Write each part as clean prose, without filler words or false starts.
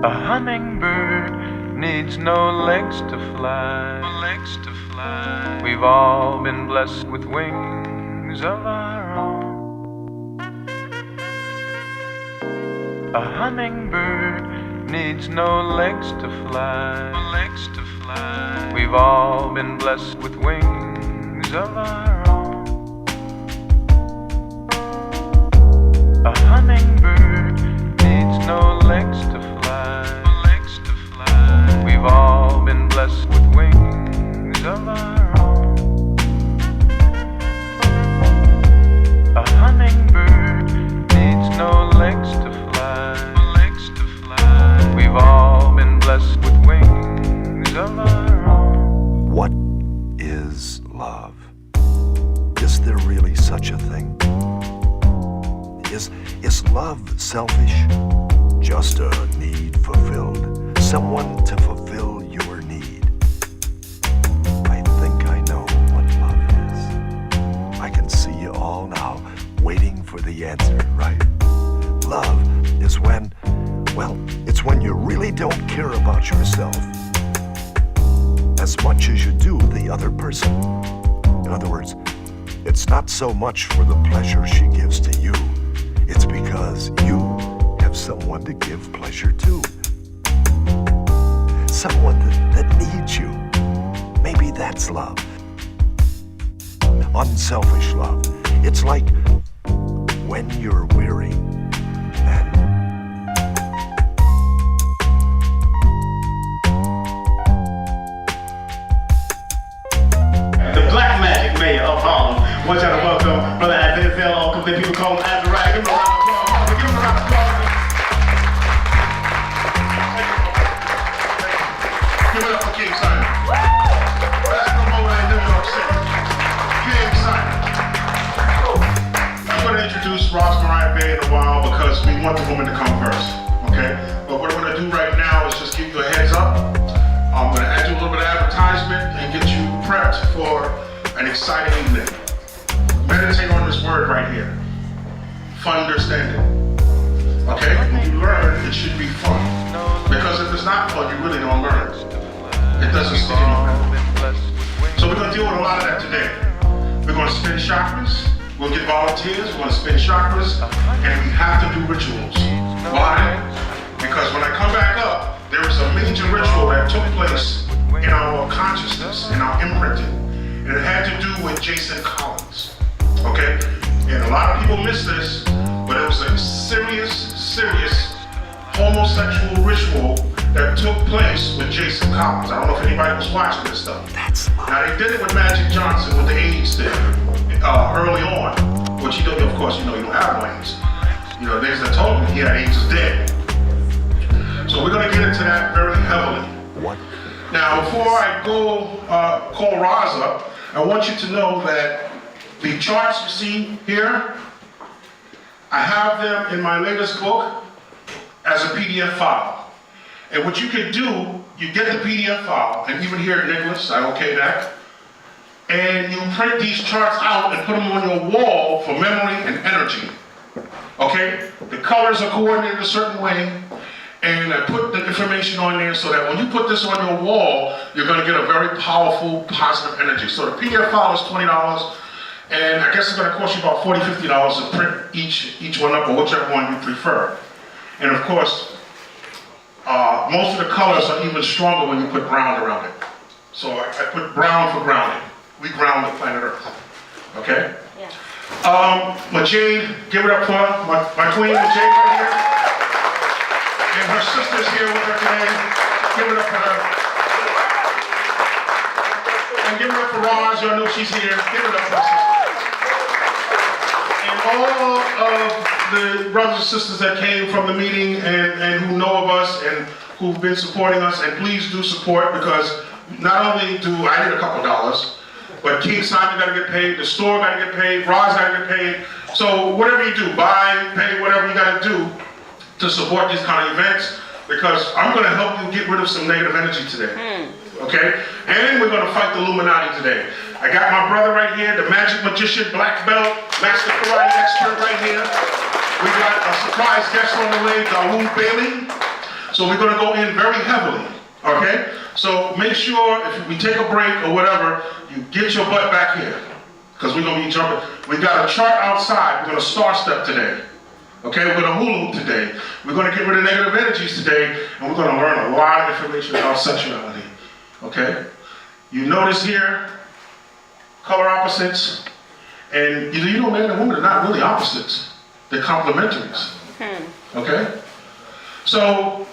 A hummingbird needs no legs to fly. We've all been blessed with wings of our own. A hummingbird needs no legs to fly. We've all been blessed with wings of our own. A hummingbird needs no legs to fly. We've all been blessed with wings of our own. A hummingbird needs no legs to fly. We've all been blessed with wings of our own. What is love? Is there really such a thing? Is love selfish? Just a need fulfilled? Someone to fulfill your need? I think I know what love is. I can see you all now, waiting for the answer, right? Love is when, well, it's when you really don't care about yourself as much as you do the other person. In other words, it's not so much for the pleasure she gives to you. It's because you have someone to give pleasure to. Someone that needs you. Maybe that's love. Unselfish love. It's like when you're weary and the Black Magic Mayor of Harlem. Want y'all to welcome Brother Azariah, all complete people call him Azariah. Give him a round of applause. Give him a round of applause. Give it up for King Simon. Let's promote in New York City. King Simon. I'm going to introduce Razmariah in a while because we want the woman to come first. Okay? But what I'm going to do right now is just give you a heads up. I'm going to add you a little bit of advertisement and get you prepped for an exciting evening. Meditate on this word right here. Funderstanding. Okay? When you learn, it should be fun. Because if it's not fun, you really don't learn. It doesn't stick in your memory. So we're going to deal with a lot of that today. We're going to spin chakras. We'll get volunteers. We're going to spin chakras. And we have to do rituals. Why? Because when I come back up, there is a major ritual that took place in our consciousness, in our imprinting. And it had to do with Jason Collins. Okay? And a lot of people miss this, but it was a serious homosexual ritual that took place with Jason Collins. I don't know if anybody was watching this stuff. Now they did it with Magic Johnson with the AIDS thing early on, which you don't, of course, you know you don't have no AIDS. You know, there's that told me he had AIDS is dead. So we're gonna get into that very heavily. what? Now, before I go call Roz up, I want you to know that the charts you see here, I have them in my latest book as a PDF file. And what you can do, you get the PDF file, and even here, Nicholas, I okay that, and you print these charts out and put them on your wall for memory and energy. Okay? The colors are coordinated a certain way, and I put the information on there so that when you put this on your wall, you're going to get a very powerful, positive energy. So the PDF file is $20, and I guess it's going to cost you about $40, $50 to print each one up, or whichever one you prefer. And of course, most of the colors are even stronger when you put brown around it. So I put brown for grounding. We ground the planet Earth. Okay? Yeah. Majade, give it up for my queen, Majade, right here. And her sister's here with her today. Give it up for her. And give it up for Roz. Y'all know she's here. Give it up for her sister. And all of the brothers and sisters that came from the meeting and who know of us and who've been supporting us, and please do support, because not only do I need a couple dollars, but King Simon got to get paid, the store got to get paid, Roz got to get paid. So whatever you do, buy, pay, whatever you got to do to support these kind of events, because I'm going to help you get rid of some negative energy today. Okay? And we're going to fight the Illuminati today. I got my brother right here, the magic magician, black belt, master karate expert right here. We got a surprise guest on the way, Dawood Bailey. So we're going to go in very heavily, okay? So make sure if we take a break or whatever, you get your butt back here, because we're going to be jumping. We got a chart outside. We're going to star step today, okay? We're going to hula hoop today. We're going to get rid of negative energies today, and we're going to learn a lot of information about sexuality, okay? You notice here, color opposites, and you know, man and woman are not really opposites. They're complementaries, okay? So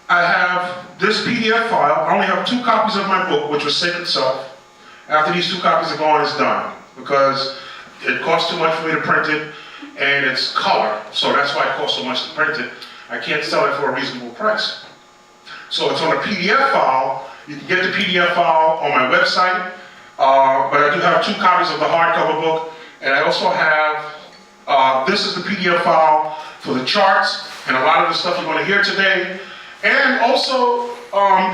I have this PDF file. I only have 2 copies of my book, which was Sacred Self. After these 2 copies are gone, it's done, because it costs too much for me to print it, and it's color, so that's why it costs so much to print it. I can't sell it for a reasonable price. So it's on a PDF file. You can get the PDF file on my website, but I do have 2 copies of the hardcover book, and I also have, this is the PDF file for the charts, and a lot of the stuff you're going to hear today. And also,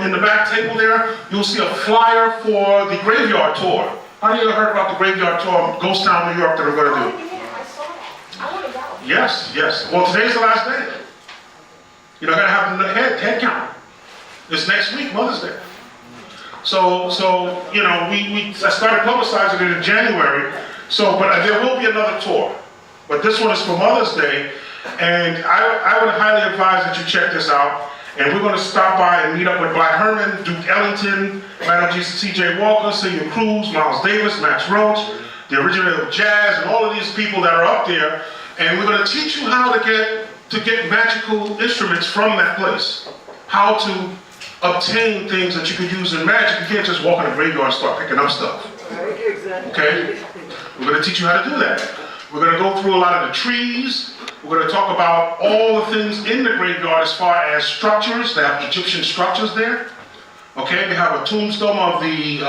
in the back table there, you'll see a flyer for the graveyard tour. How many of you heard about the graveyard tour, Ghost Town, New York, that we're going to do? Yeah, I saw that. I want to go. Yes, yes. Well, today's the last day. You're not going to have the head count. It's next week, Mother's Day. So you know, I started publicizing it in January. So, but there will be another tour. But this one is for Mother's Day, and I would highly advise that you check this out. And we're going to stop by and meet up with Black Herman, Duke Ellington, Madam C.J. Walker, Celia Cruz, Miles Davis, Max Roach, the original jazz, and all of these people that are up there. And we're going to teach you how to get magical instruments from that place. How to obtain things that you could use in magic. You can't just walk in a graveyard and start picking up stuff. Okay? We're going to teach you how to do that. We're going to go through a lot of the trees. We're going to talk about all the things in the graveyard as far as structures. They have Egyptian structures there. Okay, they have a tombstone of the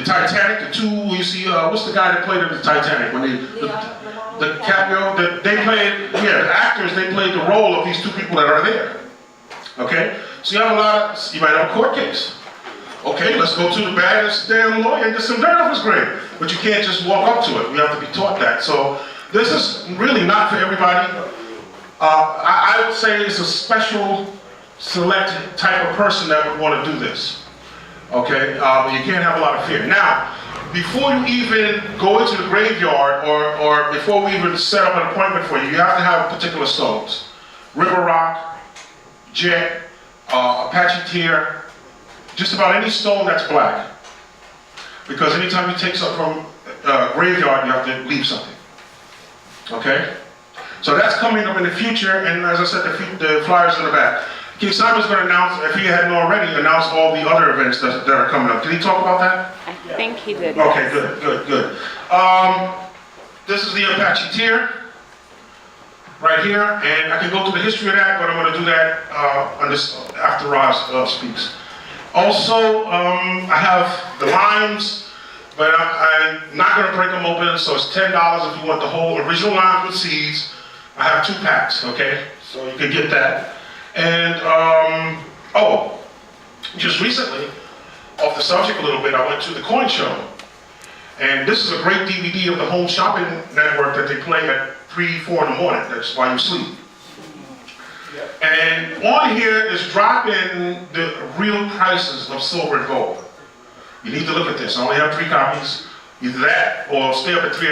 Titanic, you see, what's the guy that played in the Titanic? When the actors, they played the role of these 2 people that are there. Okay, so you have you might have a court case. Okay, let's go to the baddest damn lawyer and get some dirt off his grave. But you can't just walk up to it. We have to be taught that. So this is really not for everybody. I would say it's a special, select type of person that would want to do this. Okay, you can't have a lot of fear. Now, before you even go into the graveyard, or before we even set up an appointment for you, you have to have particular stones. River rock, jet, Apache tear, just about any stone that's black. Because anytime you take something from graveyard, you have to leave something. Okay? So that's coming up in the future, and as I said, the flyers in the back. King Simon's going to announce, if he hadn't already, announce all the other events that are coming up. Did he talk about that? I think he did. Okay, good. This is the Apache tier, right here, and I can go through the history of that, but I'm going to do that after Roz speaks. Also, I have the limes, but I'm not going to break them open, so it's $10 if you want the whole original limes with seeds. I have 2 packs, okay? So you can get that. And, just recently, off the subject a little bit, I went to the coin show. And this is a great DVD of the Home Shopping Network that they play at 3, 4 in the morning. That's while you sleep. And on here is dropping the real prices of silver and gold. You need to look at this. I only have 3 copies. Either that or stay up at 3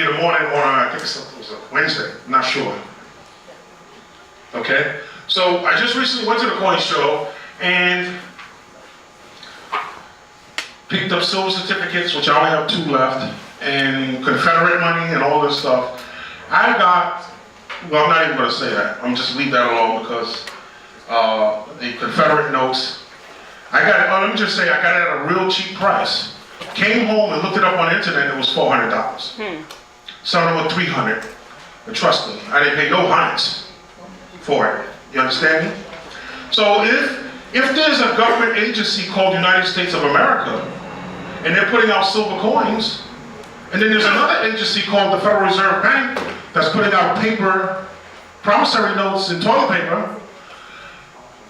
in the morning on, I think it was a Wednesday. I'm not sure. Okay? So I just recently went to the coin show and picked up silver certificates, which I only have 2 left, and Confederate money and all this stuff. I got, well, I'm not even going to say that. I'm just leave that alone because the Confederate notes, let me just say, I got it at a real cheap price. Came home and looked it up on the internet, it was $400. Some of them were $300. But trust me, I didn't pay no hundreds for it. You understand me? So if there's a government agency called United States of America, and they're putting out silver coins, and then there's another agency called the Federal Reserve Bank that's putting out paper, promissory notes and toilet paper,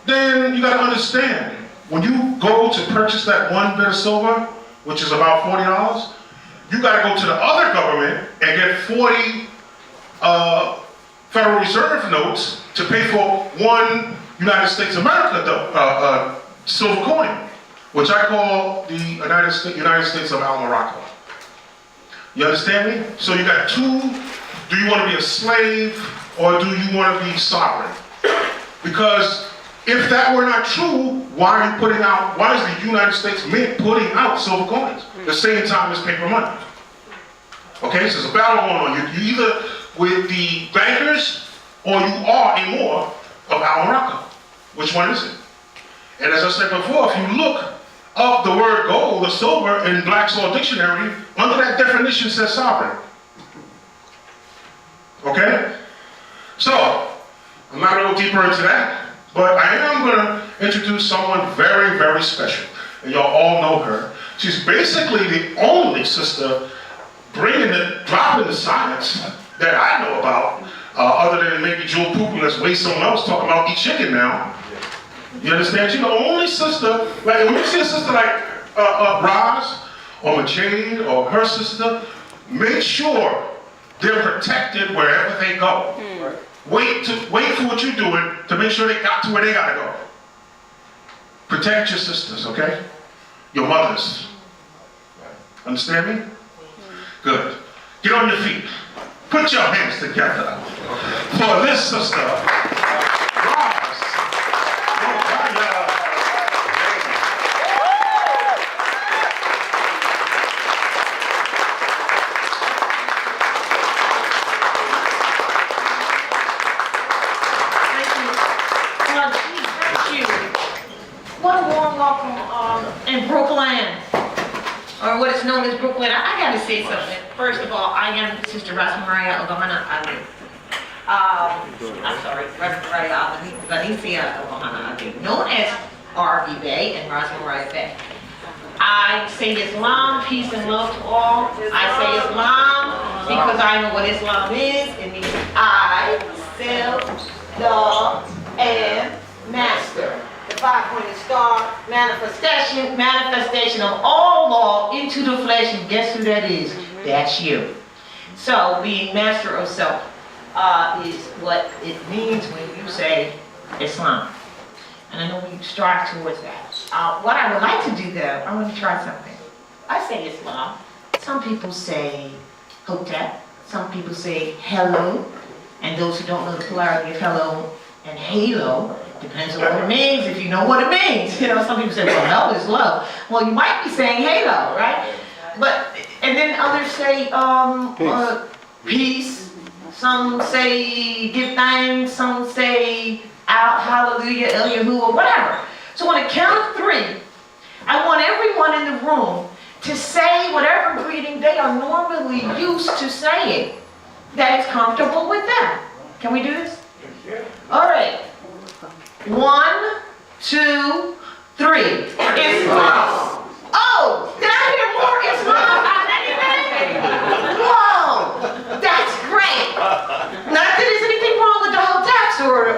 then you gotta understand, when you go to purchase that 1 bit of silver, which is about $40, you gotta go to the other government and get 40 Federal Reserve notes to pay for one United States of America silver coin, which I call the United States of Al Morocco. You understand me? So you got two. Do you want to be a slave or do you want to be sovereign? Because if that were not true, why is the United States Mint putting out silver coins the same time as paper money? Okay, so there's a battle going on. You're either with the bankers or you are a Moor of Al Morocco. Which one is it? And as I said before, if you look up the word gold or silver in Black's Law Dictionary, under that definition says sovereign. Okay? So, I'm not going to go deeper into that, but I am going to introduce someone very, very special. And y'all all know her. She's basically the only sister dropping the science that I know about, other than maybe Jewel Pooper, let's waste someone else talking about eat chicken now. You understand? She's the only sister, like when you see a sister like Roz or Majade or her sister, make sure they're protected wherever they go. Wait for what you're doing to make sure they got to where they gotta go. Protect your sisters, okay? Your mothers. Understand me? Good. Get on your feet. Put your hands together for this sister, Roz. What a warm welcome in Brooklyn, or what is known as Brooklyn. I gotta say something. First of all, I am Sister Razmariah Ohana Ali. I'm sorry, Razmariah Valencia Ohana Ali, known as R.I.P and Razmariah Bay. I say Islam, peace and love to all. I say Islam because I know what Islam is. It means I, self, love, and master. The five-pointed star, manifestation of all law into the flesh, and guess who that is? That's you. So being master of self is what it means when you say Islam. And I know we strive towards that. What I would like to do though, I want to try something. I say Islam. Some people say Hotep. Some people say hello. And those who don't know the polarity of hello and halo, depends on what it means, if you know what it means. You know, some people say, well, hell is love. Well, you might be saying halo, right? And then others say peace. Some say give thanks. Some say hallelujah, Eliyahu, or whatever. So on a count of three, I want everyone in the room to say whatever greeting they are normally used to saying that is comfortable with them. Can we do this? All right. 1, 2, 3. Islam. Oh, did I hear more Islam than anything? Whoa, that's great. Not that there's anything wrong with the hoteps or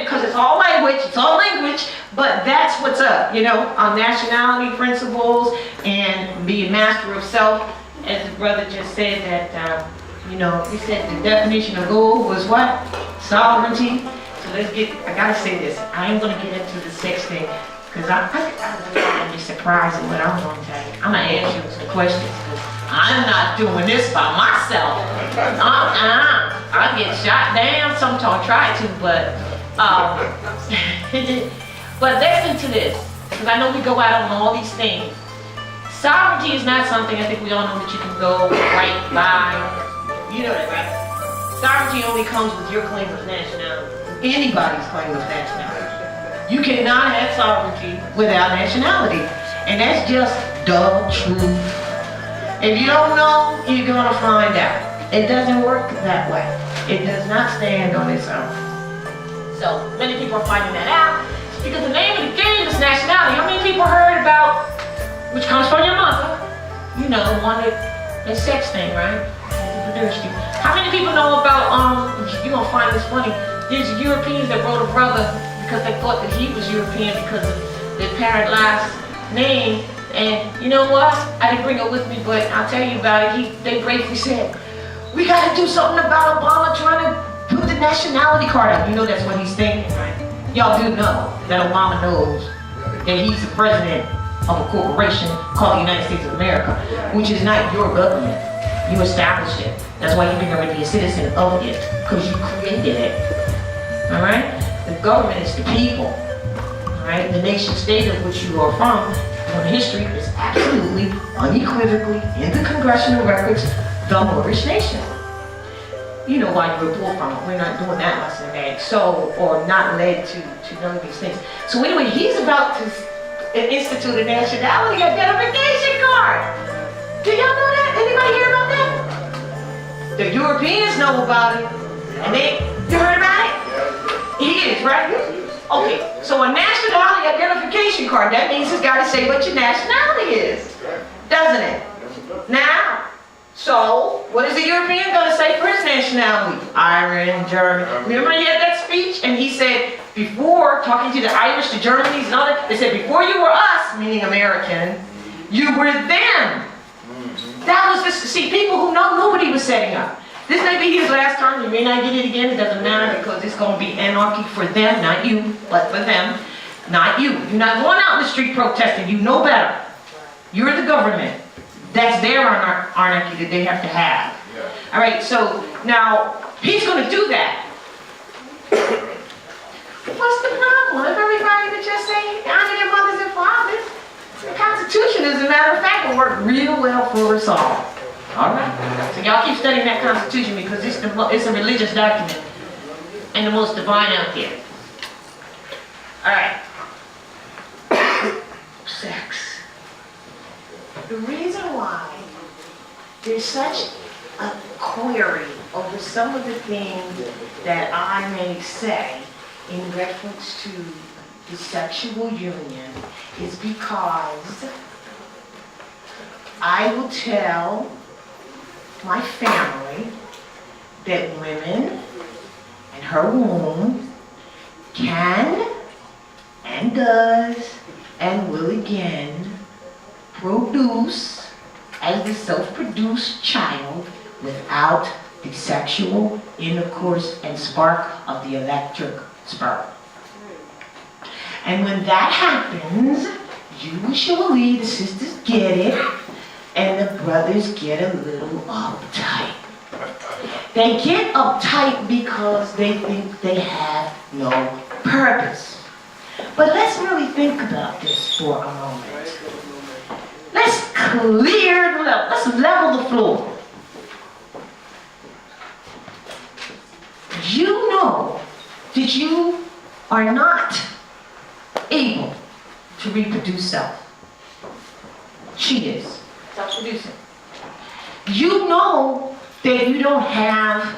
because it's all language, but that's what's up, you know, on nationality principles and being master of self. As the brother just said that, you know, he said the definition of gold was what? Sovereignty. So I gotta say this. I ain't gonna get into the sex thing because I'm be surprised at what I'm gonna tell you. I'm gonna ask you some questions because I'm not doing this by myself. I get shot down. Sometimes try to, but but listen to this because I know we go out on all these things. Sovereignty is not something I think we all know that you can go right by. You know that, right? Sovereignty only comes with your claim of nationality. Anybody's claim of nationality. You cannot have sovereignty without nationality. And that's just the truth. If you don't know, you're gonna find out. It doesn't work that way. It does not stand on its own. So many people are finding that out because the name of the game is nationality. How many people heard about, which comes from your mother, you know, the one that sex thing, right? How many people know about, you're gonna find this funny, there's Europeans that wrote a brother because they thought that he was European because of their parent last name. And you know what? I didn't bring it with me, but I'll tell you about it. They bravely said, we gotta do something about Obama trying to put the nationality card out. You know that's what he's thinking, right? Y'all do know that Obama knows that he's the president of a corporation called the United States of America, which is not your government. You established it. That's why you can never be a citizen of it, because you created it. All right? The government is the people. All right? The nation state of which you are from, on history, is absolutely, unequivocally, in the congressional records, the Moorish nation. You know why you were pulled from it. We're not doing that lesson today. So, or not led to none of these things. So anyway, he's about to institute a nationality identification card. Do y'all know that? Anybody hear about that? The Europeans know about it. And you heard about it? He is, right? Okay, so a nationality identification card, that means it's got to say what your nationality is. Doesn't it? Now, so, what is the European going to say for his nationality? Ireland, Germany. Remember he had that speech? And he said, before, talking to the Irish, the Germans, and all that, they said, before you were us, meaning American, you were them. That was this, see, people who know what he was setting up. This may be his last term, you may not get it again, it doesn't matter, because it's going to be anarchy for them, not you, but for them, not you. You're not going out in the street protesting, you know better. You're the government. That's their anarchy that they have to have. All right, so now he's going to do that. What's the problem? If everybody would just say, honor your mothers and fathers, the Constitution, as a matter of fact, will work real well for us all. All right? So y'all keep studying that Constitution because it's a religious document and the most divine out there. All right. Sex. The reason why there's such a query over some of the things that I may say in reference to the sexual union is because I will tell my family that women and her womb can and does and will again produce as the self-produced child without the sexual intercourse and spark of the electric spark. And when that happens, usually the sisters get it and the brothers get a little uptight. They get uptight because they think they have no purpose. But let's really think about this for a moment. Let's clear the level. Let's level the floor. You know that you are not able to reproduce self. She is self-producing. You know that you don't have,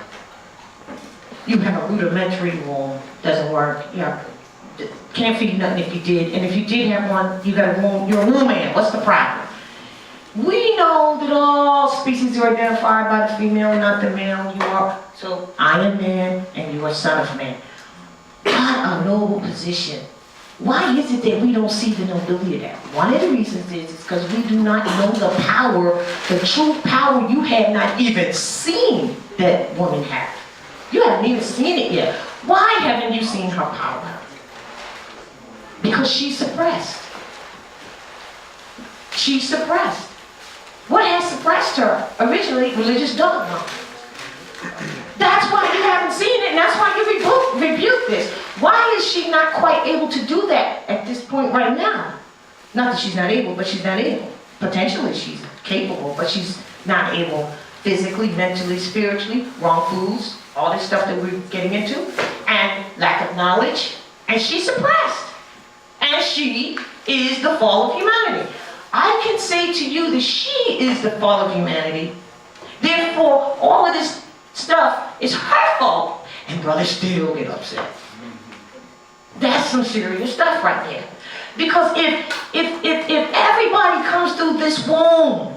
you have a rudimentary womb, doesn't work. Can't feed nothing if you did, and if you did have one, you got a womb, you're a woman. What's the problem? We know that all species are identified by the female, not the male. You are, so I am man, and you are son of man. What a noble position. Why is it that we don't see the nobility of that? One of the reasons is because we do not know the power, the true power you have not even seen that woman have. You haven't even seen it yet. Why haven't you seen her power? Because she's suppressed. She's suppressed. What has suppressed her? Originally, religious dogma. That's why you haven't seen it, and that's why you rebuke this. Why is she not quite able to do that at this point right now? Not that she's not able, but she's not able. Potentially she's capable, but she's not able physically, mentally, spiritually, wrong foods, all this stuff that we're getting into, and lack of knowledge, and she's suppressed. And she is the fall of humanity. I can say to you that she is the fall of humanity. Therefore, all of this stuff is her fault, and brothers still get upset. That's some serious stuff right there. Because if everybody comes through this womb,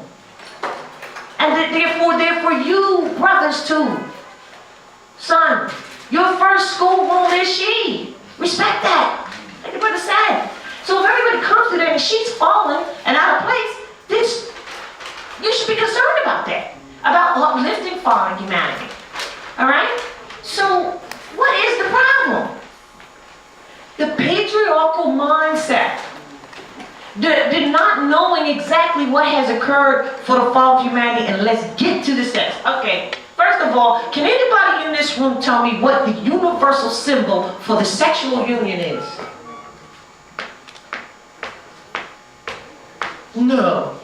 and therefore you brothers too, son, your first school womb is she. Respect that. Like the brother said. So if everybody comes to that and she's fallen and out of place, this, you should be concerned about that. About uplifting fallen humanity. Alright? So The not knowing exactly what has occurred for the fall of humanity, and let's get to the sex. Okay, first of all, can anybody in this room tell me what the universal symbol for the sexual union is? No.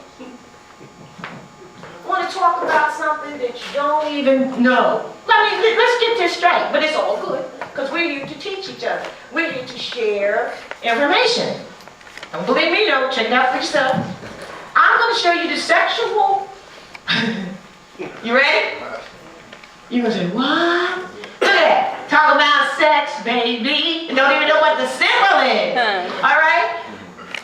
Want to talk about something that you don't even know? Let's get this straight, but it's all good, because we're here to teach each other. We're here to share information. Don't believe me though, check it out for yourself. I'm going to show you the sexual. You ready? You're going to say, what? Look at that. Talk about sex, baby. And don't even know what the symbol is. All right?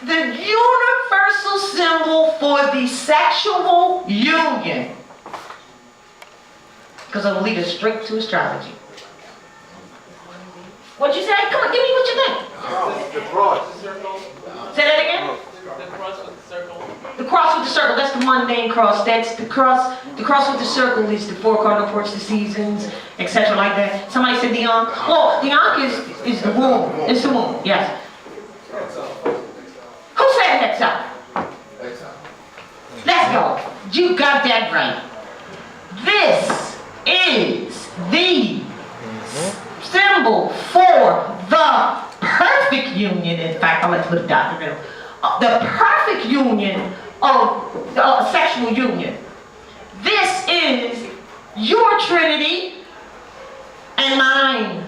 The universal symbol for the sexual union. Because I'm going to lead us straight to astrology. What'd you say? Come on, give me what you think. The cross. Say that again? The cross with the circle. The cross with the circle, that's the mundane cross. That's the cross. The cross with the circle is the four cardinal points, the seasons, etc. like that. Somebody said the ankh. Well, the ankh is the womb. It's the womb, yes. Who said exile? Let's go. You got that right. This is the symbol for the perfect union. In fact, I'll let you put a dot in the middle. The perfect union of sexual union. This is your Trinity and mine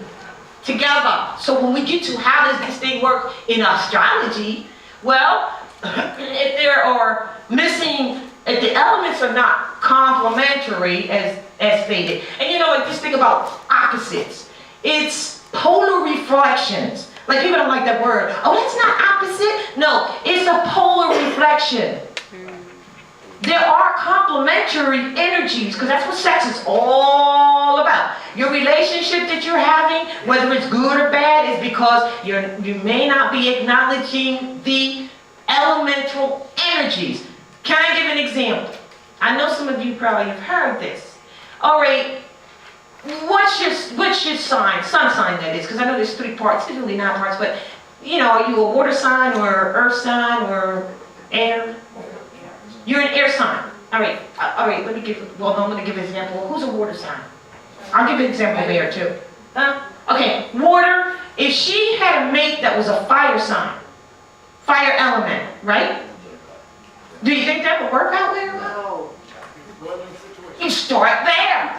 together. So when we get to how does this thing work in astrology, well, if there are missing, if the elements are not complementary as stated, and you know, like this thing about opposites, it's polar reflections. Like people don't like that word. Oh, that's not opposite. No, it's a polar reflection. There are complementary energies, because that's what sex is all about. Your relationship that you're having, whether it's good or bad, is because you may not be acknowledging the elemental energies. Can I give an example? I know some of you probably have heard this. All right, what's your sign? Sun sign, that is, because I know there's 3 parts. There's really 9 parts, but you know, are you a water sign or earth sign or air? You're an air sign. All right. I'm going to give an example. Who's a water sign? I'll give an example of air too. Okay, water. If she had a mate that was a fire sign, fire element, right? Do you think that would work out very well? You start there.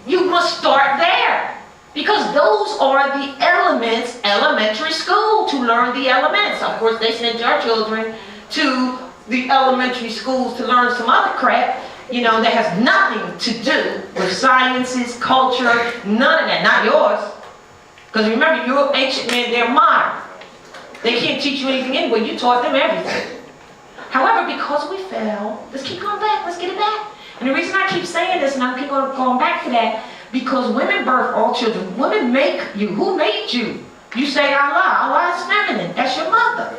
You must start there. Because those are the elements, elementary school, to learn the elements. Of course, they send our children to the elementary schools to learn some other crap, you know, that has nothing to do with sciences, culture, none of that, not yours. Because remember, you're ancient man, they're modern. They can't teach you anything anyway, you taught them everything. However, because we fell, let's keep going back, let's get it back. And the reason I keep saying this, and I keep going back to that, because women birth all children. Women make you. Who made you? You say Allah. Allah is feminine. That's your mother.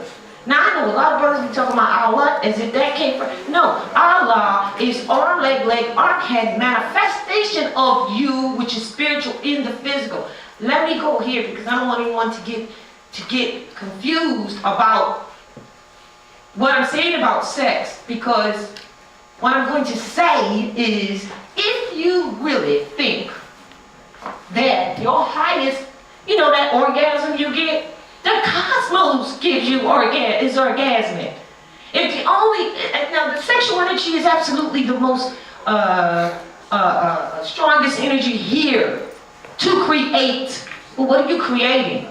Now I know a lot of brothers be talking about Allah as if that came from. No, Allah is arm, leg, arm, head, manifestation of you, which is spiritual in the physical. Let me go here because I don't want anyone to get confused about what I'm saying about sex, because what I'm going to say is, if you really think that your highest, you know, that orgasm you get, the cosmos gives you is orgasmic. If the only, now the sexual energy is absolutely the most strongest energy here to create. But what are you creating?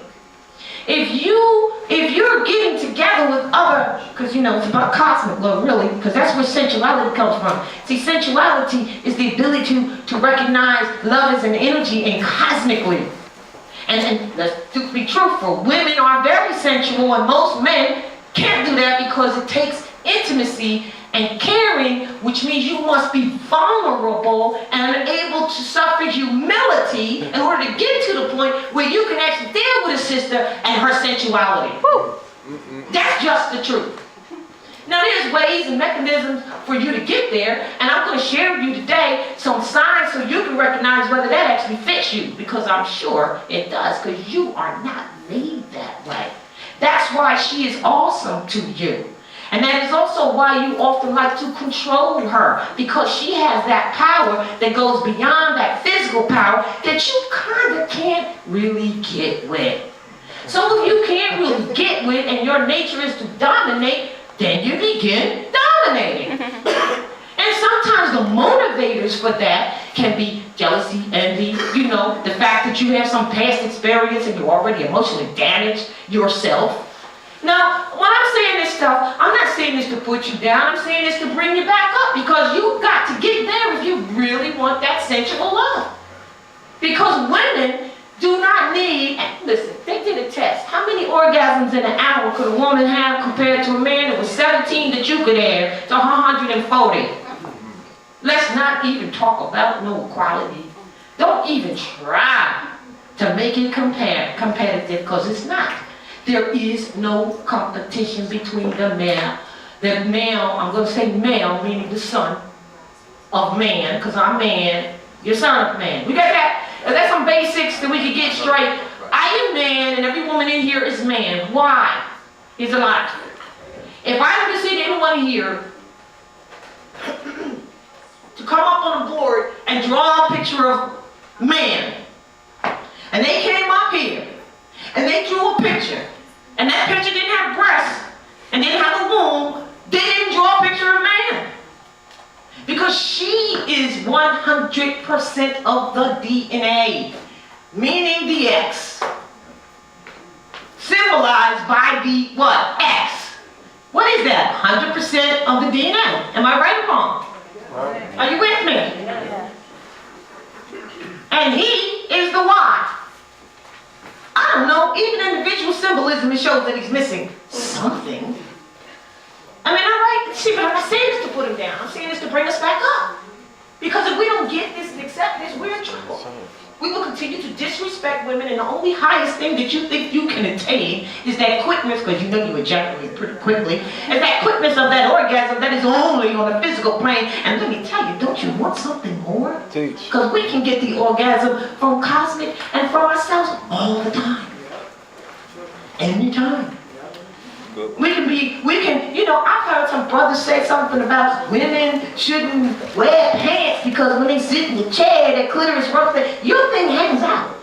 If you're getting together with other, because you know it's about cosmic love really, because that's where sensuality comes from. See, sensuality is the ability to recognize love as an energy and cosmically. And to be truthful, women are very sensual, and most men can't do that because it takes intimacy and caring, which means you must be vulnerable and able to suffer humility in order to get to the point where you can actually deal with a sister and her sensuality. Woo. That's just the truth. Now there's ways and mechanisms for you to get there, and I'm going to share with you today some signs so you can recognize whether that actually fits you, because I'm sure it does, because you are not made that way. That's why she is awesome to you. And that is also why you often like to control her, because she has that power that goes beyond that physical power that you kind of can't really get with. So if you can't really get with and your nature is to dominate, then you begin dominating. And sometimes the motivators for that can be jealousy, envy, the fact that you have some past experience and you're already emotionally damaged yourself. Now, when I'm saying this stuff, I'm not saying this to put you down. I'm saying this to bring you back up, because you've got to get there if you really want that sensual love. Because women do not need, listen, they did a test. How many orgasms in an hour could a woman have compared to a man? It was 17 that you could have to 140. Let's not even talk about no equality. Don't even try to make it competitive, because it's not. There is no competition between the male. The male, I'm going to say male, meaning the son of man, because I'm man, you're son of man. We got that? That's some basics that we can get straight. I am man, and every woman in here is man. Why? Here's a lot. If I were to see anyone here to come up on a board and draw a picture of man, and they came up here, and they drew a picture, and that picture didn't have breasts, and didn't have a womb, they didn't draw a picture of man. Because she is 100% of the DNA, meaning the X, symbolized by the what? X. What is that? 100% of the DNA. Am I right or wrong? Are you with me? And he is the Y. I don't know, even individual symbolism, it shows that he's missing something. I mean, all right, see, but I'm not saying this to put him down. I'm saying this to bring us back up. Because if we don't get this and accept this, we're in trouble. We will continue to disrespect women, and the only highest thing that you think you can attain is that quickness, because you know you ejaculate pretty quickly, and that quickness of that orgasm that is only on the physical plane. And let me tell you, don't you want something more? Because we can get the orgasm from cosmic and from ourselves all the time. Anytime. I've heard some brothers say something about women shouldn't wear pants because when they sit in the chair, their clitoris rubs, your thing hangs out.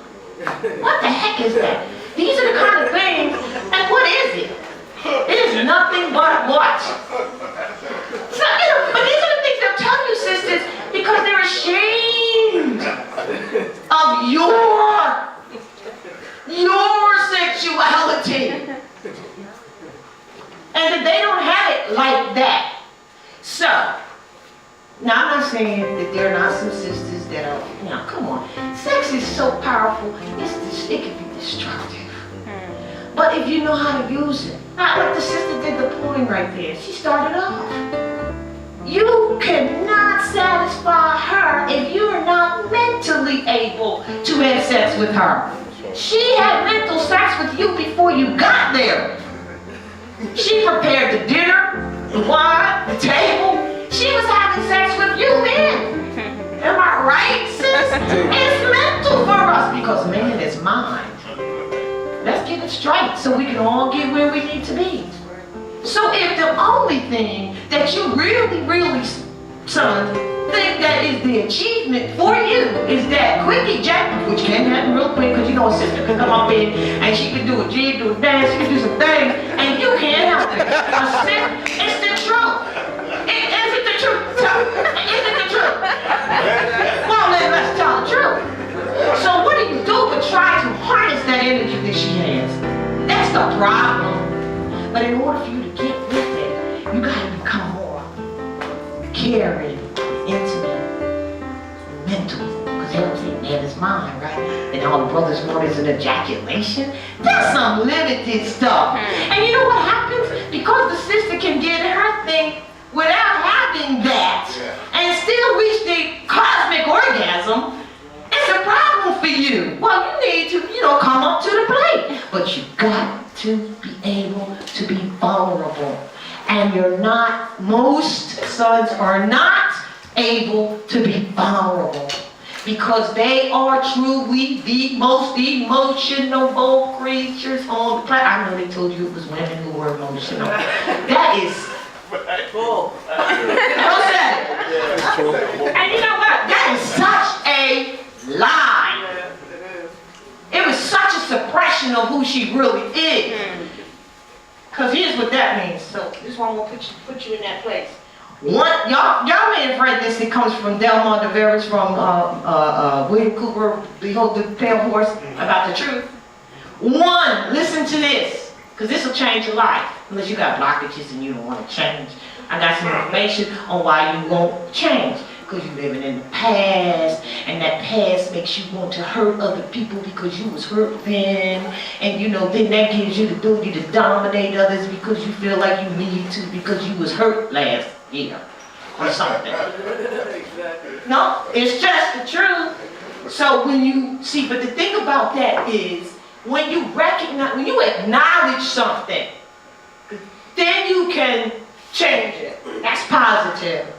What the heck is that? These are the kind of things, and what is it? It is nothing but what? So, but these are the things they'll tell you, sisters, because they're ashamed of your sexuality. And that they don't have it like that. So, now I'm not saying that there are not some sisters that are, come on. Sex is so powerful, it can be destructive. But if you know how to use it, not like the sister did the poem right there. She started off. You cannot satisfy her if you're not mentally able to have sex with her. She had mental sex with you before you got there. She prepared the dinner, the wine, the table. She was having sex with you then. Am I right, sis? It's mental for us because man is mind. Let's get it straight so we can all get where we need to be. So if the only thing that you really, son, think that is the achievement for you is that quick ejaculation, which can happen real quick because a sister can come up in and she can do a jig, do a dance, she can do some things, and you can't help it. It's the truth. Is it the truth? Is it the truth? Well, then let's tell the truth. So what do you do but try to harness that energy that she has? That's the problem. But in order for you to get with it, you gotta become more caring, intimate, mental. Because they don't say man is mine, right? And all the brothers want is an ejaculation. That's some limited stuff. And you know what happens? Because the sister can get her thing without having that and still reach the cosmic orgasm, it's a problem for you. Well, you need to, come up to the plate. But you got to be able to be vulnerable. And most sons are not able to be vulnerable because they are truly the most emotional creatures on the planet. I know they told you it was women who were emotional. That is Bull. and you know what? That is such a lie. Yes, it is. It was such a suppression of who she really is. Because here's what that means. So this one will put you in that place. One, y'all may have read this. It comes from Delmar DeVeris, from William Cooper, the Pale Horse, about the truth. One, listen to this, because this will change your life. Unless you got blockages and you don't want to change. I got some information on why you won't change. Because you're living in the past, and that past makes you want to hurt other people because you was hurt then, and you know, then that gives you the ability to dominate others because you feel like you need to because you was hurt last year or something. Exactly. No, it's just the truth. So when you see, but the thing about that is when you recognize, when you acknowledge something, then you can change it. That's positive.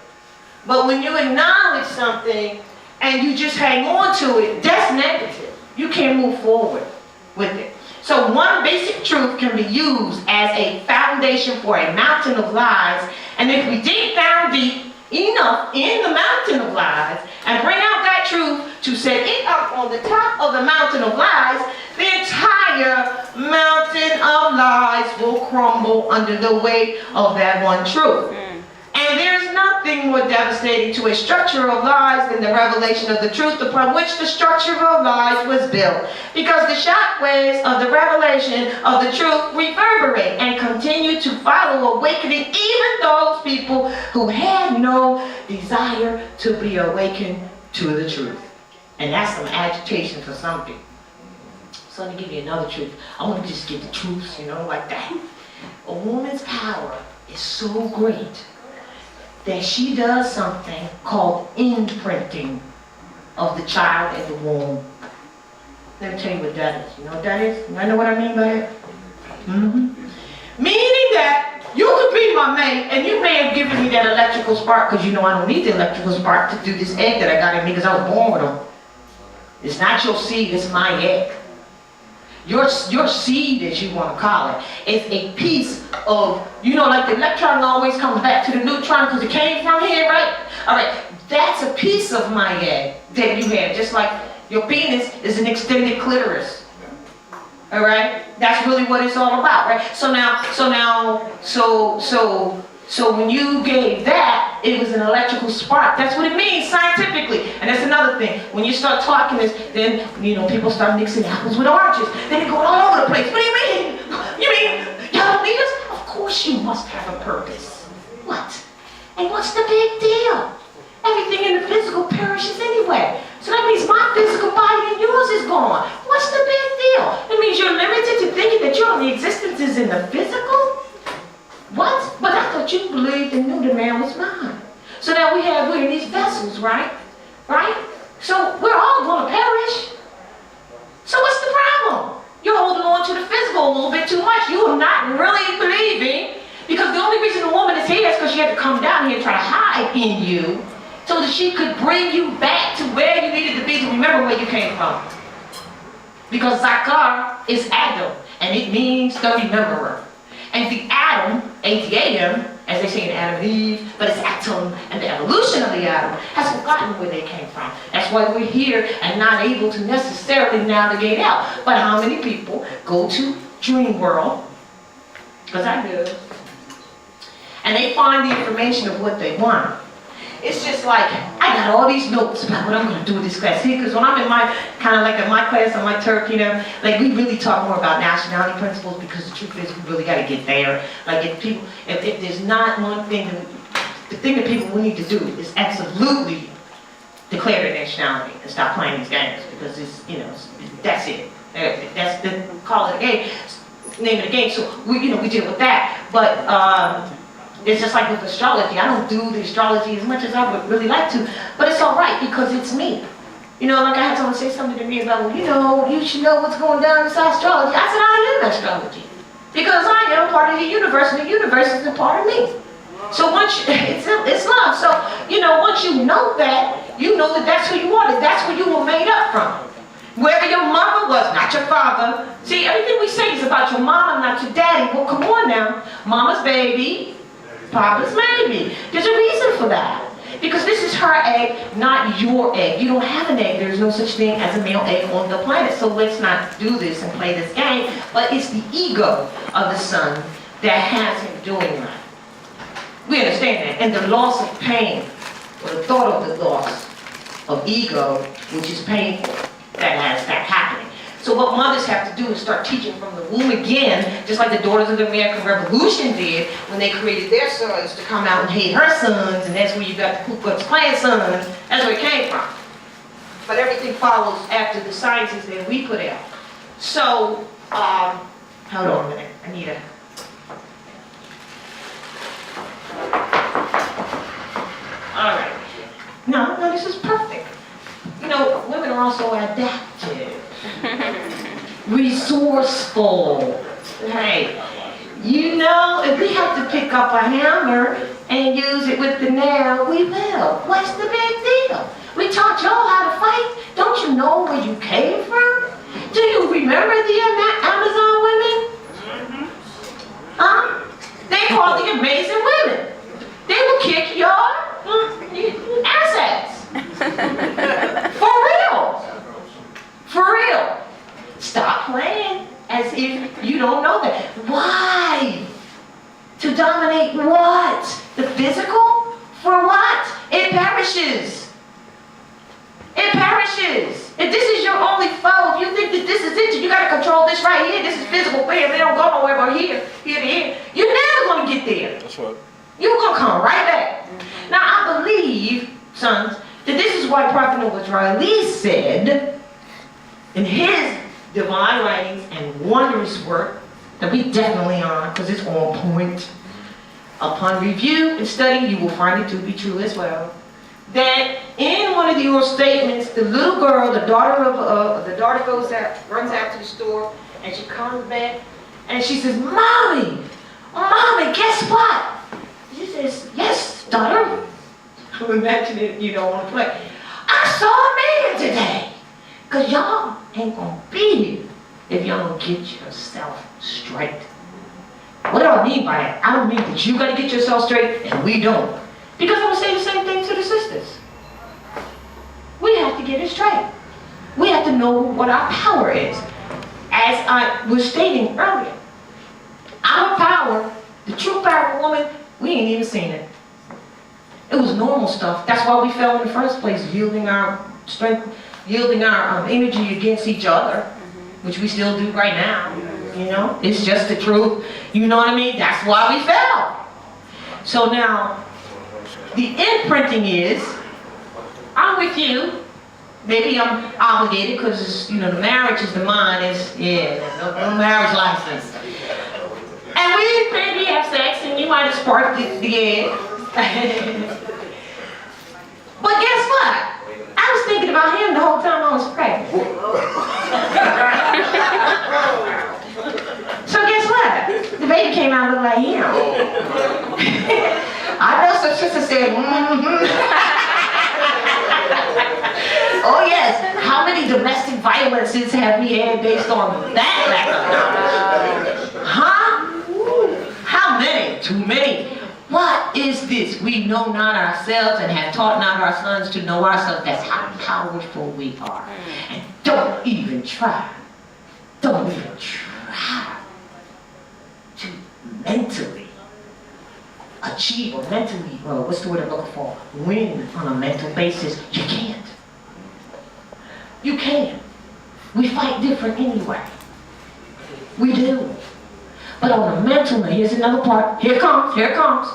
But when you acknowledge something and you just hang on to it, that's negative. You can't move forward with it. So one basic truth can be used as a foundation for a mountain of lies. And if we dig down deep enough in the mountain of lies and bring out that truth to set it up on the top of the mountain of lies, the entire mountain of lies will crumble under the weight of that one truth. And there's nothing more devastating to a structure of lies than the revelation of the truth upon which the structure of lies was built. Because the shock waves of the revelation of the truth reverberate and continue to follow, awakening even those people who had no desire to be awakened to the truth. And that's some agitation for some people. So let me give you another truth. I want to just get the truth, you know, like that. A woman's power is so great that she does something called imprinting of the child in the womb. Let me tell you what that is. You know what that is? You know what I mean by it? Meaning that you could be my mate and you may have given me that electrical spark, because you know I don't need the electrical spark to do this egg that I got in me because I was born with them. It's not your seed, it's my egg. Your seed, as you want to call it, is a piece of, you know, like the electron always comes back to the neutron because it came from here, right? All right, that's a piece of my egg that you have, just like your penis is an extended clitoris. All right, that's really what it's all about, right? So when you gave that, it was an electrical spark. That's what it means scientifically. And that's another thing. When you start talking this, then, you know, people start mixing apples with oranges. Then they go all over the place. What do you mean? You mean y'all don't need us? Of course you must have a purpose. What? And what's the big deal? Everything in the physical perishes anyway. So that means my physical body and yours is gone. What's the big deal? It means you're limited to thinking that your only existence is in the physical? What? But I thought you believed and knew the man was mine. So now we're in these vessels, right? Right? So we're all going to perish. So what's the problem? You're holding on to the physical a little bit too much. You are not really believing, because the only reason the woman is here is because she had to come down here and try to hide in you so that she could bring you back to where you needed to be to remember where you came from. Because Zakar is Adam, and it means the rememberer. And the atom, A-T-A-M, as they say in Adam and Eve, but it's atom, and the evolution of the atom has forgotten where they came from. That's why we're here and not able to necessarily navigate out. But how many people go to Dream World, because I do, and they find the information of what they want. It's just like, I got all these notes about what I'm going to do with this class. See, because when I'm in my, kind of like in my class on my Turk, you know, like we really talk more about nationality principles, because the truth is we really got to get there. Like if there's not one thing, the thing that people will need to do is absolutely declare their nationality and stop playing these games, because it's, you know, that's it. That's the call of the game, name of the game. So we deal with that. But it's just like with astrology. I don't do the astrology as much as I would really like to, but it's all right because it's me. You know, like I had someone say something to me about, well, you know, you should know what's going down inside astrology. I said, I am astrology because I am part of the universe, and the universe is a part of me. So once it's love. So, you know, once you know that, You know that that's who you are, that that's where you were made up from. Wherever your mother was, not your father. See, everything we say is about your mama, not your daddy. Well, come on now. Mama's baby, Papa's maybe. There's a reason for that. Because this is her egg, not your egg. You don't have an egg. There's no such thing as a male egg on the planet. So let's not do this and play this game. But it's the ego of the son that has him doing that. We understand that. And the loss of pain, or the thought of the loss of ego, which is painful, that has that happening. So what mothers have to do is start teaching from the womb again, just like the Daughters of the American Revolution did when they created their sons to come out and hate her sons, and that's where you got the Ku Klux Klan sons. That's where it came from. But everything follows after the sciences that we put out. So, hold on a minute, I need a... All right. No, this is perfect. You know, women are also adaptive. Resourceful. Right. You know, if we have to pick up a hammer and use it with the nail, we will. What's the big deal? We taught y'all how to fight. Don't you know where you came from? Do you remember the Amazon women? Huh? They called the amazing women. They will kick your assets. For real. For real. Stop playing as if you don't know that. Why? To dominate what? The physical? For what? It perishes. It perishes. If this is your only foe, if you think that this is it, you gotta control this right here. This is physical pain. They don't go nowhere but here to here. You're never gonna get there. That's right. You're gonna come right back. Now I believe, sons, that this is why Prophet Azariah said in his divine writings and wondrous work that we definitely are, because it's on point. Upon review and study, you will find it to be true as well. That in one of your statements, the little girl, the daughter goes out, runs out to the store, and she comes back, and she says, "Mommy, guess what?" She says, "Yes, daughter." Imagine it, you don't want to play. "I saw a man today." Because y'all ain't gonna be here if y'all don't get yourself straight. What do I mean by that? I don't mean that you gotta get yourself straight and we don't. Because I'm gonna say the same thing to the sisters. We have to get it straight. We have to know what our power is. As I was stating earlier, our power, the true power of woman, we ain't even seen it. It was normal stuff. That's why we fell in the first place, yielding our strength, yielding our energy against each other, which we still do right now. You know, it's just the truth. You know what I mean? That's why we fell. So now, the imprinting is, I'm with you. Maybe I'm obligated because, you know, the marriage is the mine. Is no marriage license. And we maybe have sex and you might have sparked the egg. But guess what? I was thinking about him the whole time I was pregnant. So guess what? The baby came out looking like him. I know some sister said, oh yes, how many domestic violences have we had based on that lack of knowledge? Huh? How many? Too many. What is this? We know not ourselves and have taught not our sons to know ourselves. That's how powerful we are. And don't even try. Don't even try to mentally achieve or mentally, what's the word I'm looking for? Win on a mental basis. You can't. You can't. We fight different anyway. We do. But on a mental level, here's another part. Here it comes.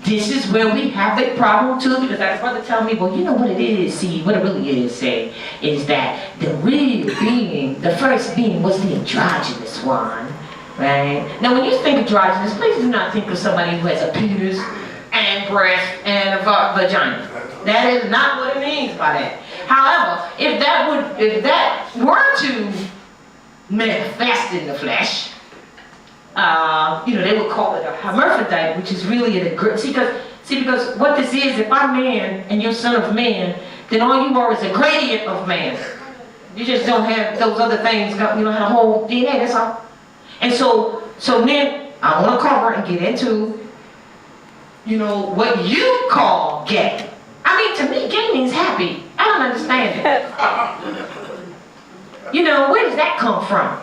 This is where we have a problem too, because I had a brother tell me, well, you know what it is, see, what it really is, is that the real being, the first being was the androgynous one, right? Now when you think androgynous, please do not think of somebody who has a penis and breast and a vagina. That is not what it means by that. However, if that were to manifest in the flesh, they would call it a hermaphrodite, which is really because what this is, if I'm man and you're son of man, then all you are is a gradient of man. You just don't have those other things, you don't have a whole DNA, that's all. And so then I want to cover and get into, what you call gay. I mean, to me, gay means happy. I don't understand it. Where does that come from?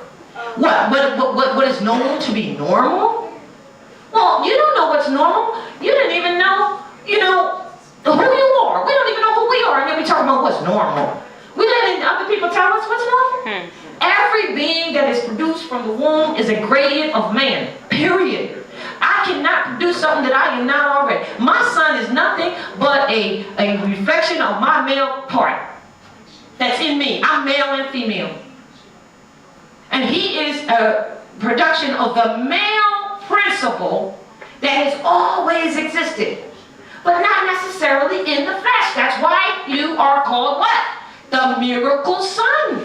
What is known to be normal? Well, you don't know what's normal. You didn't even know, who you are. We don't even know who we are, and then we talk about what's normal. We letting other people tell us what's normal. Every being that is produced from the womb is a gradient of man, period. I cannot produce something that I am not already. My son is nothing but a reflection of my male part that's in me. I'm male and female. And he is a production of the male principle that has always existed, but not necessarily in the flesh. That's why you are called what? The miracle son.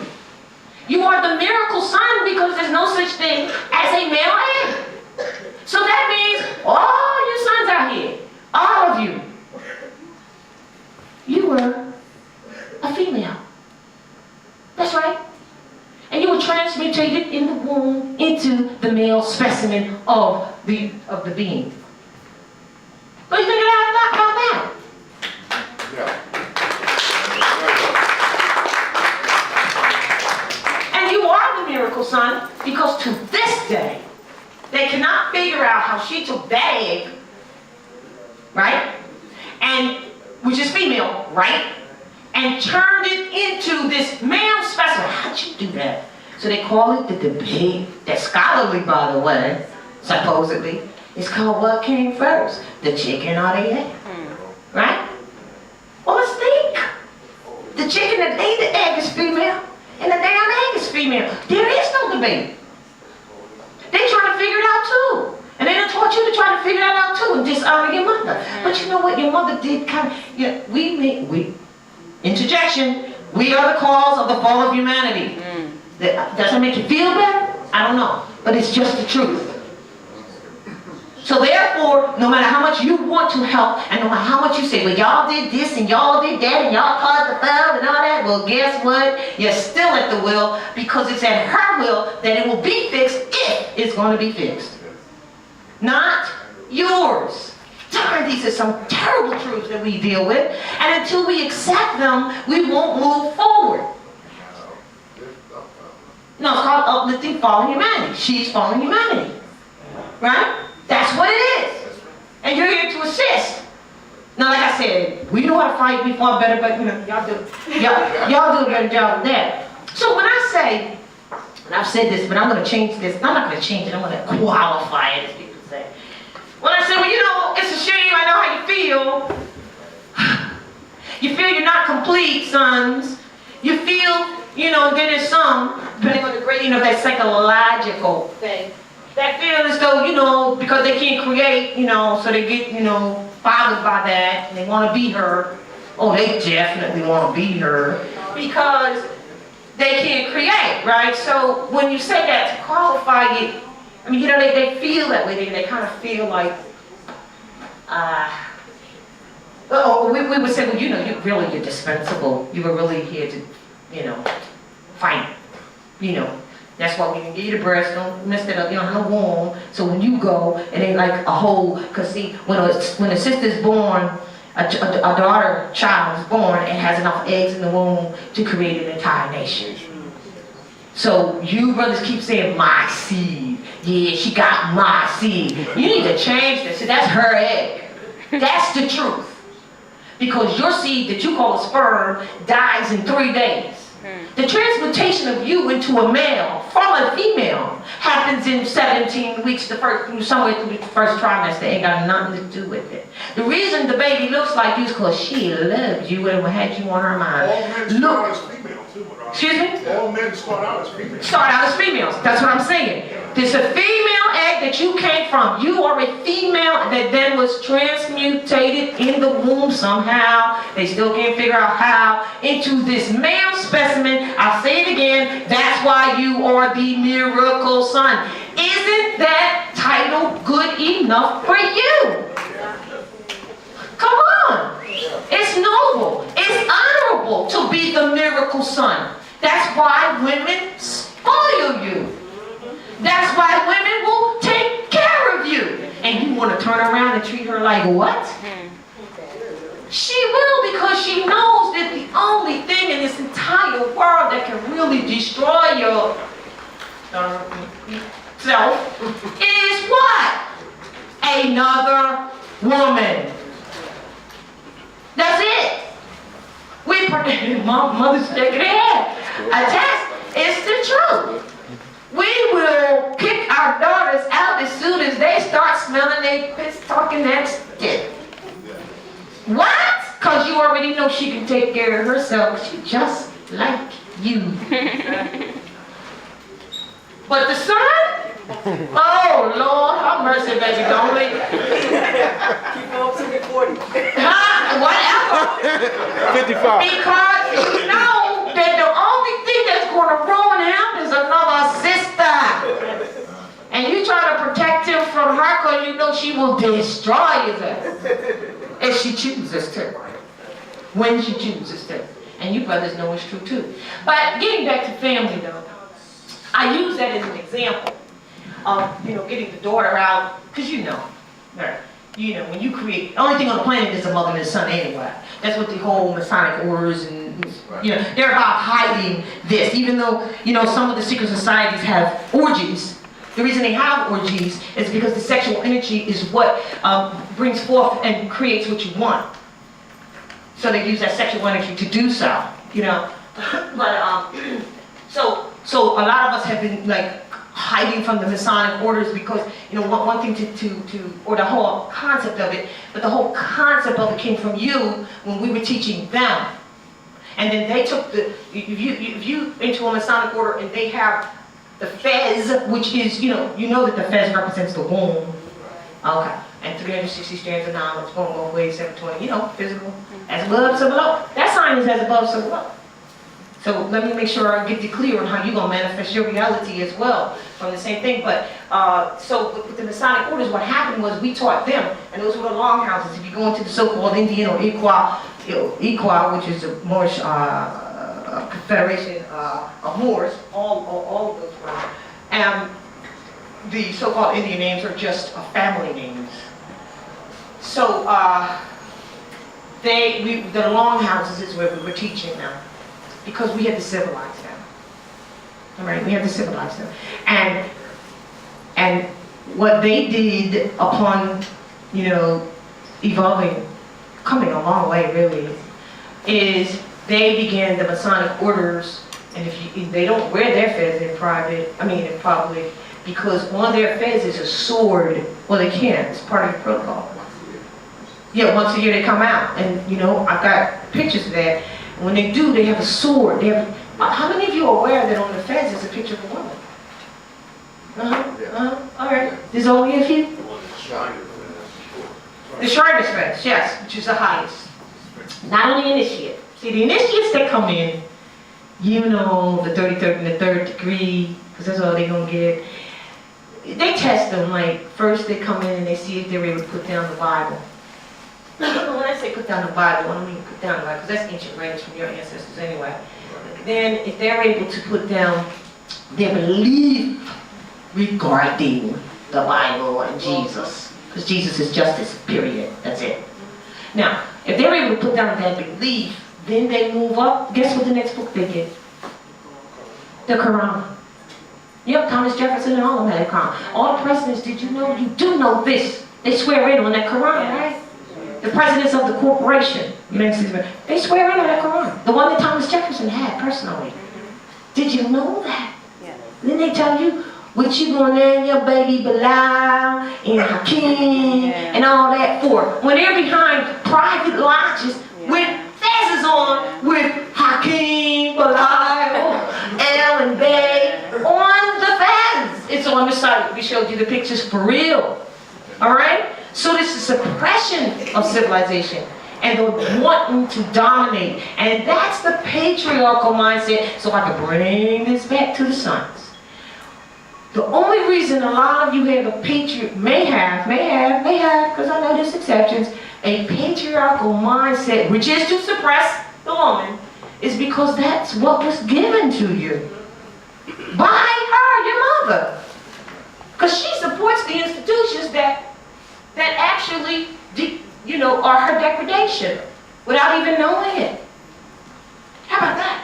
You are the miracle son because there's no such thing as a male egg. So that means all you sons out here, all of you, you were a female. That's right. And you were transmutated in the womb into the male specimen of the being. What do you think about that? And you are the miracle son because to this day, they cannot figure out how she took that egg, right? And, which is female, right? And turned it into this male specimen. How'd you do that? So they call it the debate. That's scholarly, by the way, supposedly. It's called what came first, the chicken or the egg? Right? Well, let's think. The chicken that laid the egg is female, and the damn egg is female. There is no debate. They trying to figure it out too. And they done taught you to try to figure that out too and dishonor your mother. But you know what? Your mother did kind of, interjection, we are the cause of the fall of humanity. Does that make you feel better? I don't know. But it's just the truth. So therefore, no matter how much you want to help, and no matter how much you say, well, y'all did this, and y'all did that, and y'all caused the foul, and all that, well, guess what? You're still at the will, because it's at her will that it will be fixed if it's going to be fixed. Not yours. Darn, these are some terrible truths that we deal with, and until we accept them, we won't move forward. No, it's called uplifting fallen humanity. She's fallen humanity. Right? That's what it is. And you're here to assist. Now, like I said, we know how to fight, we fought better, but y'all do a better job than that. So when I say, and I've said this, but I'm going to change this. I'm not going to change it, I'm going to qualify it, as people say. When I say, well, it's a shame, I know how you feel. You feel you're not complete, sons. You feel, then there's some, depending on the gradient of that psychological thing, that feel as though, because they can't create, so they get, bothered by that, and they want to be her. Oh, they definitely want to be her, because they can't create, right? So when you say that to qualify it, they feel that way. They kind of feel like, we would say, well, you're dispensable. You were really here to, fight. That's why we can give you the breast, don't mess it up, you don't have no womb. So when you go, it ain't like a hole, because see, when a sister's born, a child is born, it has enough eggs in the womb to create an entire nation. So you brothers keep saying, my seed. Yeah, she got my seed. You need to change this. See, that's her egg. That's the truth. Because your seed that you call a sperm dies in 3 days. The transmutation of you into a male from a female happens in 17 weeks, somewhere through the first trimester. Ain't got nothing to do with it. The reason the baby looks like you is because she loves you and had you on her mind. All men start as females too. Excuse me? All men start out as females. Start out as females. That's what I'm saying. There's a female egg that you came from. You are a female that then was transmutated in the womb somehow. They still can't figure out how. Into this male specimen. I'll say it again. That's why you are the miracle son. Isn't that title good enough for you? Come on. It's noble. It's honorable to be the miracle son. That's why women spoil you. That's why women will take care of you. And you want to turn around and treat her like what? She will, because she knows that the only thing in this entire world that can really destroy your self is what? Another woman. That's it. My mother's shaking her head. I test, it's the truth. We will kick our daughters out as soon as they start smelling their piss talking that shit. What? Because you already know she can take care of herself. She's just like you. But the son? Oh, Lord, have mercy, baby, don't leave. Keep on to the 40. Whatever. 55. Because you know that the only thing that's going to ruin him is another sister. And you try to protect him from her because you know she will destroy him. If she chooses to. When she chooses to. And you brothers know it's true too. But getting back to family though, I use that as an example of, getting the daughter out, because when you create, the only thing on the planet is a mother and a son anyway. That's what the whole Masonic orders and, they're about hiding this. Even though, some of the secret societies have orgies. The reason they have orgies is because the sexual energy is what brings forth and creates what you want. So they use that sexual energy to do so, But, so a lot of us have been like hiding from the Masonic orders because, one thing or the whole concept of it, but the whole concept of it came from you when we were teaching them. And then they took if you into a Masonic order and they have the fez, which is, you know that the fez represents the womb. Okay. And 360 strands of knowledge, going both ways, 720, physical. As above, so below. That sign is as above, so below. So let me make sure I get you clear on how you're going to manifest your reality as well from the same thing. But, so with the Masonic orders, what happened was we taught them, and those were the longhouses. If you go into the so-called Indian or Iqua, which is a Moorish confederation of Moors, all of those were. And the so-called Indian names are just family names. So the longhouses is where we were teaching them, because we had to civilize them. All right, we had to civilize them, and what they did upon evolving, coming a long way really, is they began the Masonic orders. And if they don't wear their fez in public, because on their fez is a sword. Well, they can't. It's part of the protocol. Yeah, once a year they come out, and I've got pictures of that. And when they do, they have a sword. They have. How many of you are aware that on the fez is a picture of a woman? All right. There's only a few. The Shriners fez, yes, which is the highest. Not only initiate. See, the initiates that come in. The 33rd and the 3rd degree, because that's all they're going to get. They test them, like, first they come in and they see if they're able to put down the Bible. When I say put down the Bible, I don't mean put down the Bible, because that's ancient writings from your ancestors anyway. Then, if they're able to put down their belief regarding the Bible and Jesus, because Jesus is justice, period, that's it. Now, if they're able to put down that belief, then they move up. Guess what the next book they get? The Quran. Yep, Thomas Jefferson and all of them had a Quran. All the presidents, did you know? You do know this. They swear in on that Quran, right? The presidents of the corporation, they swear in on that Quran. The one that Thomas Jefferson had personally. Did you know that? Yeah. Then they tell you what you gonna name your baby Bilal and Hakeem and all that for. When they're behind private lodges with fezes on with Hakeem, Bilal, El and Bay on the fez. It's on the site. We showed you the pictures for real. Alright? So this is suppression of civilization. And they're wanting to dominate. And that's the patriarchal mindset. So if I can bring this back to the sons. The only reason a lot of you have a patriot, may have, because I know there's exceptions, a patriarchal mindset, which is to suppress the woman, is because that's what was given to you by her, your mother. Because she supports the institutions that actually, are her degradation without even knowing it. How about that?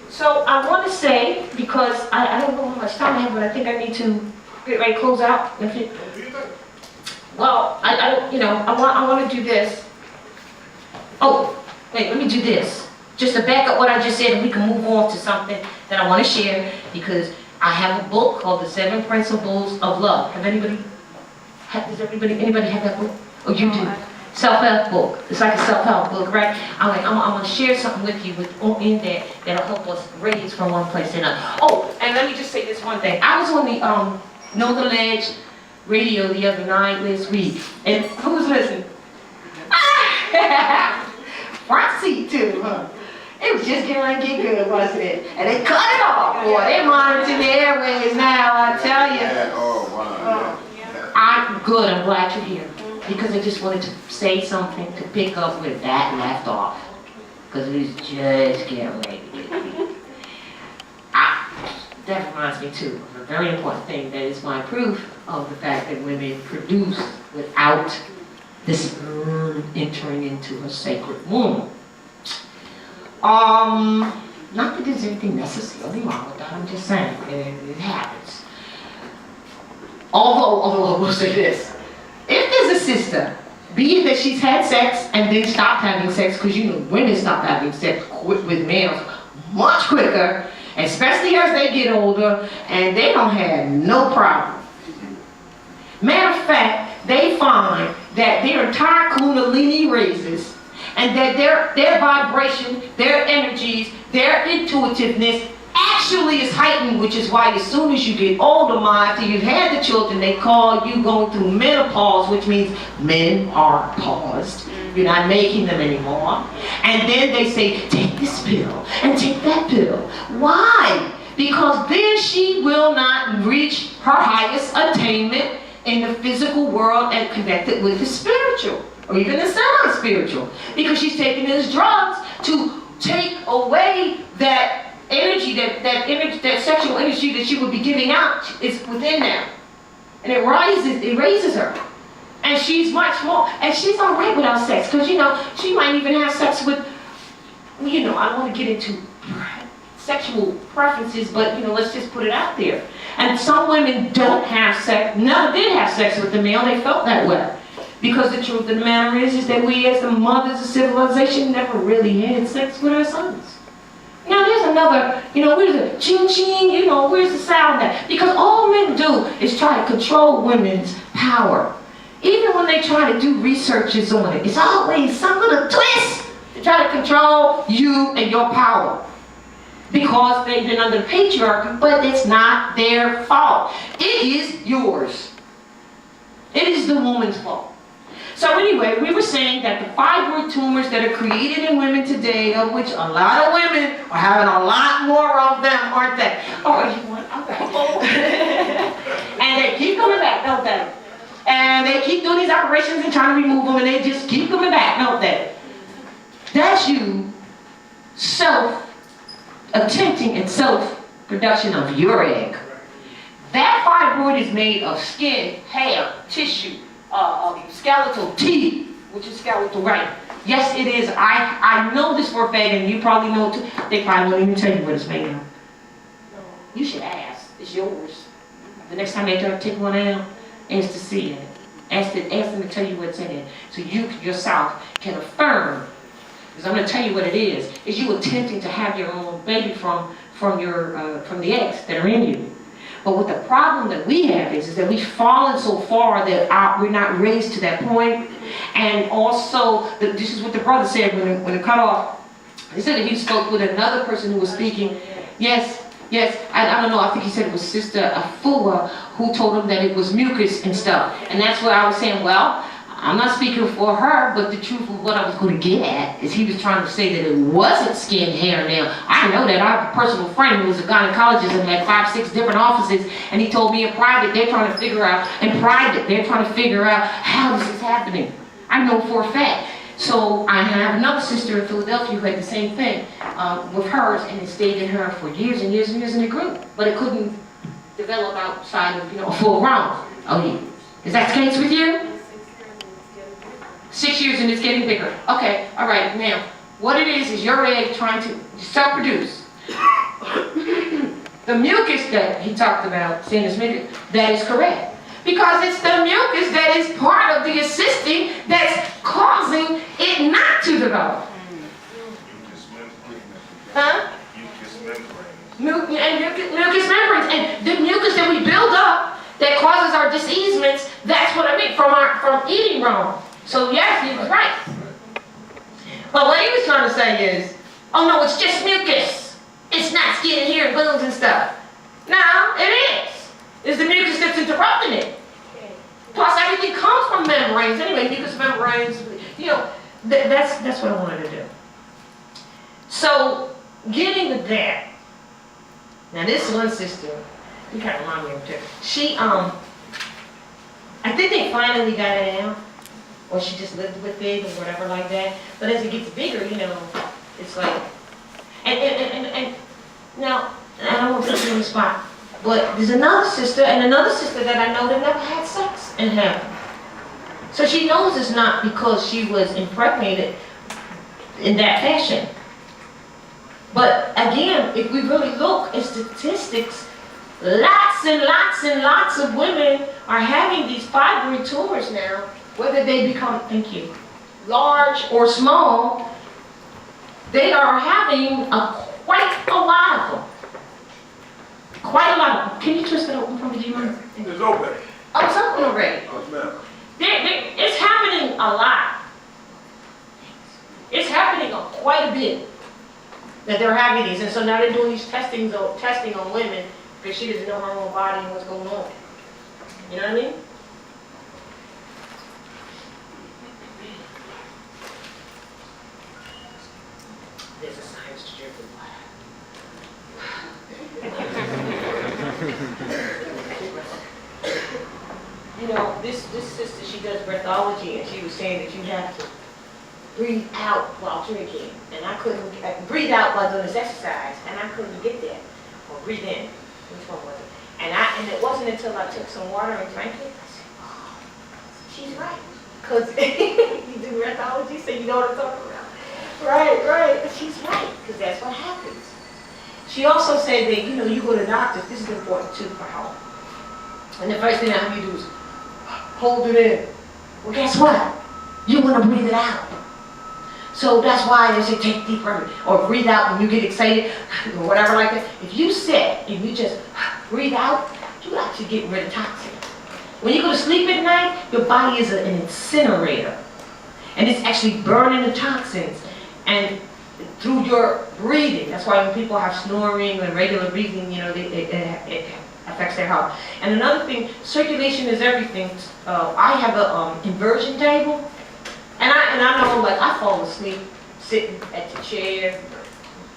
So I want to say, because I don't know how much time I have, but I think I need to get ready to close out. Well, I want to do this. Oh, wait, let me do this. Just to back up what I just said, and we can move on to something that I want to share, because I have a book called The 7 Principles of Love. Anybody have that book? Oh, you do. Self-help book. It's like a self-help book, right? I'm going to share something with you in there that'll help us raise from one place to another. Oh, and let me just say this one thing. I was on the Know the Ledge radio the other night last week, and who was listening? Front seat too, huh? It was just getting ready to get good, wasn't it? And they cut it off, boy. They monitoring the airways now, I tell you. I'm good, I'm glad you're here. Because I just wanted to say something to pick up where that left off. Because it was just getting ready to get good. That reminds me too of a very important thing that is my proof of the fact that women produce without this sperm entering into a sacred womb. Not that there's anything necessarily wrong with that, I'm just saying, it happens. Although I will say this, if there's a sister, be it that she's had sex and then stopped having sex, because women stop having sex with males much quicker, especially as they get older, and they don't have no problem. Matter of fact, they find that their entire kundalini raises, and that their vibration, their energies, their intuitiveness actually is heightened, which is why as soon as you get older, after you've had the children, they call you going through menopause, which means men are paused. You're not making them anymore. And then they say, take this pill and take that pill. Why? Because then she will not reach her highest attainment in the physical world and connected with the spiritual, or even the semi-spiritual. Because she's taking these drugs to take away that energy, that sexual energy that she would be giving out is within there. And it raises her. And she's much more, and she's all right without sex, because she might even have sex with, I don't want to get into sexual preferences, but let's just put it out there. And some women don't have sex, never did have sex with the male, they felt that way. Because the truth of the matter is that we as the mothers of civilization never really had sex with our sons. Now there's another, where's the ching ching, where's the sound at? Because all men do is try to control women's power. Even when they try to do researches on it, it's always some little twist to try to control you and your power. Because they've been under the patriarchy, but it's not their fault. It is yours. It is the woman's fault. So anyway, we were saying that the fibroid tumors that are created in women today, of which a lot of women are having a lot more of them, aren't they? Oh, you want? Okay. And they keep coming back, don't they? And they keep doing these operations and trying to remove them, and they just keep coming back, don't they? That's you self-attempting and self-production of your egg. That fibroid is made of skin, hair, tissue, skeletal, teeth, which is skeletal, right? Yes, it is. I know this for a fact, and you probably know too. They probably won't even tell you what it's made of. You should ask. It's yours. The next time they try to take one out, ask to see it. Ask them to tell you what's in it, so you yourself can affirm. Because I'm going to tell you what it is you attempting to have your own baby from the eggs that are in you. But what the problem that we have is that we've fallen so far that we're not raised to that point. And also, this is what the brother said when it cut off. He said that he spoke with another person who was speaking. Yes, I don't know, I think he said it was Sister Afua who told him that it was mucus and stuff. And that's where I was saying, well, I'm not speaking for her, but the truth of what I was going to get at is he was trying to say that it wasn't skin, hair, nail. I know that. I have a personal friend who was a gynecologist and had 5-6 different offices, and he told me in private they're trying to figure out how this is happening. I I know for a fact. So I have another sister in Philadelphia who had the same thing with hers, and it stayed in her for years and years and years, and it grew. But it couldn't develop outside of, a full grown. Oh, yeah. Is that the case with you? 6 years and it's getting bigger. Okay, all right. Now, what it is your egg trying to self-produce. The mucus that he talked about, seeing this mucus, that is correct. Because it's the mucus that is part of the assisting that's causing it not to develop. Huh? Mucus membranes. And the mucus that we build up that causes our diseasements, that's what I mean, from eating wrong. So yes, he was right. But what he was trying to say is, oh no, it's just mucus. It's not skin and hair and bones and stuff. No, it is. It's the mucus that's interrupting it. Plus everything comes from membranes. Anyway, mucus membranes, that's what I wanted to do. So, getting to that. Now this one sister, you kind of remind me of her. She, I think they finally got it out. Or she just lived with it or whatever like that. But as it gets bigger, it's like, and now, I don't want to put you on the spot, but there's another sister that I know that never had sex in heaven. So she knows it's not because she was impregnated in that fashion. But again, if we really look at statistics, lots and lots and lots of women are having these fibroid tumors now, whether they become, large or small, they are having quite a lot of them. Quite a lot of them. Can you twist it open for me, do you mind? It's open. Oh, it's open already. Oh, ma'am. It's happening a lot. It's happening quite a bit that they're having these. And so now they're doing these testing on women because she doesn't know her own body and what's going on. You know what I mean? There's a science strip. This sister, she does breathology, and she was saying that you have to breathe out while drinking, and I couldn't breathe out while doing this exercise, and I couldn't get that, or breathe in. Which one was it? And it wasn't until I took some water and drank it, I said, oh, she's right, because you do breathology, so you know what I'm talking about. Right, she's right, because that's what happens. She also said that, you go to doctors, this is important too for health. And the first thing I have you do is hold it in. Well, guess what? You want to breathe it out. So that's why they say take deep breath or breathe out when you get excited or whatever like that. If you sit and you just breathe out, you actually get rid of toxins. When you go to sleep at night, your body is an incinerator. And it's actually burning the toxins. And through your breathing, that's why when people have snoring and regular breathing, it affects their health. And another thing, circulation is everything. I have a inversion table, and I know, like, I fall asleep sitting at the chair,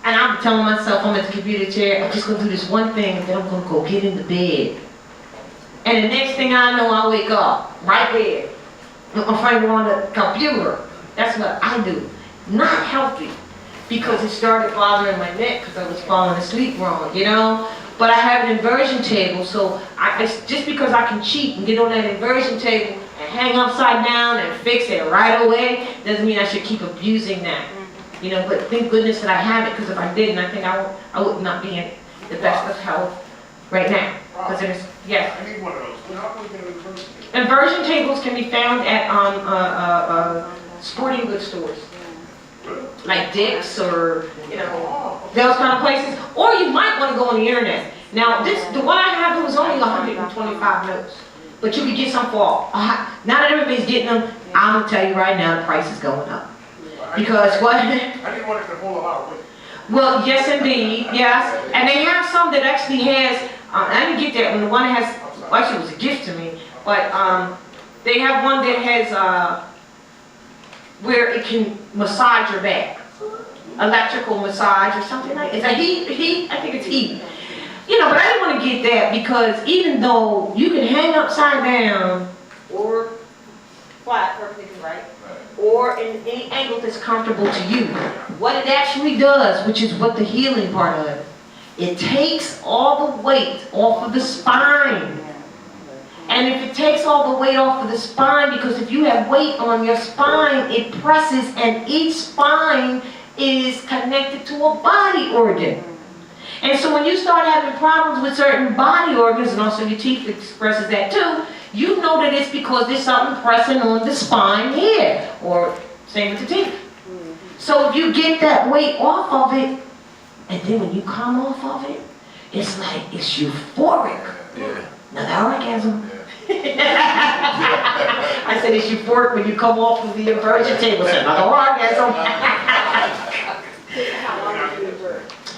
and I'm telling myself I'm at the computer chair, I'm just gonna do this one thing, and then I'm gonna go get in the bed. And the next thing I know, I wake up right there, with my finger on the computer. That's what I do. Not healthy, because it started bothering my neck because I was falling asleep wrong, But I have an inversion table, so just because I can cheat and get on that inversion table and hang upside down and fix it right away, doesn't mean I should keep abusing that. But thank goodness that I have it, because if I didn't, I think I would not be in the best of health right now. Because it is, yes. I need one of those. How can we get an inversion table? Inversion tables can be found at sporting goods stores. Like Dick's or, those kind of places. Or you might want to go on the internet. Now, the one I have, it was only 125 notes. But you could get some for, now that everybody's getting them, I'm going to tell you right now, the price is going up. Because what? I need one that can hold a lot of weight. Well, yes indeed, yes. And they have some that actually has, I didn't get that one. The one that has, well, actually it was a gift to me. But they have one that has, where it can massage your back. Electrical massage or something like that. It's a heat, I think it's heat. But I didn't want to get that because even though you can hang upside down or flat, perfectly right, or in any angle that's comfortable to you. What it actually does, which is what the healing part of it takes all the weight off of the spine. And if it takes all the weight off of the spine, because if you have weight on your spine, it presses, and each spine is connected to a body organ. And so when you start having problems with certain body organs, and also your teeth expresses that too, you know that it's because there's something pressing on the spine here, or same with the teeth. So if you get that weight off of it, and then when you come off of it, it's like, it's euphoric. Yeah. Another orgasm. I said it's euphoric when you come off of the inversion table. It's another orgasm.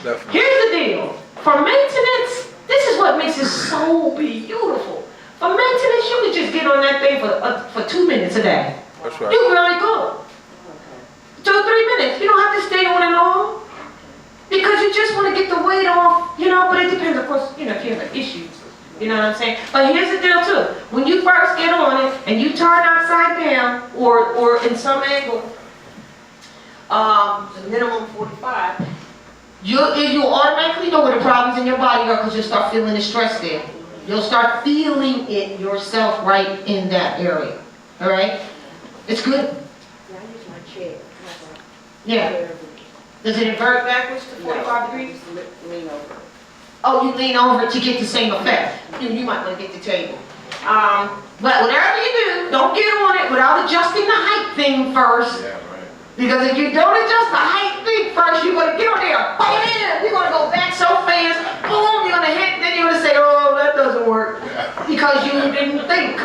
Definitely. Here's the deal. For maintenance, this is what makes it so beautiful. For maintenance, you can just get on that thing for 2 minutes a day. That's right. You're really good. 2 or 3 minutes. You don't have to stay on it long. Because you just want to get the weight off, but it depends, of course, if you have issues. You know what I'm saying? But here's the deal too. When you first get on it and you turn upside down or in some angle, the minimum 45, you automatically know where the problems in your body are because you'll start feeling the stress there. You'll start feeling it yourself right in that area. All right? It's good. Yeah, I use my chair. Yeah. Does it invert backwards to 45 degrees? Lean over. Oh, you lean over to get the same effect. You might want to get the table. But whatever you do, don't get on it without adjusting the height thing first. Yeah, right. Because if you don't adjust the height thing first, you're going to get on there, bam! You're going to go back so fast, boom! You're going to hit, then you're going to say, oh, that doesn't work. Because you didn't think.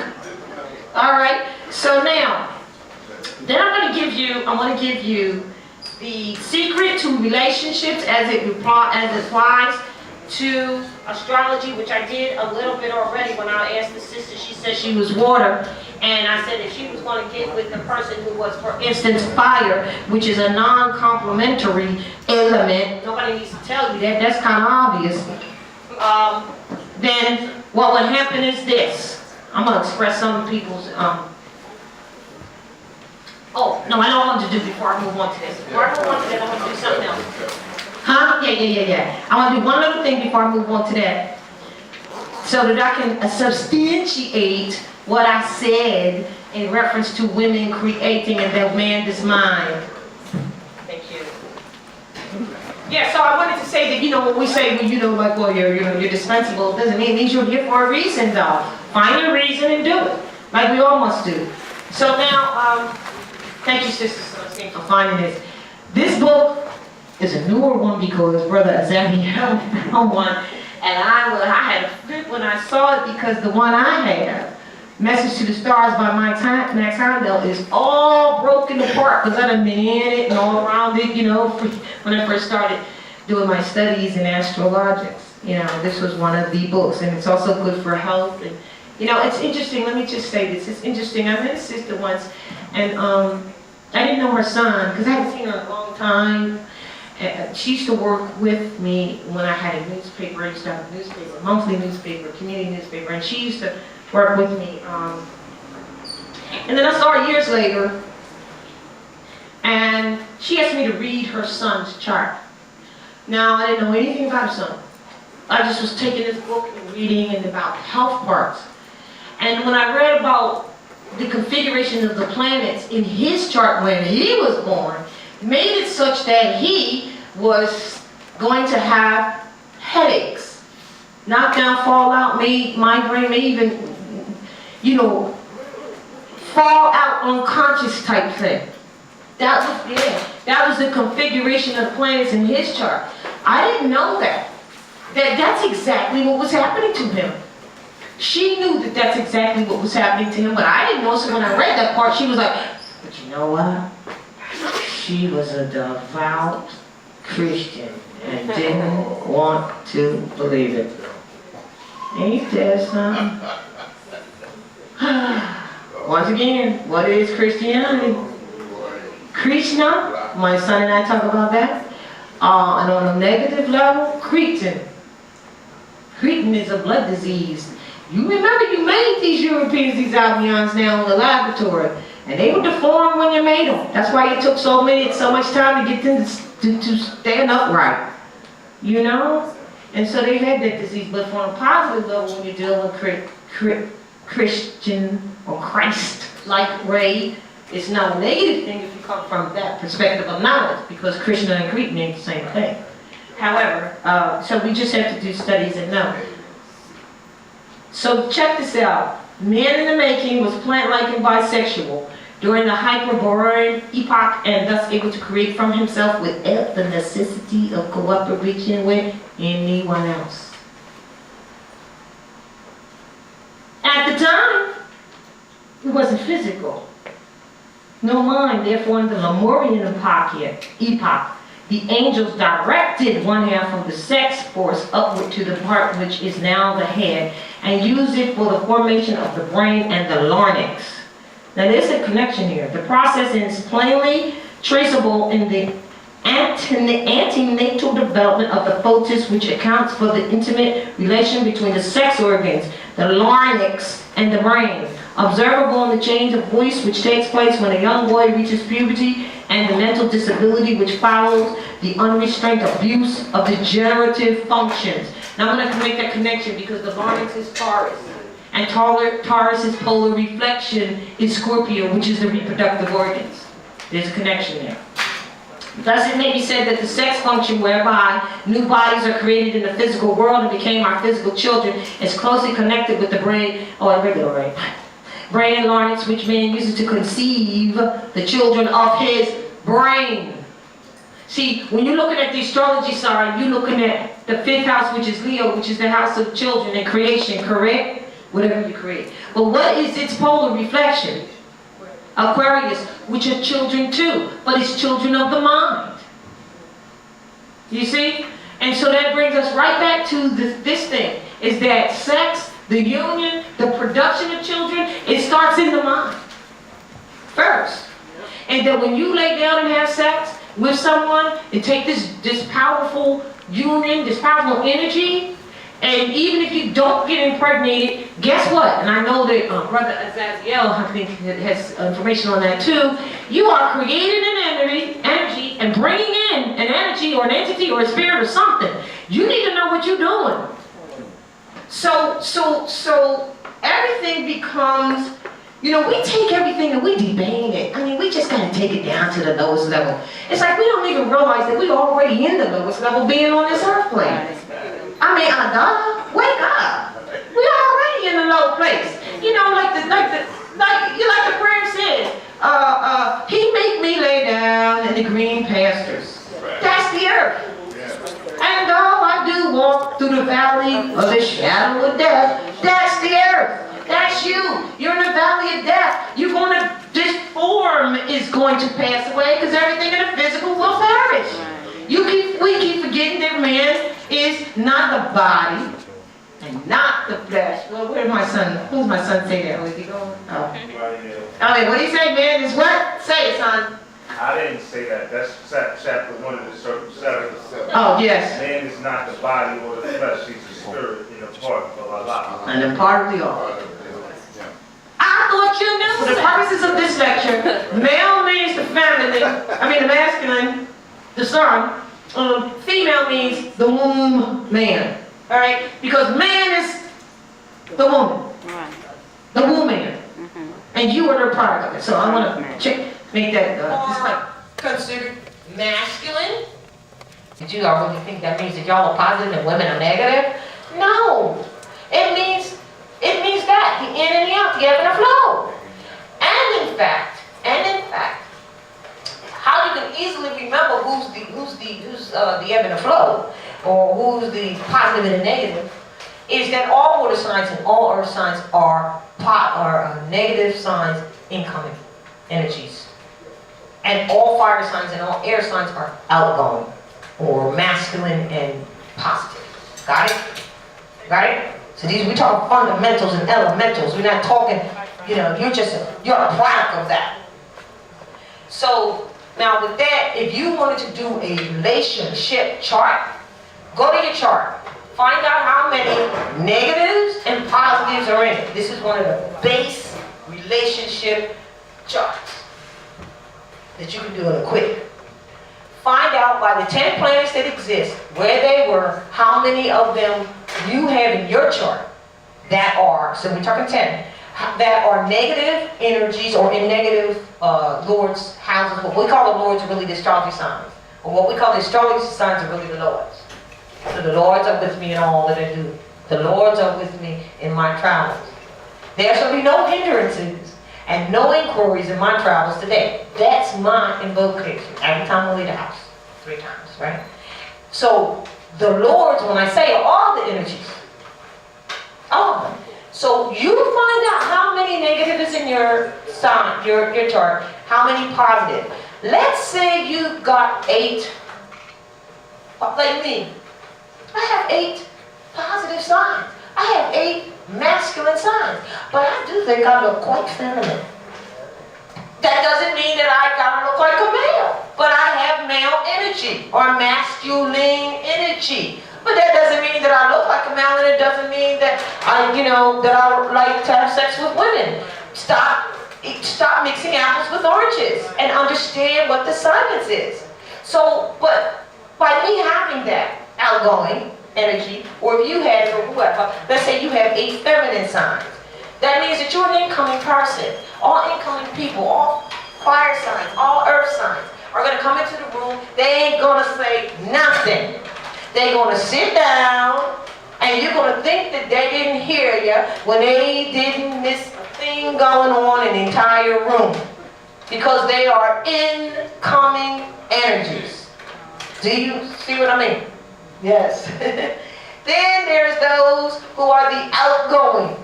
All right? So now, then I want to give you the secret to relationships as it applies to astrology, which I did a little bit already when I asked the sister. She said she was water, and I said if she was going to get with the person who was, for instance, fire, which is a non-complementary element. Nobody needs to tell you that. That's kind of obvious. Then what would happen is this. I'm going to express some people's oh, no, I know what I want to do before I move on to this. Before I move on to that, I want to do something else. Huh? Yeah. I want to do one little thing before I move on to that. So that I can substantiate what I said in reference to women creating and their man is mine. Thank you. Yeah, so I wanted to say that, when we say, well, you're dispensable, it doesn't mean it means you're here for a reason, though. Find a reason and do it, like we all must do. So now, thank you, Sister Celestine, for finding this. This book is a newer one because Brother Azariah found one, and I had a fit when I saw it because the one I have, Message to the Stars by Max Heindel, is all broken apart because I've been in it and all around it, when I first started doing my studies in astrologics. This was one of the books, and it's also good for health. And it's interesting. Let me just say this. It's interesting. I met a sister once, and I didn't know her son because I hadn't seen her in a long time. She used to work with me when I had a newspaper. I used to have a newspaper, monthly newspaper, community newspaper, and she used to work with me. And then I saw her years later, and she asked me to read her son's chart. Now, I didn't know anything about her son. I just was taking this book and reading and about health parts. And when I read about the configuration of the planets in his chart when he was born, made it such that he was going to have headaches, knockdown, fallout, migraine, may even, fall out unconscious type thing. That was the configuration of the planets in his chart. I didn't know that. That's exactly what was happening to him. She knew that that's exactly what was happening to him, but I didn't know. So when I read that part, she was like, but you know what? She was a devout Christian and didn't want to believe it. Ain't that something? Once again, what is Christianity? Krishna, my son and I talk about that. And on a negative level, Cretin. Cretin is a blood disease. You remember you made these Europeans, these Albions now in the laboratory. And they were deformed when you made them. That's why it took so much time to get them to stand upright. You know? And so they had that disease. But from a positive level, when you're dealing with Christian or Christ-like Ray, it's not a negative thing if you come from that perspective of knowledge, because Krishna and Greek mean the same thing. However, so we just have to do studies and know. So check this out. Man in the making was plant-like and bisexual during the Hyperborean epoch, and thus able to create from himself without the necessity of cooperation with anyone else. At the time, it wasn't physical. No mind, therefore in the Lemurian epoch, the angels directed one half of the sex force upward to the part which is now the head, and used it for the formation of the brain and the larynx. Now there's a connection here. The process is plainly traceable in the antenatal development of the foetus, which accounts for the intimate relation between the sex organs, the larynx, and the brain. Observable in the change of voice which takes place when a young boy reaches puberty, and the mental disability which follows the unrestrained abuse of the generative functions. Now I'm going to make that connection because the larynx is Taurus, and Taurus's polar reflection is Scorpio, which is the reproductive organs. There's a connection there. Thus it may be said that the sex function whereby new bodies are created in the physical world and became our physical children is closely connected with the brain, or regular brain. Brain and larynx, which man uses to conceive the children of his brain. See, when you're looking at the astrology sign, you're looking at the 5th house, which is Leo, which is the house of children and creation, correct? Whatever you create. But what is its polar reflection? Aquarius, which are children too, but it's children of the mind. You see? And so that brings us right back to this thing, is that sex, the union, the production of children, it starts in the mind first. And that when you lay down and have sex with someone and take this powerful union, this powerful energy, and even if you don't get impregnated, guess what? And I know that Brother Azariah, I think, has information on that too. You are creating an energy and bringing in an energy or an entity or a spirit or something. You need to know what you're doing. So everything becomes, you know, we take everything and we debate it. I mean, we just gotta take it down to the lowest level. It's like we don't even realize that we're already in the lowest level being on this earth plane. I mean, wake up. We're already in the low place. You know, like the prayer says, he make me lay down in the green pastures. That's the earth. And though I do walk through the valley of the shadow of death, that's the earth. That's you. You're in the valley of death. This form is going to pass away because everything in the physical will perish. We keep forgetting that man is not the body and not the flesh. Well, where's my son? Who's my son say that? Where's he going? Oh. Okay, what do you say, man? Is what? Say it, son. I didn't say that. That's chapter 1 of the circumcision. Oh, yes. Man is not the body or the flesh. He's the spirit in a part of Allah. And a part of the all. I thought you knew. For the purposes of this lecture, male means the the masculine, the son. Female means the womb man. All right? Because man is the woman. The womb man. And you are the product of it. So I want to make that considered masculine. Did you all really think that means that y'all are positive and women are negative? No. It means that the in and the out, the ebb and the flow. And in fact, how you can easily remember who's the ebb and the flow, or who's the positive and the negative, is that all water signs and all earth signs are negative signs, incoming energies, and all fire signs and all air signs are outgoing, or masculine and positive. Got it? Got it? So we talk fundamentals and elementals. We're not talking, you're a product of that. So now with that, if you wanted to do a relationship chart, go to your chart. Find out how many negatives and positives are in it. This is one of the base relationship charts that you can do in a quick. Find out by the 10 planets that exist, where they were, how many of them you have in your chart that are, so we're talking 10, that are negative energies or in negative lords' houses. What we call the lords are really the astrology signs. Or what we call the astrology signs are really the lords. So the lords are with me in all that I do. The lords are with me in my travels. There shall be no hindrances and no inquiries in my travels today. That's my invocation. Every time I leave the house. 3 times, right? So the lords, when I say, are all the energies. All of them. So you find out how many negative is in your sign, your chart, how many positive. Let's say you've got 8, like me. I have 8 positive signs. I have 8 masculine signs. But I do think I look quite feminine. That doesn't mean that I gotta look like a male. But I have male energy or masculine energy. But that doesn't mean that I look like a male, and it doesn't mean that I like to have sex with women. Stop mixing apples with oranges and understand what the science is. So, but by me having that outgoing energy, or if you had, or whoever, let's say you have 8 feminine signs, that means that you're an incoming person. All incoming people, all fire signs, all earth signs are going to come into the room. They ain't going to say nothing. They're going to sit down, and you're going to think that they didn't hear you when they didn't miss a thing going on in the entire room. Because they are incoming energies. Do you see what I mean? Yes. Then there's those who are the outgoing.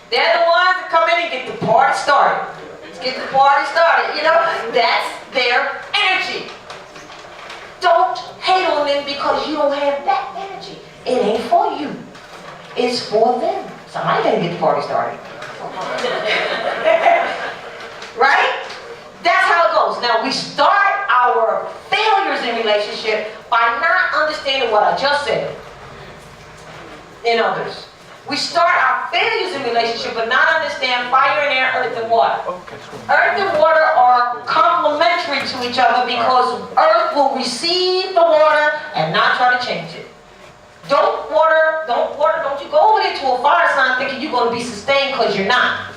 They're the ones that come in and get the party started. Let's get the party started. You know, that's their energy. Don't hate on them because you don't have that energy. It ain't for you. It's for them. Somebody didn't get the party started. Right? That's how it goes. Now, we start our failures in relationship by not understanding what I just said in others. We start our failures in relationship but not understand fire and air, earth and water. Earth and water are complementary to each other because earth will receive the water and not try to change it. Don't you go over there to a fire sign thinking you're going to be sustained, because you're not.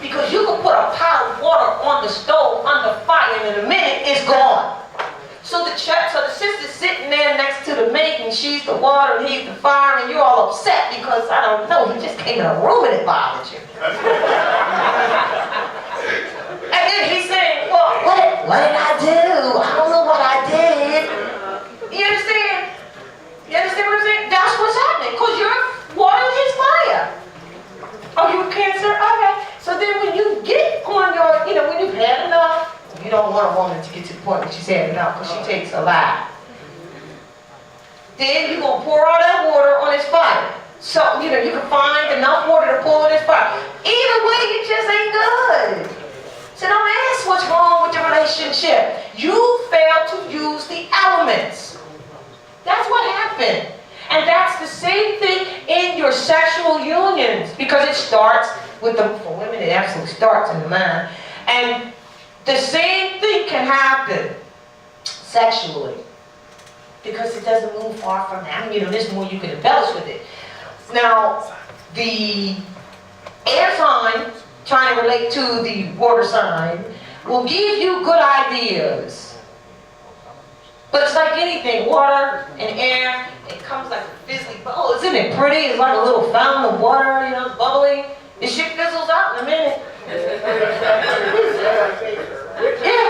Because you can put a pile of water on the stove under fire and in a minute it's gone. So the sister's sitting there next to the mate, and she's the water and he's the fire, and you're all upset because, I don't know, he just came in a room and it bothered you. And then he's saying, well, what did I do? I don't know what I did. You understand? You understand what I'm saying? That's what's happening, because you're water and his fire. Oh, you a Cancer? Okay. So then when you get on your, when you've had enough, you don't want a woman to get to the point where she's had enough, because she takes a lot. Then you're going to pour all that water on his fire. So, you can find enough water to pour on his fire. Either way, it just ain't good. So don't ask what's wrong with the relationship. You fail to use the elements. That's what happened. And that's the same thing in your sexual unions, because it starts with for women, it absolutely starts in the mind. And the same thing can happen sexually, because it doesn't move far from that. There's more you can embellish with it. Now, the air sign, trying to relate to the water sign, will give you good ideas. But it's like anything, water and air, it comes like a fizzly bubble. Isn't it pretty? It's like a little fountain of water, it's bubbling. This shit fizzles out in a minute. Yeah.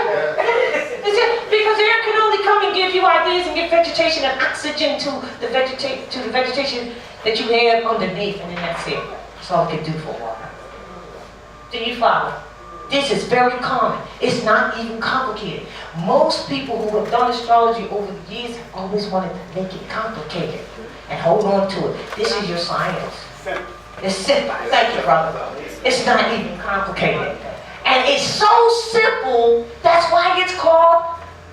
Because air can only come and give you ideas and give vegetation and oxygen to the vegetation that you have underneath, and then that's it. That's all it can do for water. Do you follow? This is very common. It's not even complicated. Most people who have done astrology over the years have always wanted to make it complicated and hold on to it. This is your science. It's simple. Thank you, brother. It's not even complicated. And it's so simple, that's why it's called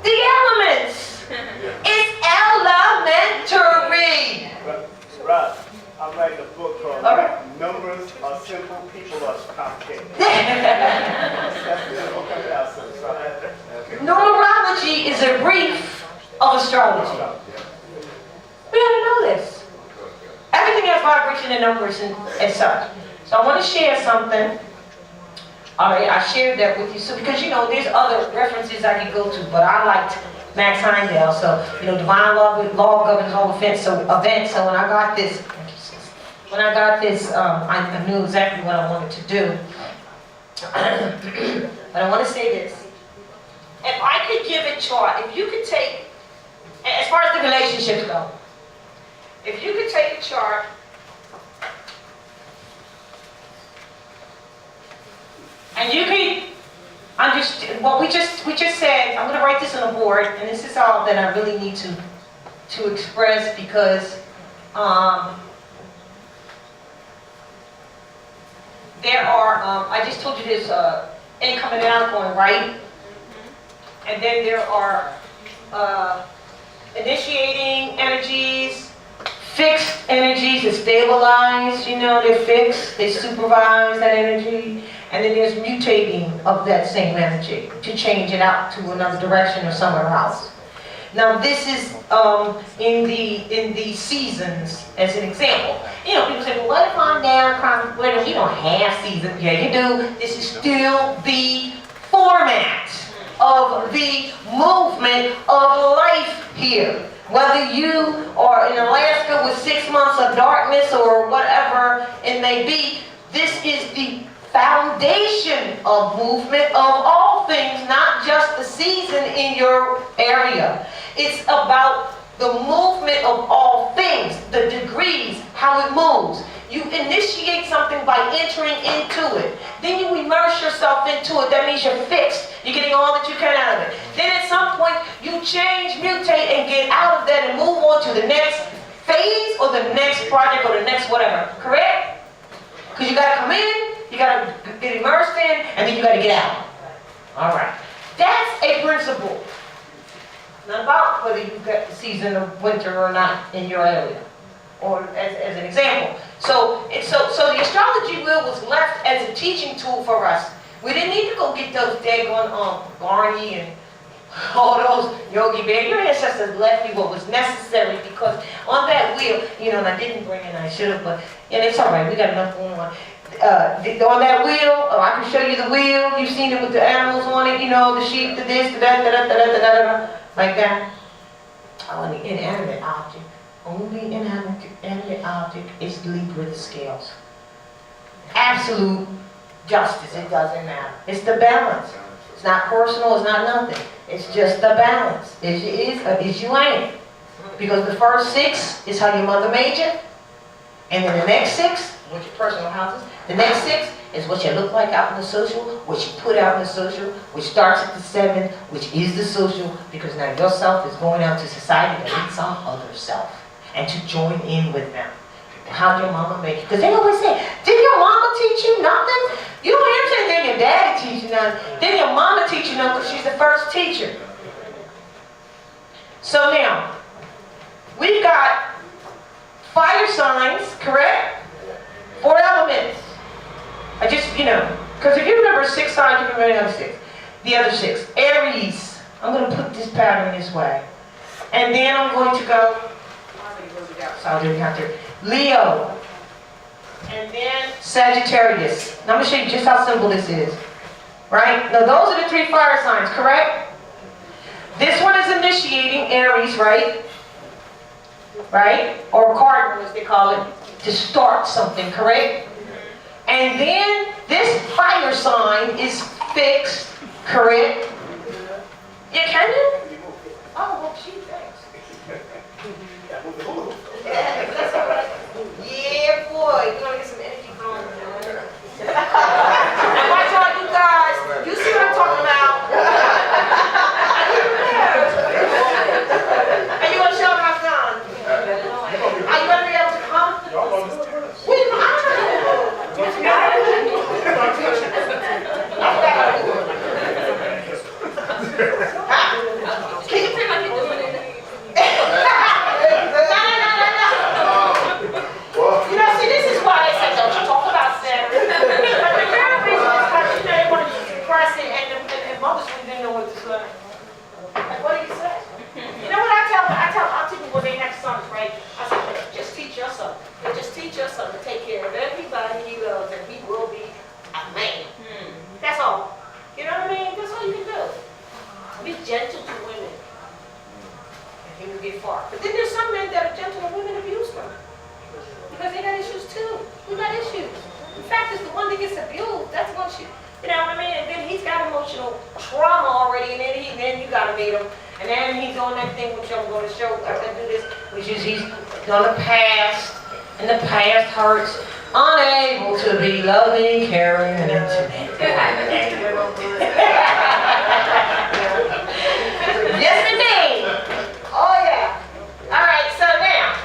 the elements. It's elementary. I'm writing a book called All right. Numbers Are Simple, People Are Complicated. That's what coming out soon. So Numerology is a brief of astrology. We gotta know this. Everything has vibration and numbers and such. So I want to share something. All right, I shared that with you. So because you know, there's other references I could go to, but I liked Max Heindel. So you know, divine law governs all events. So when I got this, I knew exactly what I wanted to do. But I want to say this. If I could give a chart, if you could take, as far as the relationships go, if you could take a chart and you could understand what we just said. I'm going to write this on the board, and this is all that I really need to express because there are, I just told you there's incoming and outgoing, right? And then there are initiating energies, fixed energies that stabilize, you know, they're fixed, they supervise that energy. And then there's mutating of that same energy to change it out to another direction or somewhere else. Now this is in the seasons as an example. You know, people say, well, what if I'm down contemplating? You don't have seasons. Yeah, you do. This is still the format of the movement of life here. Whether you are in Alaska with 6 months of darkness or whatever it may be, this is the foundation of movement of all things, not just the season in your area. It's about the movement of all things, the degrees, how it moves. You initiate something by entering into it. Then you immerse yourself into it. That means you're fixed. You're getting all that you can out of it. Then at some point, you change, mutate, and get out of that and move on to the next phase or the next project or the next whatever. Correct? Because you got to come in, you got to get immersed in, and then you got to get out. All right. That's a principle. Not about whether you got the season of winter or not in your area, or as an example. So the astrology wheel was left as a teaching tool for us. We didn't need to go get those daggone Barney and all those Yogi Bear. Your ancestors left you what was necessary because on that wheel, you know, and I didn't bring it, I should have, but and it's all right. We got enough going on. On that wheel, I can show you the wheel. You've seen it with the animals on it, you know, the sheep, the this, the that, like that. On the inanimate object, only inanimate object is Libra the scales. Absolute justice, it doesn't matter. It's the balance. It's not personal, it's not nothing. It's just the balance. Is you ain't. Because the first 6 is how your mother made you. And then the next 6, which your personal houses, the next 6 is what you look like out in the social, what you put out in the social, which starts at the 7, which is the social, because now your self is going out to society to meet some other self and to join in with them. How'd your mama make you? Because they always say, did your mama teach you nothing? You don't hear them saying, did your daddy teach you nothing? Did your mama teach you nothing? Because she's the first teacher. So now, we've got fire signs, correct? 4 elements. I just, you know, because if you remember 6 signs, you remember the other 6. The other 6. Aries. I'm going to put this pattern this way. And then I'm going to go, so I'll do it after. Leo. And then Sagittarius. Now I'm going to show you just how simple this is. Right? Now those are the 3 fire signs, correct? This one is initiating, Aries, right? Right? Or cardinal as they call it. To start something, correct? And then this fire sign is fixed, correct? Yeah, can you? Oh, well, gee, thanks. Yeah, boy, you want to get some energy going. And watch out, you guys. You see what I'm talking about? Are you going to show me my son? Are you going to be able to come? Wait, I don't know. Can you feel like you're doing it? No. fact, it's the one that gets abused. That's when she, you know what I mean? And then he's got emotional trauma already, and then you gotta meet him. And then he's on that thing which I'm gonna show after I do this, which is he's gonna past, and the past hurts, unable to be loving, caring, and intimate. Yes, indeed. Oh, yeah. All right, so now,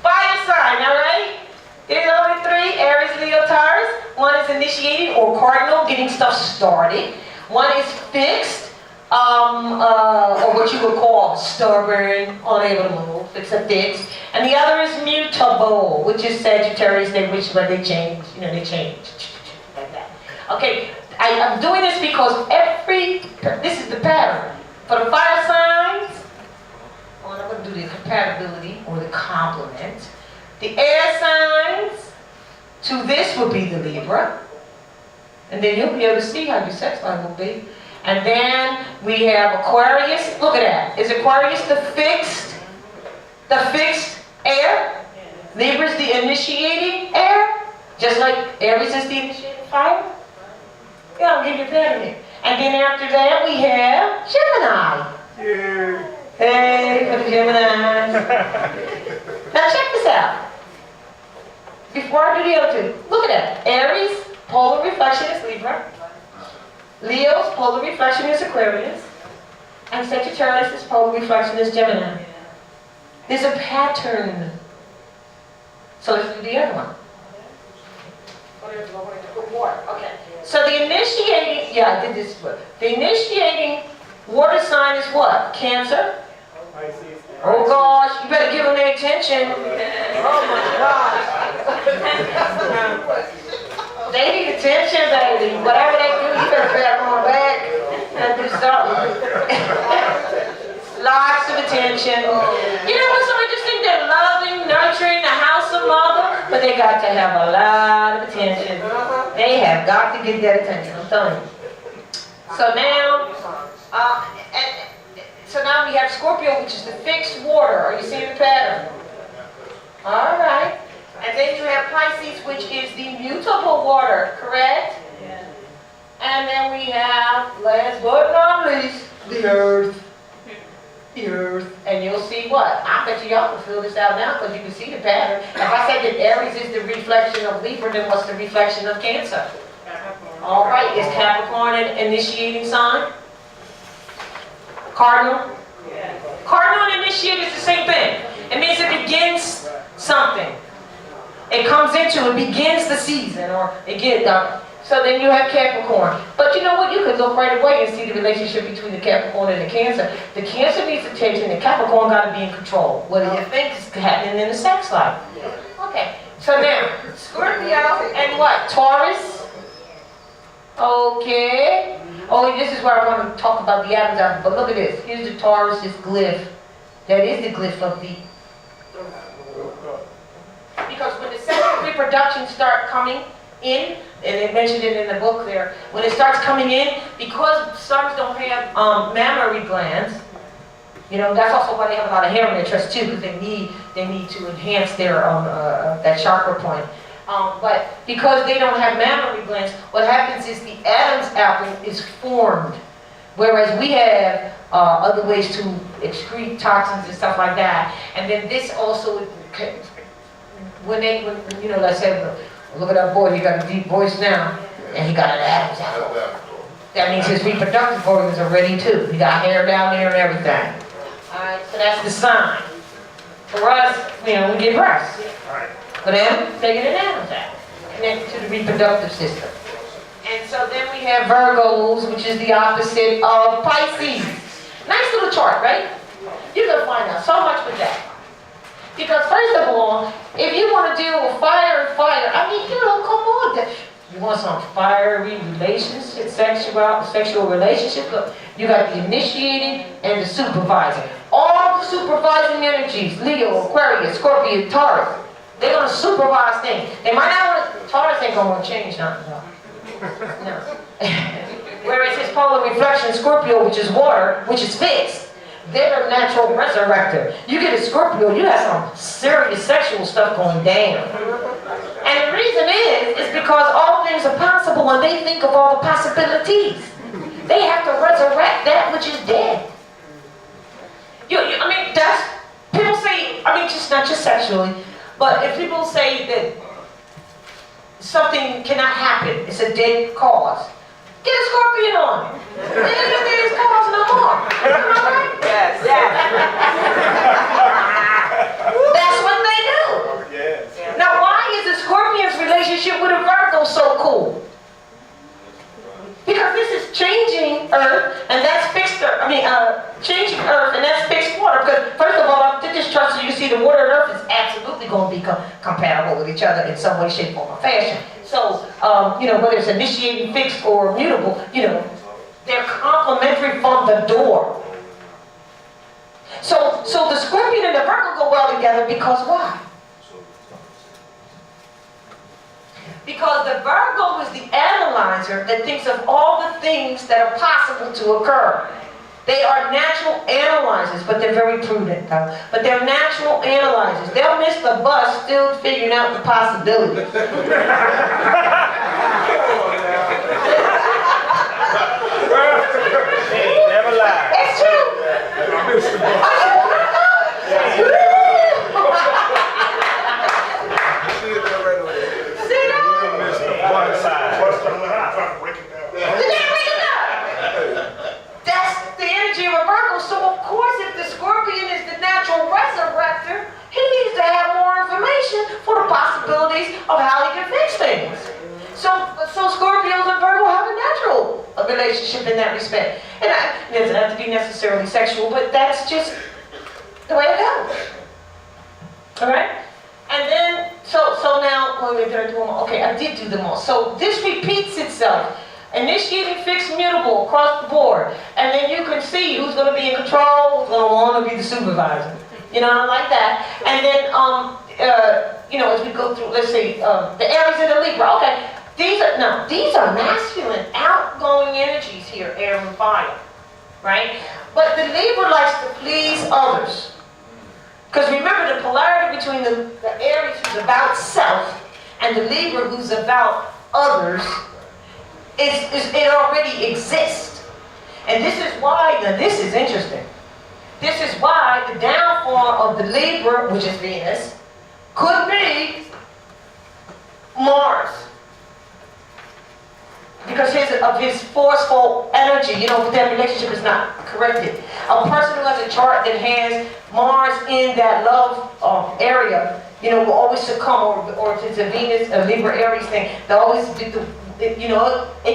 fire sign, all right? There's only 3, Aries, Leo, Taurus. One is initiating or cardinal, getting stuff started. One is fixed, or what you would call stubborn, unable to move. It's a fix. And the other is mutable, which is Sagittarius. They wish, but they change. You know, they change like that. Okay, I'm doing this because this is the pattern. For the fire signs, I'm going to do the compatibility or the complement. The air signs, to this would be the Libra. And then you'll be able to see how your sex life will be. And then we have Aquarius. Look at that. Is Aquarius the fixed air? Libra is the initiating air? Just like Aries is the initiating fire? Yeah, I'll give you a pattern here. And then after that we have Gemini. Yeah. Hey, for the Gemini. Now check this out. Before I do the other two, look at that. Aries, polar reflection is Libra. Leo's polar reflection is Aquarius. And Sagittarius' polar reflection is Gemini. There's a pattern. So let's do the other one. Okay. So the initiating, I did this one. The initiating water sign is what? Cancer? Oh gosh, you better give them their attention. Oh my gosh. They need attention, baby. Whatever they do, you better pat them on the back and do something. Lots of attention. You know what's so interesting? They're loving, nurturing, the house of mother, but they got to have a lot of attention. They have got to get that attention, I'm telling you. So now, so now we have Scorpio, which is the fixed water. Are you seeing the pattern? All right. And then you have Pisces, which is the mutable water, correct? Yeah. And then we have, last but not least, the earth. The earth. And you'll see what? I bet y'all can fill this out now because you can see the pattern. If I said that Aries is the reflection of Libra, then what's the reflection of Cancer? All right, is Capricorn an initiating sign? Cardinal? Yeah. Cardinal and initiate is the same thing. It means it begins something. It comes into, it begins the season, or it gets done. So then you have Capricorn. But you know what? You could look right away and see the relationship between the Capricorn and the Cancer. The Cancer needs attention, the Capricorn got to be in control. What do you think is happening in the sex life? Okay. So now, Scorpio and what? Taurus? Okay. Oh, this is where I want to talk about the Adam's apple. But look at this. Here's the Taurus, this glyph. That is the glyph of the... Because when the sexual reproduction start coming in, and they mentioned it in the book there, when it starts coming in, because sons don't have mammary glands, you know, that's also why they have a lot of hair in their chest too, because they need to enhance their that chakra point. But because they don't have mammary glands, what happens is the Adam's apple is formed, whereas we have other ways to excrete toxins and stuff like that. And then this also, when you know, let's say, look at that boy, he got a deep voice now, and he got an Adam's apple. That means his reproductive organs are ready too. He got hair down there and everything. Alright, so that's the sign. For us, you know, we get breasts. For them, they get an Adam's apple, connected to the reproductive system. And so then we have Virgos, which is the opposite of Pisces. Nice little chart, right? You're going to find out so much with that. Because first of all, if you want to deal with fire and fire, I mean, you know, come on. You want some fiery relationship, sexual relationship, look, you got the initiating and the supervising. All the supervising energies, Leo, Aquarius, Scorpio, Taurus, they're going to supervise things. They might not want to, Taurus ain't going to change nothing, no. Whereas his polar reflection, Scorpio, which is water, which is fixed, they're a natural resurrector. You get a Scorpio, you have some serious sexual stuff going down. And the reason is because all simple when they think of all the possibilities. They have to resurrect that which is dead. I mean, that's, people say, I mean, just not just sexually, but if people say that something cannot happen, it's a dead cause, get a scorpion on. They ain't dead cause no more. Am I right? Yes. Yes. That's what they do. Yes. Now, why is the Scorpion's relationship with a Virgo so cool? Because this is changing Earth, and that's fixed Earth. Changing Earth, and that's fixed water. Because first of all, I did this chart so you see the water and Earth is absolutely going to be compatible with each other in some way, shape, form, or fashion. So, whether it's initiating, fixed, or mutable, they're complementary from the door. So the Scorpion and the Virgo go well together because why? Because the Virgo is the analyzer that thinks of all the things that are possible to occur. They are natural analyzers, but they're very prudent though. But they're natural analyzers. They'll miss the bus still figuring out the possibilities. Never lie. It's true. One side. That's the energy of a Virgo. So of course, if the Scorpion is the natural resurrector, he needs to have more information for the possibilities of how he can fix things. So Scorpios and Virgo have a natural relationship in that respect. And it doesn't have to be necessarily sexual, but that's just the way it goes. All right? And then, so now, wait, did I do them all? Okay, I did do them all. So this repeats itself. Initiating, fixed, mutable across the board. And then you can see who's going to be in control, who's going to want to be the supervisor. Like that. And then, as we go through, let's see, the Aries and the Libra. Okay, these are masculine, outgoing energies here, air and fire, right? But the Libra likes to please others. Because remember, the polarity between the Aries who's about self and the Libra who's about others, it already exists. And this is why, now this is interesting. This is why the downfall of the Libra, which is Venus, could be Mars. Because of his forceful energy, that relationship is not corrected. A person who has a chart that has Mars in that love area, will always succumb, or if it's a Venus, a Libra Aries thing, they'll always do it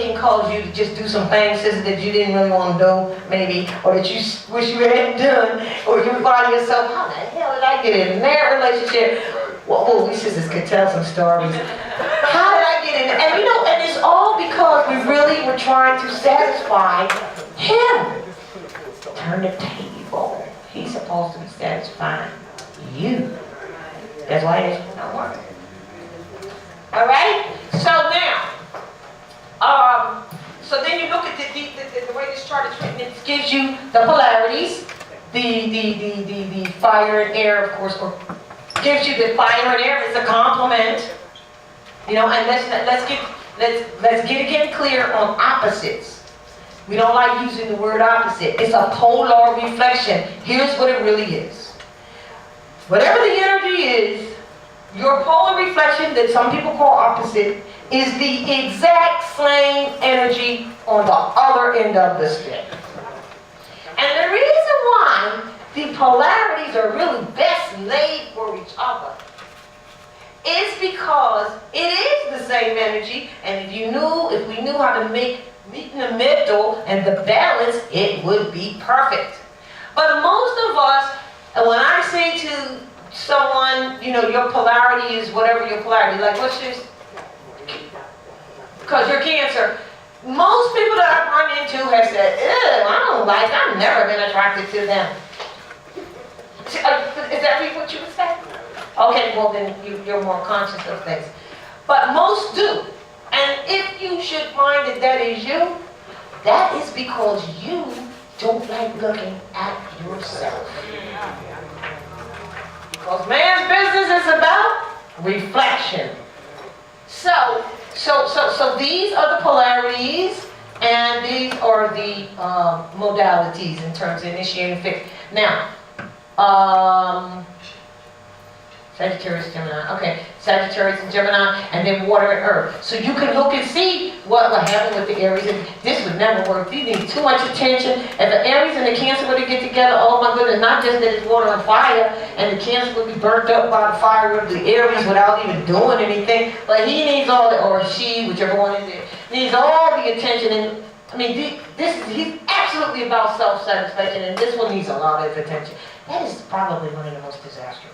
can cause you to just do some things that you didn't really want to do, maybe, or that you wish you hadn't done, or you find yourself, how the hell did I get in that relationship? Well, we sisters could tell some stories. How did I get in? And it's all because we really were trying to satisfy him. Turn the table. He's supposed to be satisfying you. That's why it's not working. All right? So now, so then you look at the way this chart is written. It gives you the polarities, the fire and air, of course, or gives you the fire and air as a complement. And let's get again clear on opposites. We don't like using the word opposite. It's a polar reflection. Here's what it really is. Whatever the energy is, your polar reflection that some people call opposite is the exact same energy on the other end of the stick. And the reason why the polarities are really best laid for each other is because it is the same energy, and if we knew how to meet in the middle and the balance, it would be perfect. But most of us, when I say to someone, your polarity is whatever your polarity, like what's yours? Because you're Cancer. Most people that I've run into have said, I've never been attracted to them. Is that really what you would say? Okay, well then you're more conscious of things. But most do. And if you should find that is you, that is because you don't like looking at yourself. Because man's business is about reflection. So So these are the polarities, and these are the modalities in terms of initiating fix. Now, Sagittarius, Gemini. Okay, Sagittarius and Gemini, and then water and earth. So you can look and see what happened with the Aries. And this would never work. These need too much attention. If the Aries and the Cancer were to get together, oh my goodness, not just that it's water and fire, and the Cancer would be burnt up by the fire of the Aries without even doing anything, but he needs all the, or she, whichever one it is, needs all the attention. And I mean, he's absolutely about self-satisfaction, and this one needs a lot of attention. That is probably one of the most disastrous.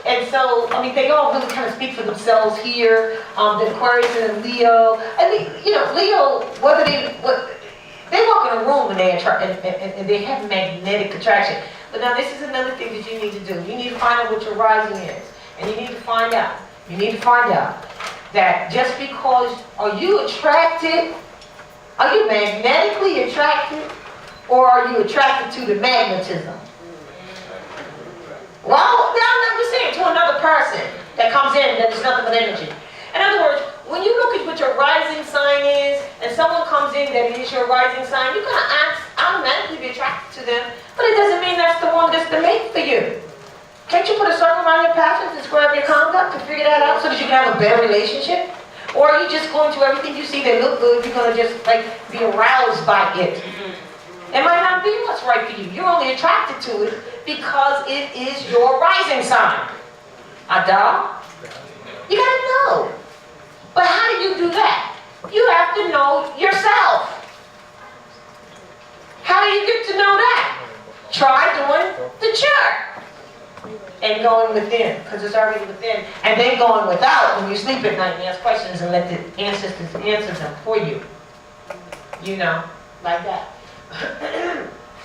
And so, I mean, they all really kind of speak for themselves here. The Aquarius and the Leo. I mean, Leo, they walk in a room and they attract, and they have magnetic attraction. But now this is another thing that you need to do. You need to find out what your rising is, and you need to find out. You need to find out that just because, are you attracted, are you magnetically attracted, or are you attracted to the magnetism? Well, I'm just saying, to another person that comes in that is nothing but energy. In other words, when you look at what your rising sign is, and someone comes in that is your rising sign, you're going to automatically be attracted to them, but it doesn't mean that's the one that's the mate for you. Can't you put a circle around your passions, describe your conduct, to figure that out so that you can have a better relationship? Or are you just going to everything you see that look good, you're going to just be aroused by it? It might not be what's right for you. You're only attracted to it because it is your rising sign. Ada? You got to know. But how do you do that? You have to know yourself. How do you get to know that? Try doing the chart. And going within, because it's already within. And then going without when you sleep at night and ask questions and let the ancestors answer them for you. Like that.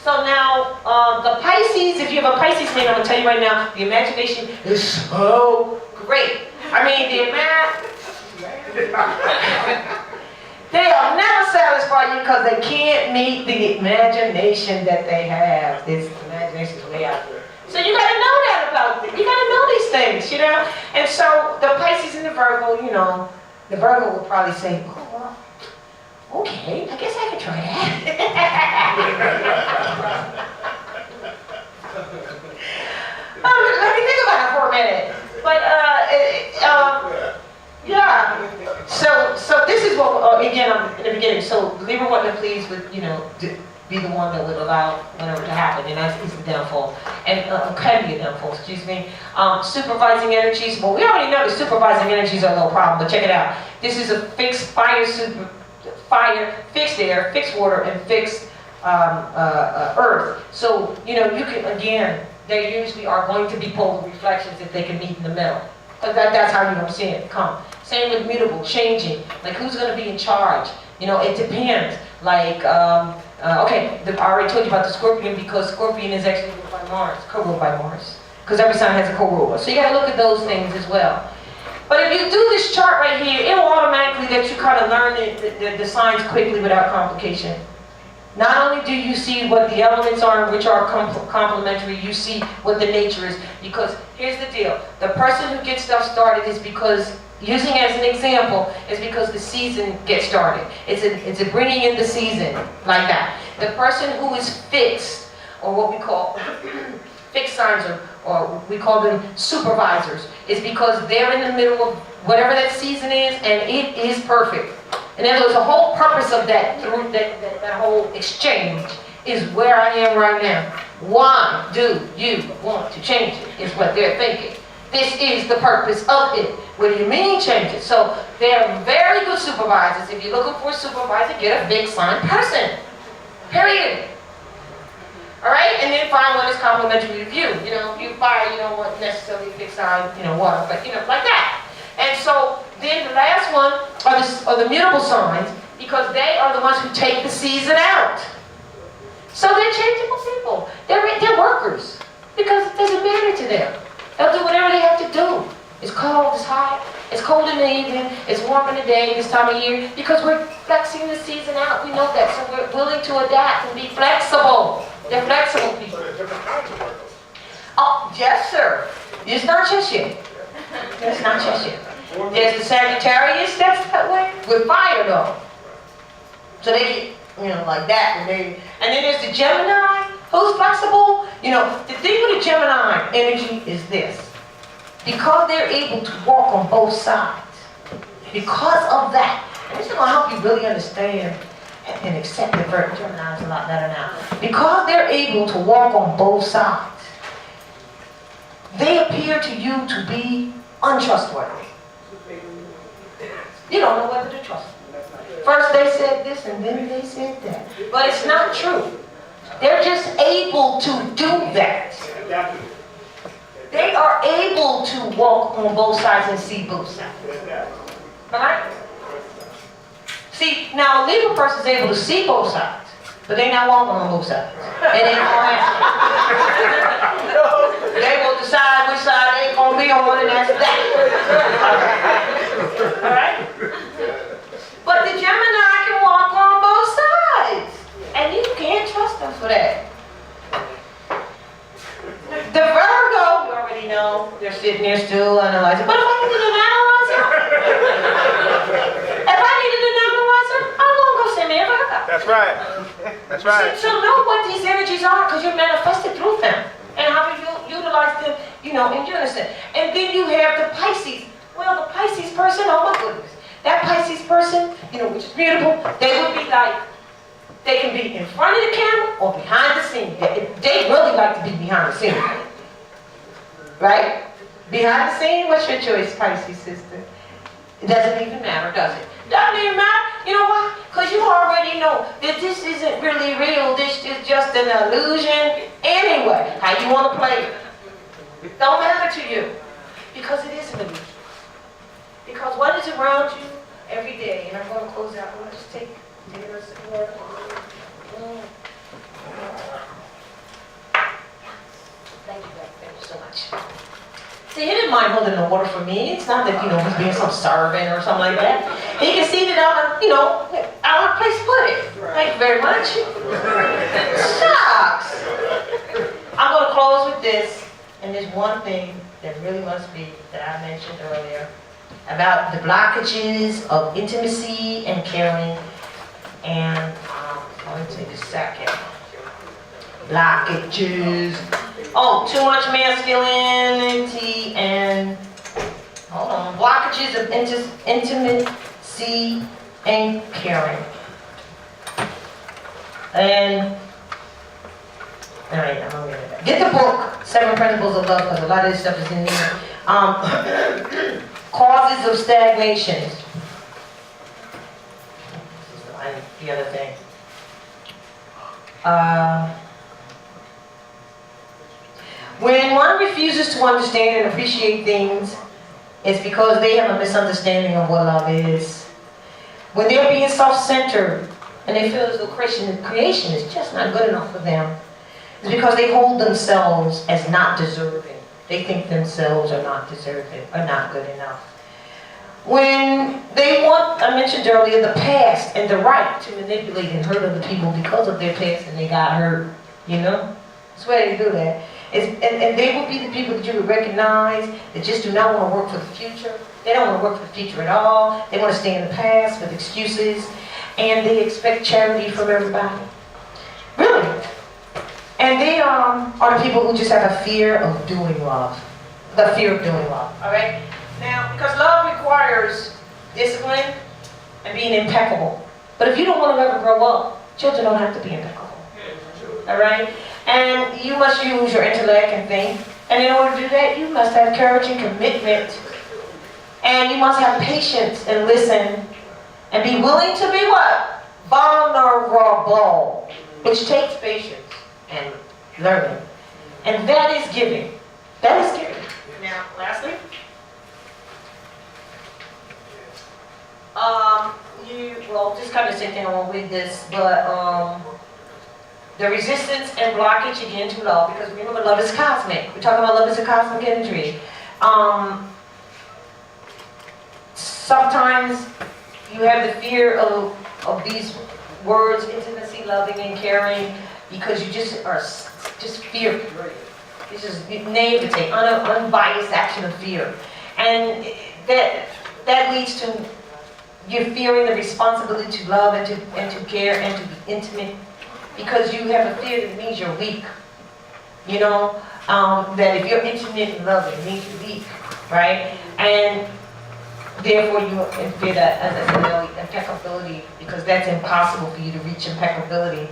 So now, the Pisces, if you have a Pisces man, I'm going to tell you right now, the imagination is so great. I mean, they'll never satisfy you because they can't meet the imagination that they have. This imagination is way out there. So you got to know that about them. You got to know these things, And so the Pisces and the Virgo, the Virgo will probably say, oh, well, okay, I guess I could try that. Let me think about it for a minute. But, yeah. So this is what, again, in the beginning, so Libra wasn't pleased with, be the one that would allow whatever to happen, and that's the downfall, and can be a downfall, excuse me. Supervising energies, well, we already know the supervising energies are no problem, but check it out. This is a fixed fire, fixed air, fixed water, and fixed earth. So, you can, again, they usually are going to be polar reflections if they can meet in the middle. But that's how you're going to see it come. Same with mutable, changing, like who's going to be in charge? It depends. Like, okay, I already told you about the Scorpion because Scorpion is actually ruled by Mars, co-ruled by Mars. Because every sign has a co-ruler. So you got to look at those things as well. But if you do this chart right here, it will automatically let you kind of learn the signs quickly without complication. Not only do you see what the elements are, which are complementary, you see what the nature is. Because here's the deal. The person who gets stuff started is because, using as an example, is because the season gets started. It's a bringing in the season, like that. The person who is fixed, or what we call fixed signs, or we call them supervisors, is because they're in the middle of whatever that season is, and it is perfect. And then there's a whole purpose of that whole exchange is where I am right now. Why do you want to change it, is what they're thinking. This is the purpose of it. What do you mean change it? So they're very good supervisors. If you're looking for a supervisor, get a big sign person. Period. All right? And then find one that's complementary to you. If you fire, you don't want necessarily a big sign, water, but like that. And so then the last one are the mutable signs, because they are the ones who take the season out. So they're changeable people. They're workers, because it doesn't matter to them. They'll do whatever they have to do. It's cold, it's hot, it's cold in the evening, it's warm in the day this time of year, because we're flexing the season out. We know that, so we're willing to adapt and be flexible. They're flexible people. So there's different kinds of Virgos. Oh, yes, sir. It's not just you. It's not just you. There's the Sagittarius that's that way, with fire though. So they get, like that. And then there's the Gemini, who's flexible. The thing with the Gemini energy is this. Because they're able to walk on both sides. Because of that. And this is going to help you really understand and accept the Geminis a lot better now. Because they're able to walk on both sides, they appear to you to be untrustworthy. You don't know whether to trust them. First they said this and then they said that. But it's not true. They're just able to do that. They are able to walk on both sides and see both sides. Alright? See, now a Libra person is able to see both sides, but they're not walking on both sides. And they don't have to. They will decide which side they're going to be on, and that's that. Alright? But the Gemini can walk on both sides. And you can't trust them for that. The Virgo, you already know, they're sitting there still analyzing. But if I needed an analyzer, I'm going to go send me a Virgo. That's right. That's right. So know what these energies are, because you're manifested through them. And how you utilize them, in unison. And then you have the Pisces. Well, the Pisces person, oh my goodness. That Pisces person, which is beautiful, they would be like, they can be in front of the camera or behind the scene. They really like to be behind the scene. Right? Behind the scene, what's your choice, Pisces sister? It doesn't even matter, does it? Doesn't even matter. You know why? Because you already know that this isn't really real. This is just an illusion. Anyway, how you want to play it don't matter to you. Because it is an illusion. Because what is around you every day, and I'm going to close out. I'm going to just take a sip of water. Thank you so much. See, he didn't mind holding the water for me. It's not that, he's being some servant or something like that. He can see that I want a place to put it. Thank you very much. Shucks. I'm going to close with this, and there's one thing that really must be, that I mentioned earlier, about the blockages of intimacy and caring. And let me take a second. Blockages. Oh, too much masculinity and, hold on, blockages of intimacy and caring. And, all right, I'm going to get that. Get the book, 7 Principles of Love, because a lot of this stuff is in there. Causes of stagnation. And the other thing. When one refuses to understand and appreciate things, it's because they have a misunderstanding of what love is. When they're being self-centered and they feel as though creation is just not good enough for them, it's because they hold themselves as not deserving. They think themselves are not deserving, are not good enough. When they want, I mentioned earlier, the past and the right to manipulate and hurt other people because of their past and they got hurt, That's why they do that. And they will be the people that you would recognize that just do not want to work for the future. They don't want to work for the future at all. They want to stay in the past with excuses. And they expect charity from everybody. Really. And they are the people who just have a fear of doing love. The fear of doing love. All right? Now, because love requires discipline and being impeccable. But if you don't want to ever grow up, children don't have to be impeccable. All right? And you must use your intellect and think. And in order to do that, you must have courage and commitment. And you must have patience and listen. And be willing to be what? Vulnerable. Which takes patience and learning. And that is giving. That is giving. Now, lastly. Just kind of same thing, I won't read this, but the resistance and blockage again to love, because remember, love is cosmic. We're talking about love is a cosmic energy. Sometimes you have the fear of these words, intimacy, loving, and caring, because you just are just fearful. It's just naivete, unbiased action of fear. And that leads to you fearing the responsibility to love and to care and to be intimate, because you have a fear that means you're weak. You know, that if you're intimate and loving, it means you're weak, right? And therefore you fear that, as I said, impeccability, because that's impossible for you to reach impeccability,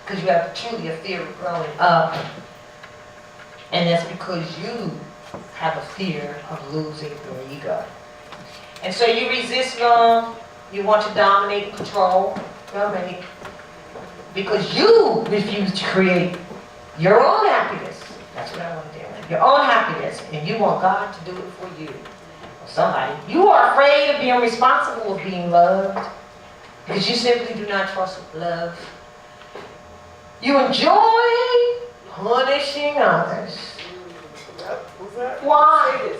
because you have truly a fear of growing up. And that's because you have a fear of losing your ego. And so you resist love, you want to dominate and control, because you refuse to create your own happiness. That's what I want to do. Your own happiness, and you want God to do it for you. Or somebody. You are afraid of being responsible of being loved, because you simply do not trust love. You enjoy punishing others. Why?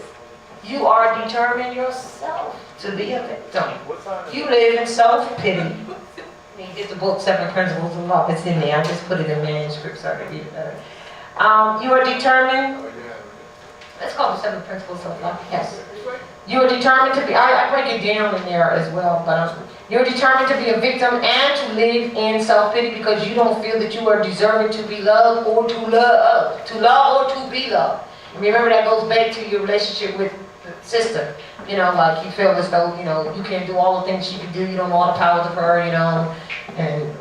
You are determined yourself to be a victim. You live in self-pity. It's the book, 7 Principles of Love. It's in there. I just put it in manuscript so I can read it better. You are determined. Let's call it 7 Principles of Love. Yes. You are determined to be, I break it down in there as well, but you're determined to be a victim and to live in self-pity, because you don't feel that you are deserving to be loved or to love or to be loved. And remember, that goes back to your relationship with the sister. You know, like you feel as though, you know, you can't do all the things she can do, you don't know all the powers of her, you know, and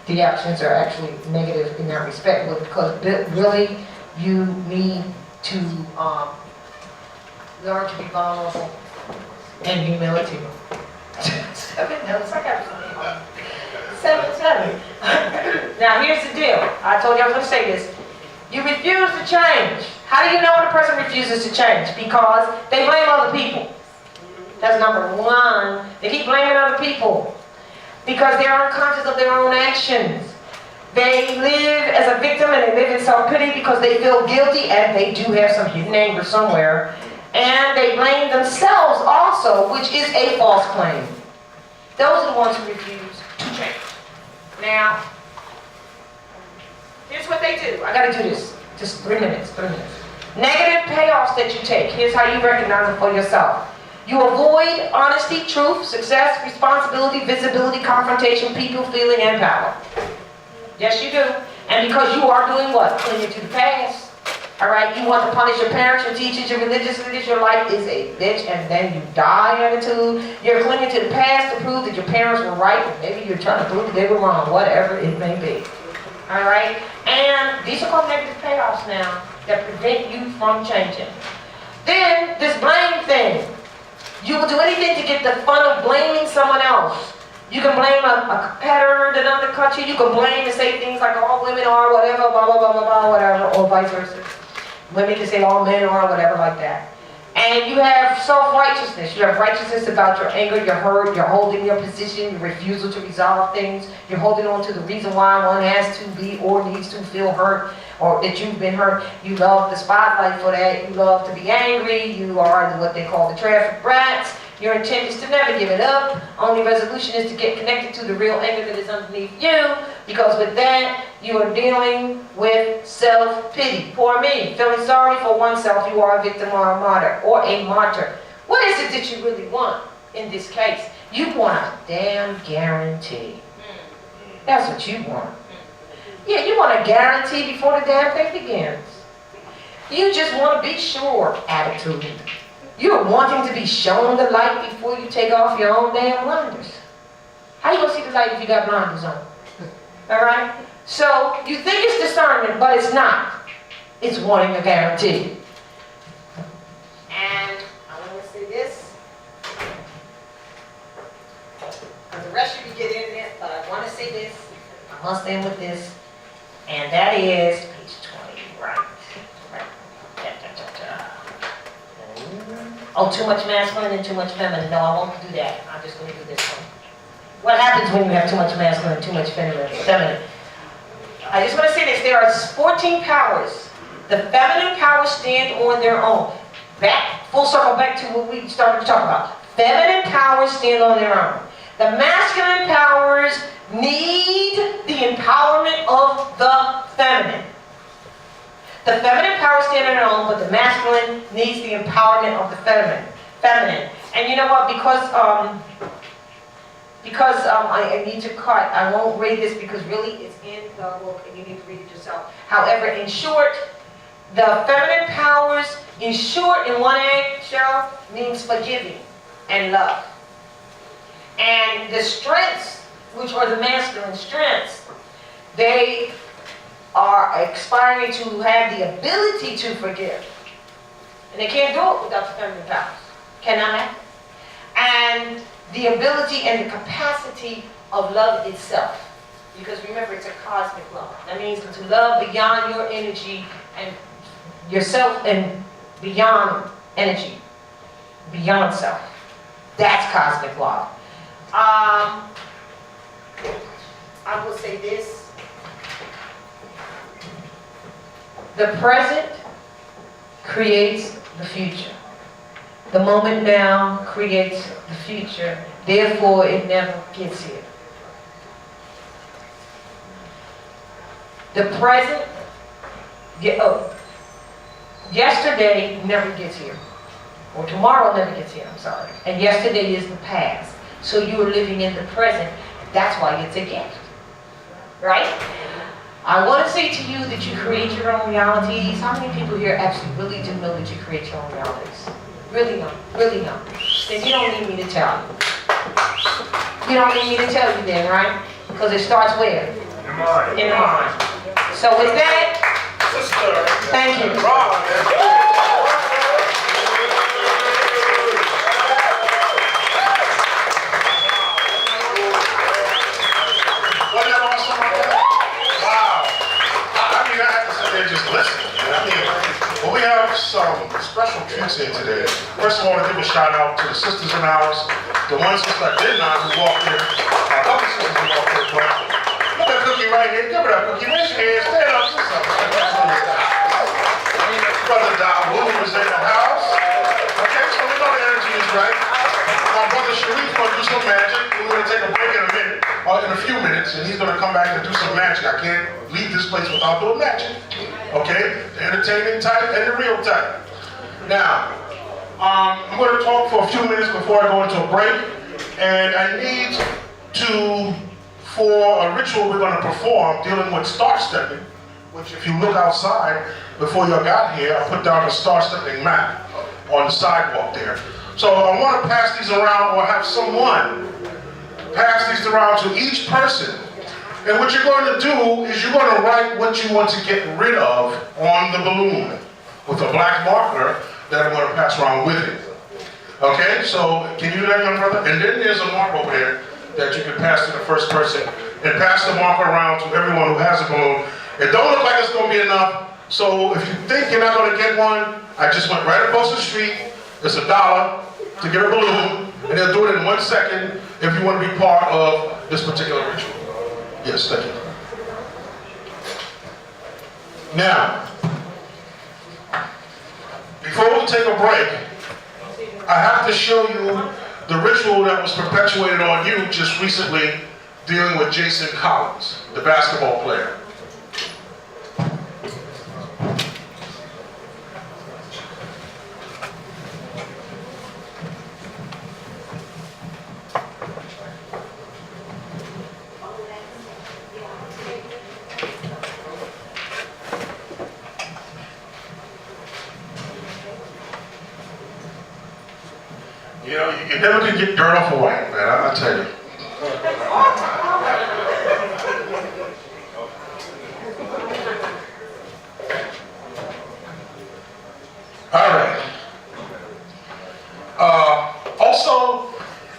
the actions are actually negative in that respect, but because really you need to learn to be vulnerable and humility. 7 notes, I got 7. Now here's the deal. I told you I was going to say this. You refuse to change. How do you know when a person refuses to change? Because they blame other people. That's number one. They keep blaming other people because they're unconscious of their own actions. They live as a victim and they live in self-pity because they feel guilty, and they do have some hidden anger somewhere. And they blame themselves also, which is a false claim. Those are the ones who refuse to change. Now, here's what they do. I gotta do this. Just 3 minutes. Negative payoffs that you take. Here's how you recognize them for yourself. You avoid honesty, truth, success, responsibility, visibility, confrontation, people, feeling, and power. Yes, you do. And because you are doing what? Clinging to the past. Alright, you want to punish your parents, your teachers, your religious leaders, your life is a bitch and then you die attitude. You're clinging to the past to prove that your parents were right, and maybe you're trying to prove that they were wrong, whatever it may be. Alright? And these are called negative payoffs now that prevent you from changing. Then, this blame thing. You will do anything to get the fun of blaming someone else. You can blame a competitor that undercut you. You can blame and say things like all women are whatever, blah, blah, blah, blah, blah, whatever, or vice versa. Women can say all men are whatever like that. And you have self-righteousness. You have righteousness about your anger, your hurt, you're holding your position, your refusal to resolve things. You're holding on to the reason why one has to be or needs to feel hurt, or that you've been hurt. You love the spotlight for that. You love to be angry. You are what they call the traffic brats. Your intent is to never give it up. Only resolution is to get connected to the real anger that is underneath you, because with that, you are dealing with self-pity. Poor me, feeling sorry for oneself. You are a victim or a martyr, What is it that you really want in this case? You want a damn guarantee. That's what you want. Yeah, you want a guarantee before the damn thing begins. You just want to be sure attitude. You're wanting to be shown the light before you take off your own damn blinders. How you gonna see the light if you got blinders on? Alright? So, you think it's discernment, but it's not. It's wanting a guarantee. And I want to say this. Because the rest of you get in it, but I want to say this. I must end with this. And that is page 20, right? Oh, too much masculine and too much feminine. No, I won't do that. I'm just going to do this one. What happens when you have too much masculine and too much feminine? I just want to say this. There are 14 powers. The feminine powers stand on their own. Back, full circle back to what we started to talk about. feminine powers stand on their own. The masculine powers need the empowerment of the feminine. The feminine powers stand on their own, but the masculine needs the empowerment of the feminine. And you know what? Because I need to cut, I won't read this because really it's in the book and you need to read it yourself. However, in short, the feminine powers, in short, in one eggshell, means forgiving and love. And the strengths, which are the masculine strengths, they are aspiring to have the ability to forgive. And they can't do it without the feminine powers. Cannot. And the ability and the capacity of love itself. Because remember, it's a cosmic love. That means to love beyond your energy and yourself and beyond energy. Beyond self. That's cosmic love. I will say this. The present creates the future. The moment now creates the future. Therefore, it never gets here. The present, yesterday never gets here. Or tomorrow never gets here, I'm sorry. And yesterday is the past. So you are living in the present. That's why it's a gift. Right? I want to say to you that you create your own realities. How many people here actually really do know that you create your own realities? Really know. Really know. Then you don't need me to tell you. You don't need me to tell you then, right? Because it starts where? In the mind. In the mind. So with that, thank you. Well, we have some special treats here today. First of all, I want to give a shout out to the sisters in the house, the one sister I did not who walked here, our other sisters who walked here. But look at Cookie right here. Give it up, Cookie. Raise your hand. Stand up. Say something. Brother Dawu is in the house. Okay, so we know the energy is right. My brother Sharif going to do some magic. We're going to take a break in a minute, or in a few minutes, and he's going to come back and do some magic. I can't leave this place without doing magic. Okay, the entertaining type and the real type. Now, I'm going to talk for a few minutes before I go into a break, and I need to, for a ritual we're going to perform dealing with star stepping, which if you look outside before you got here, I put down a star stepping map on the sidewalk there. So I want to pass these around, or have someone pass these around to each person. And what you're going to do is you're going to write what you want to get rid of on the balloon with a black marker that I'm going to pass around with it. Okay, so can you do that, young brother? And then there's a mark over there that you can pass to the first person, and pass the marker around to everyone who has a balloon. It don't look like it's going to be enough, so if you think you're not going to get one, I just went right across the street. It's $1 to get a balloon, and they'll do it in 1 second if you want to be part of this particular ritual. Yes, thank you. Now, before we take a break, I have to show you the ritual that was perpetuated on you just recently dealing with Jason Collins, the basketball player. You know, you never can get dirt off a white, man, I'll tell you. All right. Also,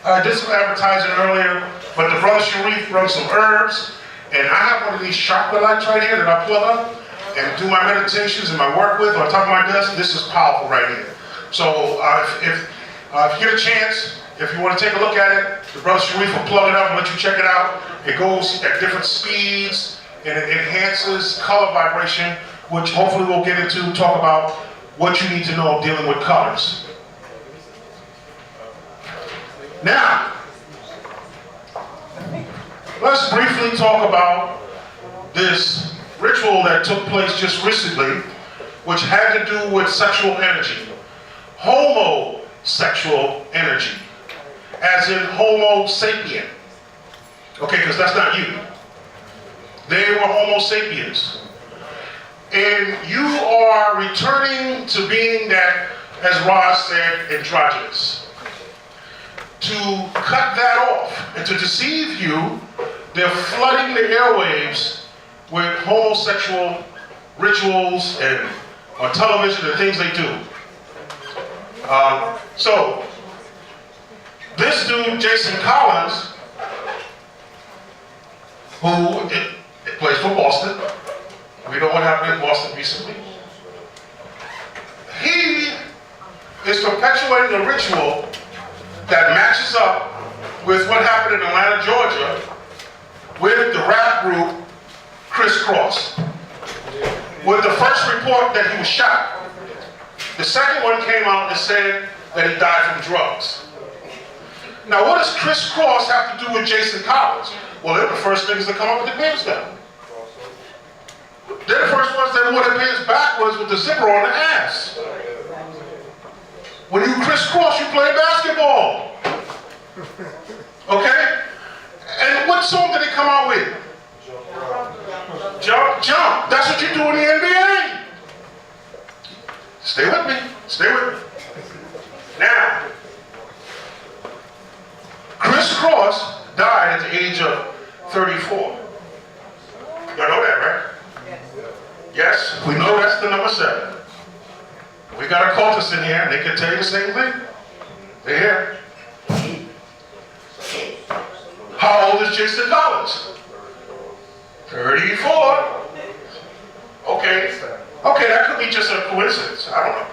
I did some advertising earlier, but the brother Sharif runs some herbs, and I have one of these chakra lights right here that I plug up and do my meditations and my work with on top of my desk. This is powerful right here. So if you get a chance, if you want to take a look at it, the brother Sharif will plug it up and let you check it out. It goes at different speeds, and it enhances color vibration, which hopefully we'll get into, talk about what you need to know dealing with colors. Now, let's briefly talk about this ritual that took place just recently, which had to do with sexual energy. Homosexual energy, as in Homo sapien. Okay, because that's not you. They were Homo sapiens. And you are returning to being that, as Roz said, androgynous. To cut that off and to deceive you, they're flooding the airwaves with homosexual rituals and on television and things they do. So, this dude, Jason Collins, who plays for Boston, we know what happened in Boston recently. He is perpetuating a ritual that matches up with what happened in Atlanta, Georgia, with the rap group Criss Cross. With the first report that he was shot, the second one came out and said that he died from drugs. Now, what does Criss Cross have to do with Jason Collins? Well, they're the first niggas that come up with their pants down. They're the first ones that wore their pants backwards with the zipper on the ass. When you crisscross, you play basketball. Okay? And what song did they come out with? Jump, jump. That's what you do in the NBA. Stay with me. Stay with me. Now, Criss Cross died at the age of 34. Y'all know that, right? Yes, we know that's the number 7. We got a cultist in here, and they can tell you the same thing. They're here. How old is Jason Collins? 34. Okay, that could be just a coincidence. I don't know.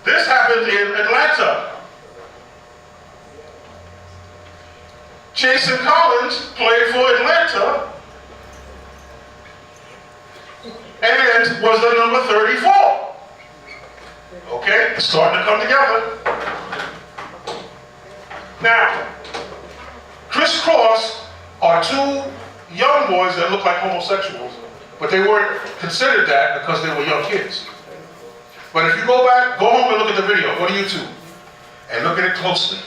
This happened in Atlanta. Jason Collins played for Atlanta and was the number 34. Okay, it's starting to come together. Now, Criss Cross are 2 young boys that look like homosexuals, but they weren't considered that because they were young kids. But if you go back, go home and look at the video, go to YouTube, and look at it closely.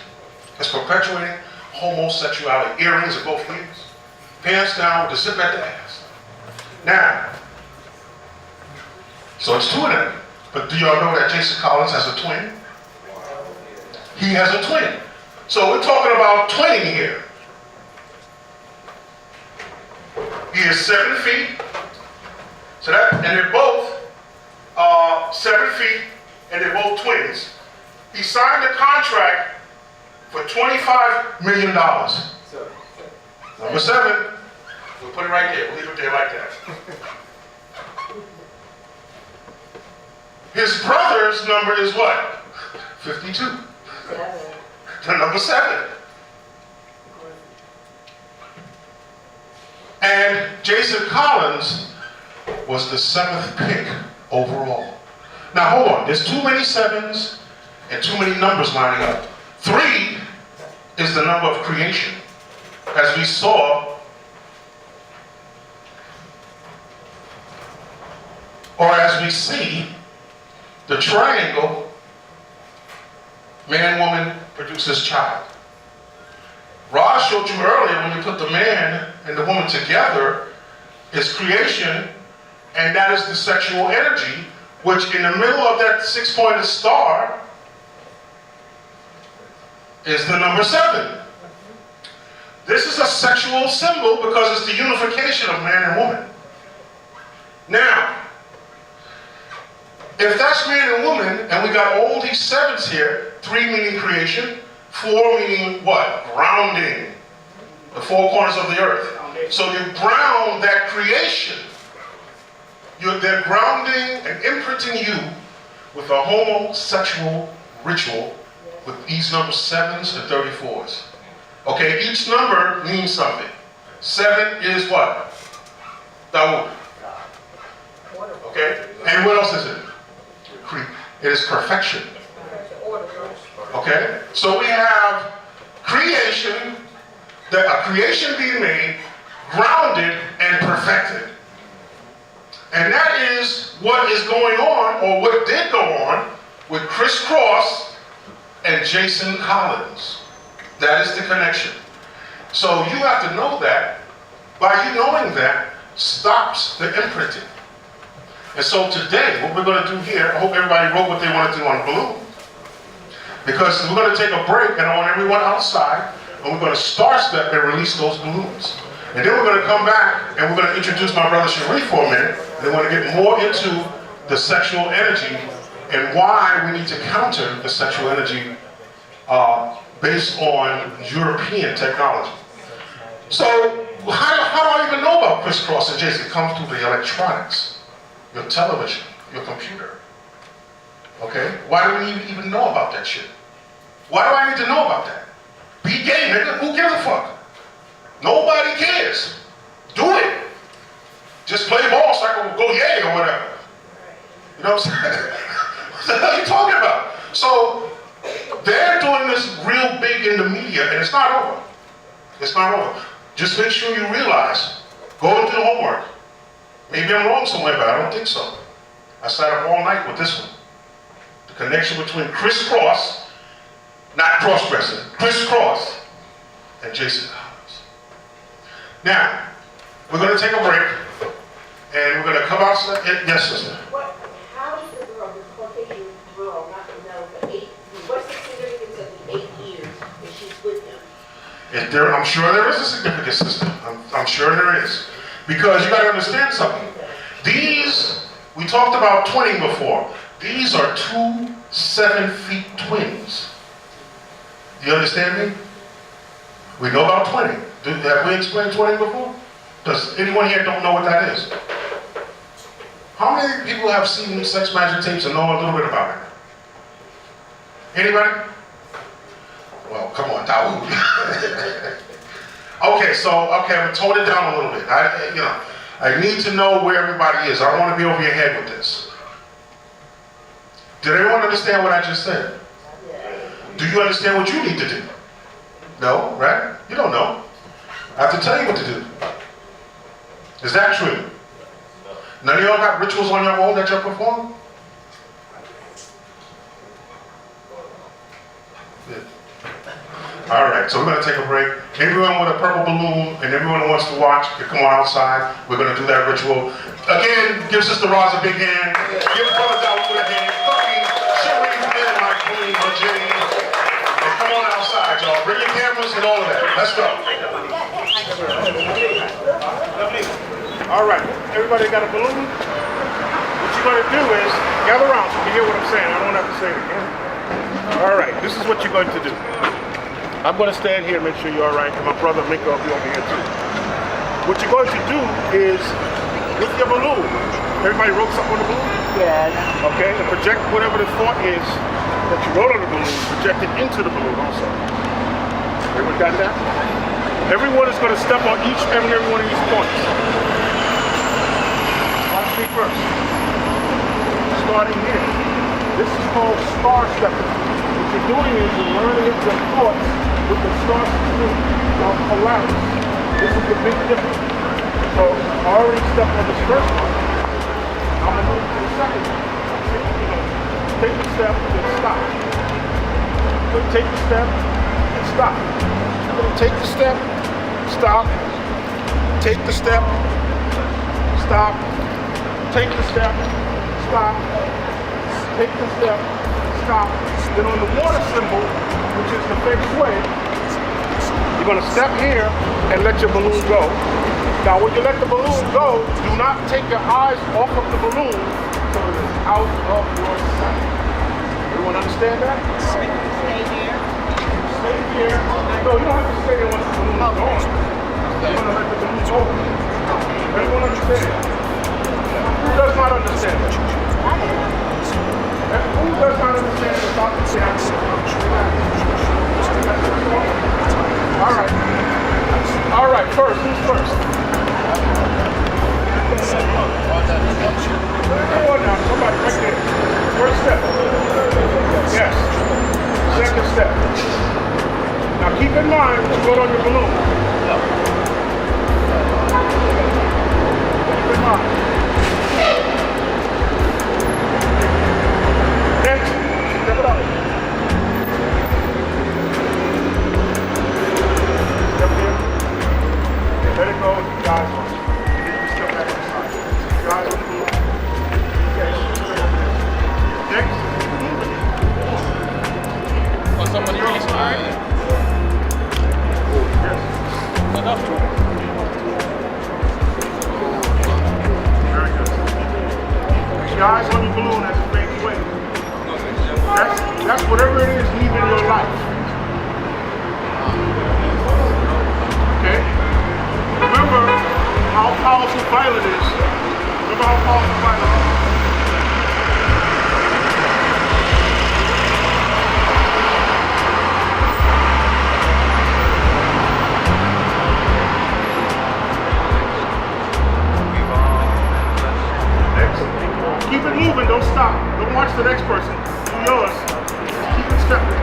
It's perpetuating homosexuality. Earrings at both ears, pants down with the zip at the ass. Now, so it's 2 of them. But do y'all know that Jason Collins has a twin? He has a twin. So we're talking about twinning here. He is 7 feet. So that, and they're both 7 feet, and they're both twins. He signed a contract for $25 million. Number 7. We'll put it right there. We'll leave it there like that. His brother's number is what? 52. The number 7. And Jason Collins was the 7th pick overall. Now hold on, there's too many 7s and too many numbers lining up. 3 is the number of creation. As we saw, or as we see, the triangle, man, woman, produces child. Roz showed you earlier when we put the man and the woman together is creation, and that is the sexual energy, which in the middle of that 6-pointed star is the number 7. This is a sexual symbol because it's the unification of man and woman. Now, if that's man and woman, and we got all these 7s here, 3 meaning creation, 4 meaning what? Grounding. The 4 corners of the earth. So you ground that creation. They're grounding and imprinting you with a homosexual ritual with these numbers 7s and 34s. Okay, each number means something. 7 is what? Dawood. Okay, and what else is it? It is perfection. Okay, so we have creation, a creation being made, grounded and perfected. And that is what is going on, or what did go on, with Chris Cross and Jason Collins. That is the connection. So you have to know that. By you knowing that, stops the imprinting. And so today, what we're going to do here, I hope everybody wrote what they want to do on a balloon. Because we're going to take a break, and I want everyone outside, and we're going to star step and release those balloons. And then we're going to come back, and we're going to introduce my brother Sharif for a minute, and we're going to get more into the sexual energy and why we need to counter the sexual energy based on European technology. So, how do I even know about Chris Cross and Jason? It comes through the electronics, your television, your computer. Okay? Why do we even know about that shit? Why do I need to know about that? Be gay, nigga. Who gives a fuck? Nobody cares. Do it. Just play ball so I can go yay or whatever. You know what I'm saying? What the hell are you talking about? So, they're doing this real big in the media, and it's not over. It's not over. Just make sure you realize, go and do the homework. Maybe I'm wrong somewhere, but I don't think so. I sat up all night with this one. The connection between Chris Cross, not cross-dressing, Chris Cross, and Jason Collins. Now, we're going to take a break, and we're going to come outside. Yes, sister. How does the girl, the Caucasian girl, not to know for 8 years, what's the significance of the 8 years that she's with him? I'm sure there is a significant system. I'm sure there is. Because you got to understand something. These, we talked about twinning before. These are 2 7-foot twins. Do you understand me? We know about twinning. Have we explained twinning before? Does anyone here don't know what that is? How many people have seen sex magic tapes and know a little bit about it? Anybody? Well, come on, Dawood. Okay, I'm gonna tone it down a little bit. I need to know where everybody is. I don't want to be over your head with this. Did everyone understand what I just said? Do you understand what you need to do? No, right? You don't know. I have to tell you what to do. Is that true? None of y'all got rituals on your own that you perform? Good. All right, so we're going to take a break. Everyone with a purple balloon and everyone who wants to watch can come on outside. We're going to do that ritual. Again, give Sister Roz a big hand. Give Brother Dawood a hand. Fucking Sharif and my queen, Jane. And come on outside, y'all. Bring your cameras and all of that. Let's go. All right, everybody got a balloon? What you're going to do is, gather around so you can hear what I'm saying. I don't have to say it again. All right, this is what you're going to do. I'm going to stand here and make sure you're all right, and my brother Mika will be over here too. What you're going to do is, with your balloon, everybody wrote something on the balloon? Yes. Okay, and project whatever the thought is that you wrote on the balloon, project it into the balloon also. Everyone got that? Everyone is going to step on each and every one of these points. Watch me first. Starting here. This is called star stepping. What you're doing is you're learning your thoughts with the star system of Polaris. This is the big difference. So I already stepped on this first one. I'm going to move to the second one. Take the step and stop. Take the step and stop. Take the step, stop. Take the step, stop. Take the step, stop. Take the step, stop. Then on the water symbol, which is the feng shui, you're going to step here and let your balloon go. Now when you let the balloon go, do not take your eyes off of the balloon until it is out of your sight. Everyone understand that? Stay here. Stay here. No, you don't have to stay there once the balloon is gone. You're going to let the balloon go. Everyone understand? Who does not understand that? Who does not understand the thought of the All right. All right, first, who's first? Come on now, somebody right there. First step. Yes. Second step. Now keep in it on your balloon. Keep in mind. Next, step it up. Step here. Let it go, guys. And then you step back to the side. Guys on the balloon. Okay, next. Oh, somebody released me already? Yes. Enough. Very good. Keep your eyes on your balloon as it fades away. That's whatever it is leaving your life. Okay? Remember how powerful violet is. Remember how powerful violet is. Keep it moving, don't stop. Don't watch the next person. Do yours. Just keep it stepping.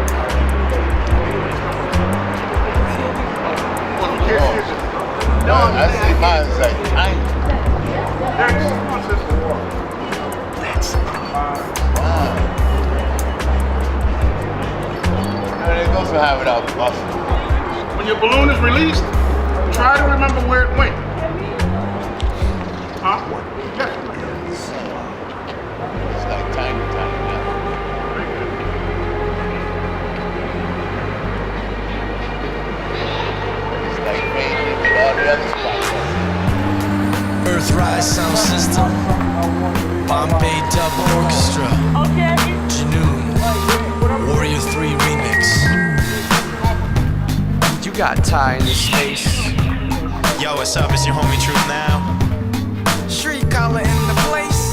You can't see it. No, I see mine is like tiny. Next, come on, sister. Wow. No, they go so high without busting. When your balloon is released, try to remember where it went. Huh? Yes. It's like tiny now. It's like fading with all the other spots. Earthrise Sound System, Bombay Dub Orchestra, Janoon, Warrior 3 Remix. You got Ty in the space. Yo, what's up? It's your homie Truth now. Street collar in the place.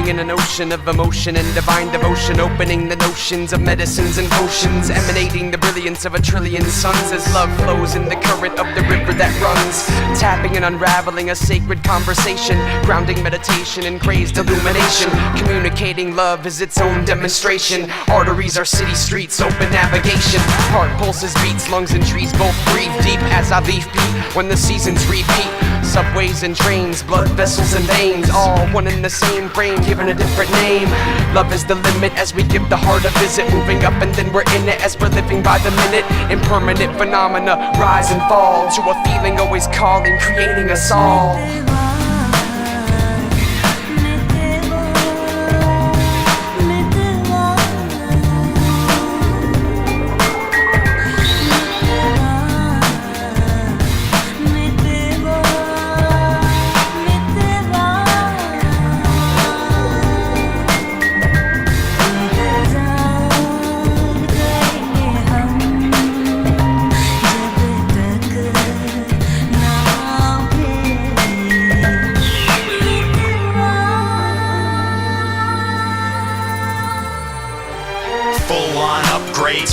In an ocean of emotion and divine devotion, opening the notions of medicines and potions, emanating the brilliance of a trillion suns as love flows in the current of the river that runs, tapping and unraveling a sacred conversation, grounding meditation in crazed illumination, communicating love is its own demonstration. Arteries are city streets, open navigation, heart pulses, beats, lungs and trees both breathe deep as I leave beat when the seasons repeat. Subways and trains, blood vessels and veins, all one in the same brain, given a different name. Love is the limit as we give the heart a visit, moving up and then we're in it as we're living by the minute. Impermanent phenomena rise and fall to a feeling always calling, creating us all.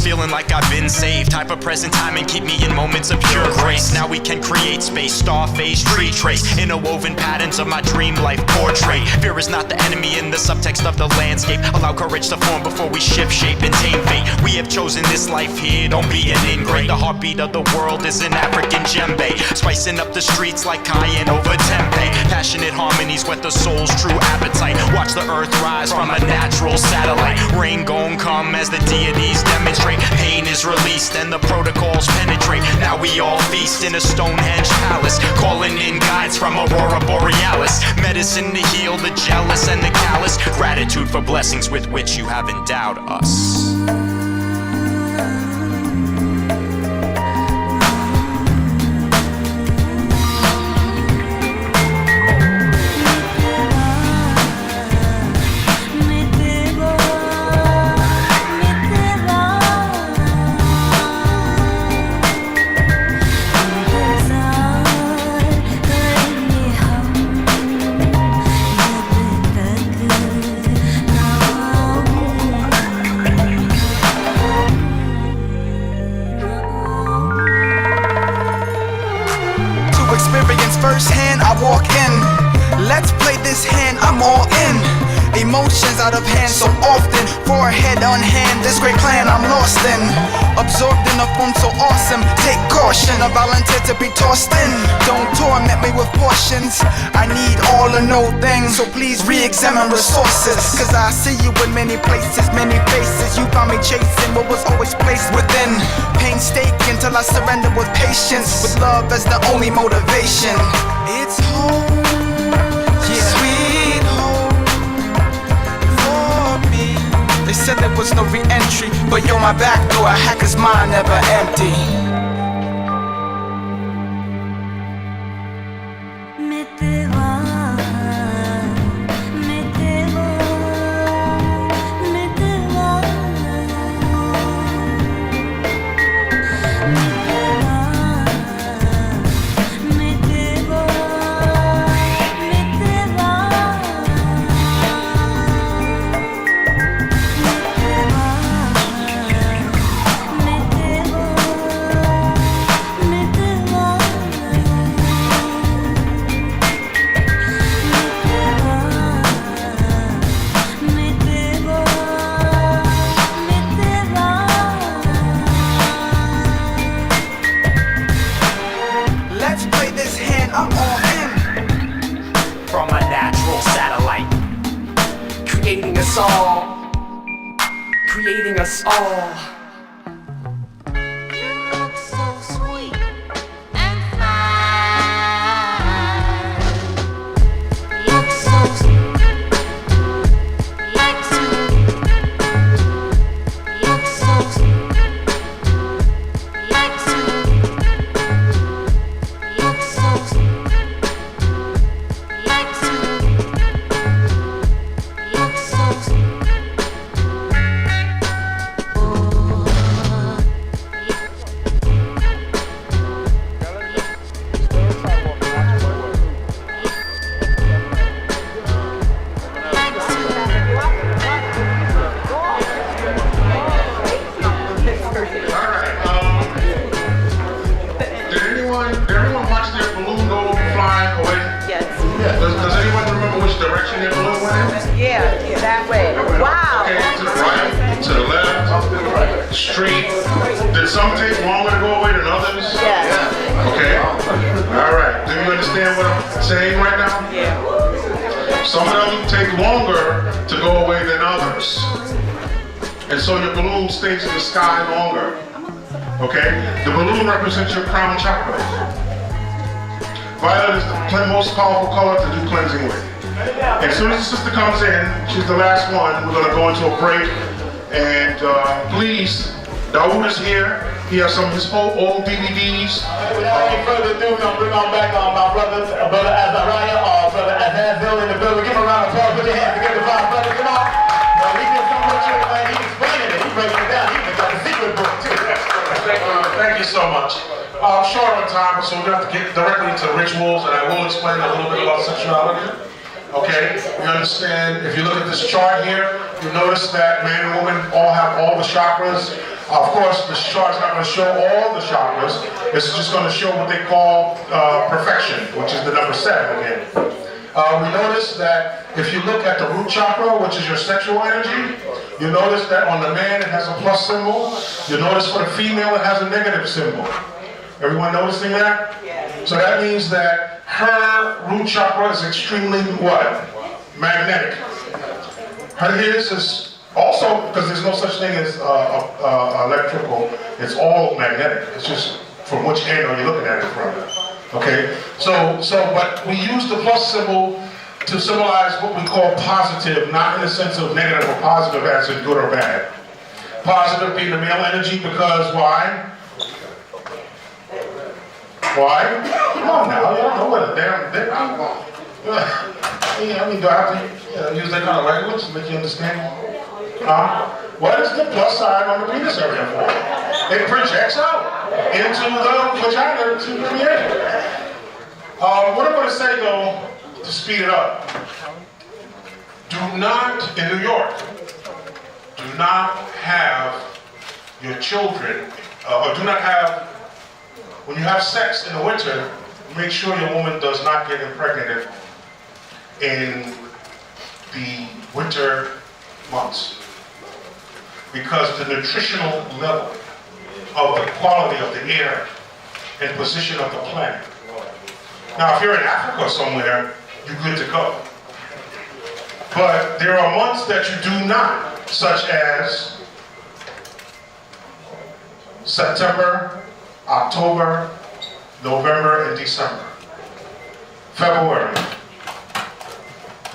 Feeling like I've been saved. Type of present time and keep me in moments of pure grace. Now we can create space, star phase, tree trace, interwoven patterns of my dream life portrait. Fear is not the enemy in the subtext of the landscape. Allow courage to form before we shift shape and tame fate. We have chosen this life here, don't be an ingrate. The heartbeat of the world is an African djembe, spicing up the streets like cayenne over tempeh. Passionate harmonies whet the soul's true appetite. Watch the earth rise from a natural satellite. Rain gon' come as the deities demonstrate. Pain is released and the protocols penetrate. Now we all feast in a Stonehenge palace, calling in guides from Aurora Borealis. Medicine to heal the jealous and the callous. Gratitude for blessings with which you have endowed us. Emotions out of hand so often, forehead on hand, this great plan I'm lost in. Absorbed in a form so awesome, take caution, I volunteer to be tossed in. Don't torment me with portions, I need all or no things, so please re-examine resources. Cause I see you in many places, many faces. You found me chasing what was always placed within. Painstaking till I surrender with patience, with love as the only motivation. It's home, yeah. Sweet home for me. They said there was no re-entry, but you're my back door, a hacker's mind never empty. Creating us all. You look so sweet and fine. You're so sweet. You're so sweet. You're so sweet. You're so sweet. You're so sweet. You're so sweet. You're so sweet. Straight. Did some take longer to go away than others? Yeah. Okay. All right. Do you understand what I'm saying right now? Yeah. Some of them take longer to go away than others. And so your balloon stays in the sky longer. Okay? The balloon represents your crown chakra. Violet is the most powerful color to do cleansing with. As soon as the sister comes in, she's the last one, we're going to go into a break. And please, Dawood is here. He has some of his old DVDs. Without any further ado, we're going to bring on back my brother Azariah, brother Azariah in the building. Give him a round of applause. Put your hands together for our brother. Come on. He did so much here tonight. He's explaining it. He's breaking it down. He even got the secret book too. Thank you so much. I'm short on time, so we're going to have to get directly into rituals, and I will explain a little bit about sexuality. Okay, you understand, if you look at this chart here, you notice that man and woman all have all the chakras. Of course, this chart is not going to show all the chakras. This is just going to show what they call perfection, which is the number 7 again. We notice that if you look at the root chakra, which is your sexual energy, you notice that on the man it has a plus symbol. You notice for the female it has a negative symbol. Everyone noticing that? So that means that her root chakra is extremely what? Magnetic. His is also, because there's no such thing as electrical, it's all magnetic. It's just from which angle you're looking at it from. Okay? But we use the plus symbol to symbolize what we call positive, not in the sense of negative or positive as in good or bad. Positive being the male energy because why? Why? Come on now, you don't know what a damn thing I'm going. I mean, do I have to use that kind of language to make you understand? What is the plus side on the penis area for? It projects out into the vagina to create. What I'm going to say though, to speed it up, do not, in New York, do not have your children, or do not have, when you have sex in the winter, make sure your woman does not get impregnated in the winter months because the nutritional level of the quality of the air and position of the planet. Now, if you're in Africa somewhere, you're good to go. But there are months that you do not, such as September, October, November, and December. February.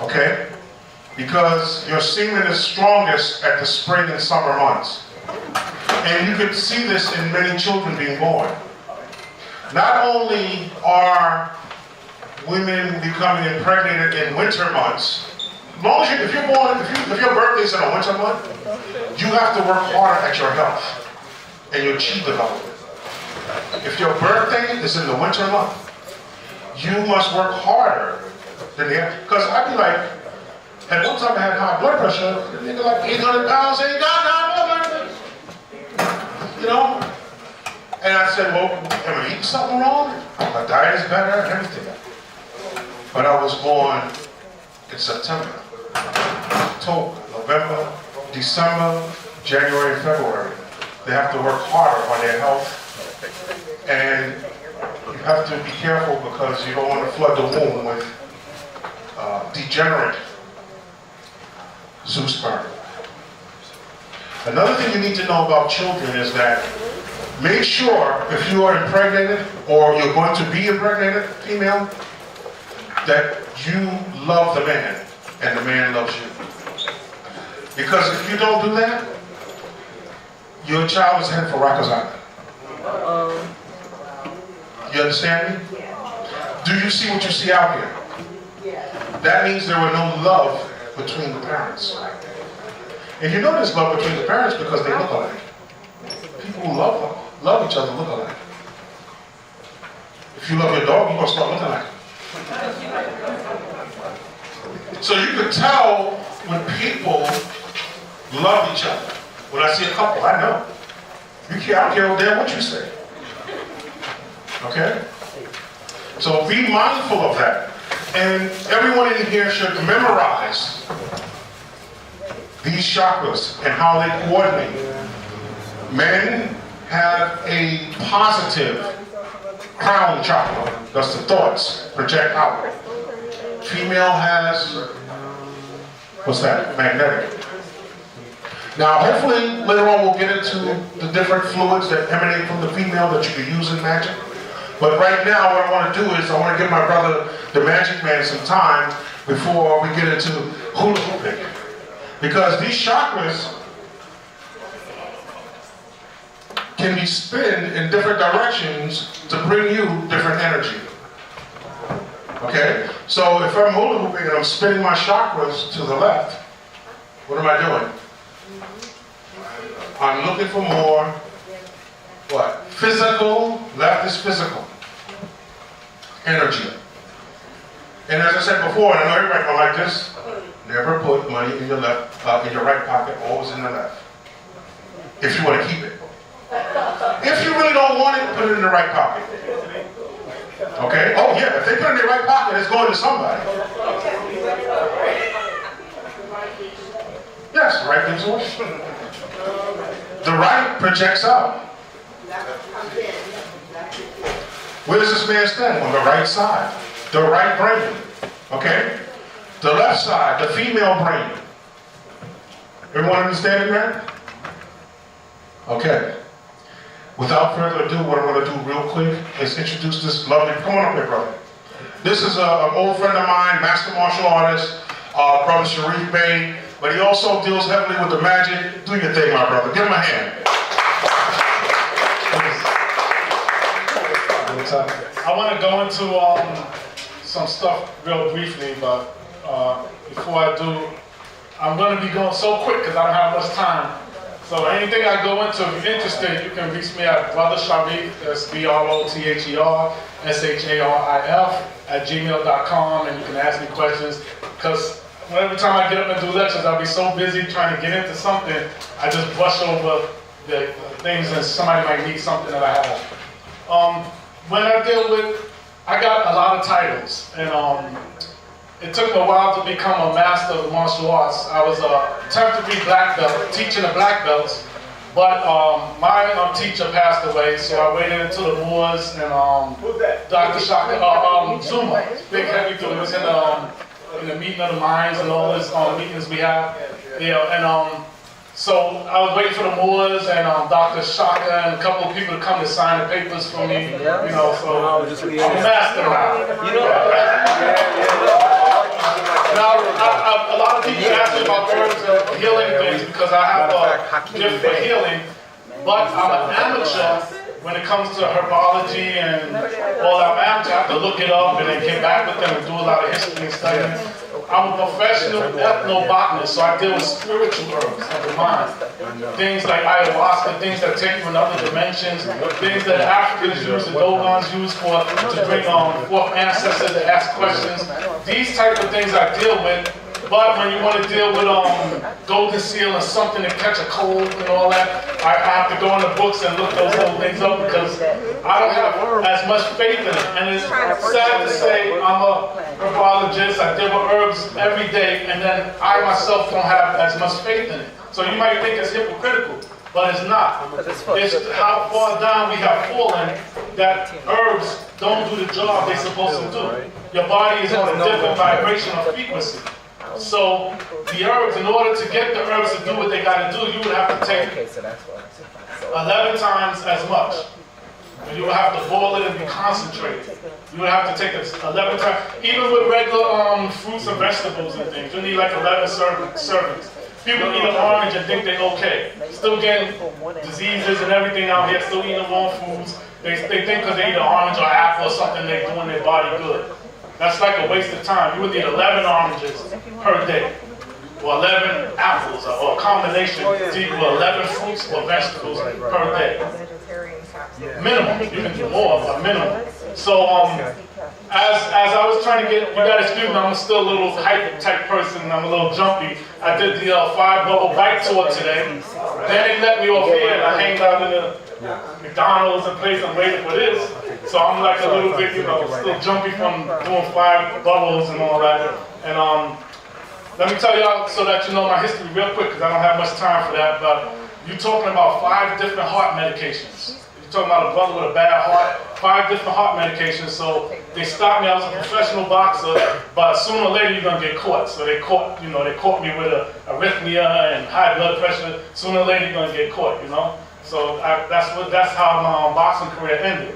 Okay? Because your semen is strongest at the spring and summer months. And you can see this in many children being born. Not only are women becoming impregnated in winter months, as long as if you're born, if your birthday is in a winter month, you have to work harder at your health and your chi development. If your birthday is in the winter month, you must work harder than the other. Because I'd be like, at one time I had high blood pressure, a nigga like 800 pounds ain't got high blood pressure. You know? And I said, well, am I eating something wrong? My diet is better and everything. But I was born in September, October, November, December, January, and February. They have to work harder on their health. And you have to be careful because you don't want to flood the womb with degenerate zoosperm. Another thing you need to know about children is that make sure if you are impregnated or you're going to be impregnated, female, that you love the man and the man loves you. Because if you don't do that, your child is headed for Rikers Island. You understand me? Do you see what you see out here? That means there were no love between the parents. And you know there's love between the parents because they look alike. People who love each other look alike. If you love your dog, you're going to start looking like it. So you could tell when people love each other. When I see a couple, I know. I don't care what you say. Okay? So be mindful of that. And everyone in here should memorize these chakras and how they coordinate. Men have a positive crown chakra. That's the thoughts project out. Female has, what's that? Magnetic. Now, hopefully, later on we'll get into the different fluids that emanate from the female that you can use in magic. But right now, what I want to do is I want to give my brother, the Magic Man, some time before we get into hula hooping. Because these chakras can be spun in different directions to bring you different energy. Okay? So if I'm hula hooping and I'm spinning my chakras to the left, what am I doing? I'm looking for more, what? Physical, left is physical. Energy. And as I said before, and I know everybody don't like this, never put money in your left, in your right pocket, always in the left. If you want to keep it. If you really don't want it, put it in the right pocket. Okay? Oh yeah, if they put it in the right pocket, it's going to somebody. Yes, the right gives away. The right projects out. Where does this man stand? On the right side. The right brain. Okay? The left side, the female brain. Everyone understand that? Okay. Without further ado, what I'm going to do real quick is introduce this lovely, come on up here, brother. This is an old friend of mine, master martial artist, brother R.I.P, but he also deals heavily with the magic. Do your thing, my brother. Give him a hand. I want to go into some stuff real briefly, but before I do, I'm going to be going so quick because I don't have much time. So anything I go into, if you're interested, you can reach me at Brother Sharif, that's BROTHERSHARIF@gmail.com, and you can ask me questions, because every time I get up and do lectures, I'll be so busy trying to get into something, I just brush over the things and somebody might need something that I have. When I deal with, I got a lot of titles, and it took me a while to become a master of martial arts. I was a 10th degree black belt, teaching the black belts, but my teacher passed away, so I waited until the Moors and Dr. Shaka, Zuma, big heavy dude, was in the meeting of the minds and all these meetings we have. So I was waiting for the Moors and Dr. Shaka and a couple of people to come to sign the papers for me, so I'm a master now. A lot of people ask me about herbs and healing things because I have a gift for healing, but I'm an amateur when it comes to herbology and all that. I'm amateur. I have to look it up and then get back with them and do a lot of history and studying. I'm a professional ethnobotanist, so I deal with spiritual herbs of the mind. Things like ayahuasca, things that take you in other dimensions, things that the Africans use, the Dogons use to bring forth ancestors to ask questions. These type of things I deal with. But when you want to deal with golden seal and something to catch a cold and all that, I have to go in the books and look those little things up because I don't have as much faith in it. And it's sad to say I'm a herbologist, I deal with herbs every day, and then I myself don't have as much faith in it. So you might think it's hypocritical, but it's not. It's how far down we have fallen that herbs don't do the job they're supposed to do. Your body is on a different vibrational frequency. So the herbs, in order to get the herbs to do what they got to do, you would have to take 11 times as much. And you would have to boil it and be concentrated. You would have to take it 11 times. Even with regular fruits and vegetables and things, you need like 11 servings. People eat an orange and think they're okay. Still getting diseases and everything out here, still eating the wrong foods. They think because they eat an orange or apple or something, they're doing their body good. That's like a waste of time. You would need 11 oranges per day, or 11 apples, or a combination to equal 11 fruits or vegetables per day. Minimum. You can do more, but minimum. So, as I was trying to get, you gotta excuse me, I'm still a little hype type person, I'm a little jumpy. I did the 5-bubble bike tour today. Then they let me off here, and I hanged out in the McDonald's and place and waited for this. So I'm like a little bit, still jumpy from doing 5 bubbles and all that. And let me tell y'all so that you know my history real quick, because I don't have much time for that, but you're talking about 5 different heart medications. You're talking about a brother with a bad heart, 5 different heart medications. So they stopped me, I was a professional boxer, but sooner or later you're gonna get caught. So they caught me with a arrhythmia and high blood pressure. Sooner or later you're gonna get caught, So that's how my boxing career ended.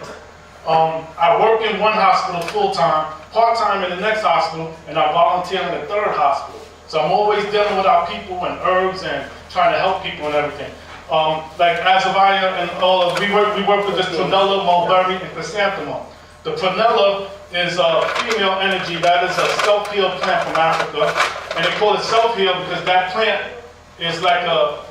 I work in one hospital full-time, part-time in the next hospital, and I volunteer in the 3rd hospital. So I'm always dealing with our people and herbs and trying to help people and everything. Like Azariah and all of, we work with this prunella, mulberry, and chrysanthemum. The prunella is a female energy. That is a self-heal plant from Africa. And they call it self-heal because that plant is like a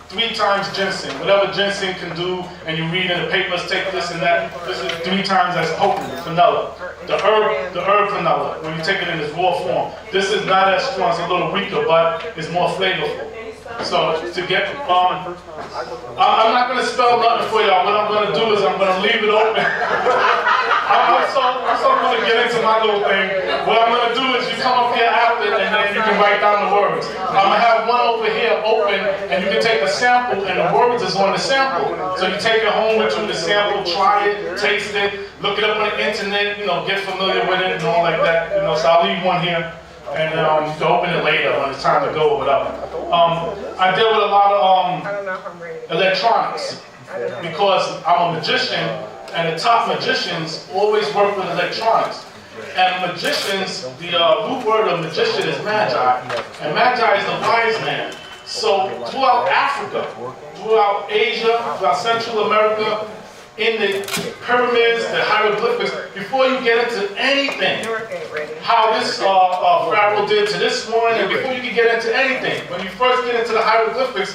3 times ginseng. Whatever ginseng can do, and you read in the papers, take this and that, this is 3 times as potent, prunella. The herb prunella, when you take it in its raw form. This is not as strong, it's a little weaker, but it's more flavorful. So to get, I'm not going to spell nothing for y'all. What I'm going to do is I'm going to leave it open. I'm so going to get into my little thing. What I'm going to do is you come up here after and then you can write down the words. I'm going to have one over here open and you can take a sample and the words is on the sample. So you take it home with you, the sample, try it, taste it, look it up on the internet, get familiar with it and all like that. So I'll leave one here. And you can open it later when it's time to go or whatever. I deal with a lot of electronics because I'm a magician, and the top magicians always work with electronics. And magicians, the root word of magician is magi, and magi is the wise man. So throughout Africa, throughout Asia, throughout Central America, in the pyramids, the hieroglyphics, before you get into anything, how this pharaoh did to this one, and before you can get into anything, when you first get into the hieroglyphics,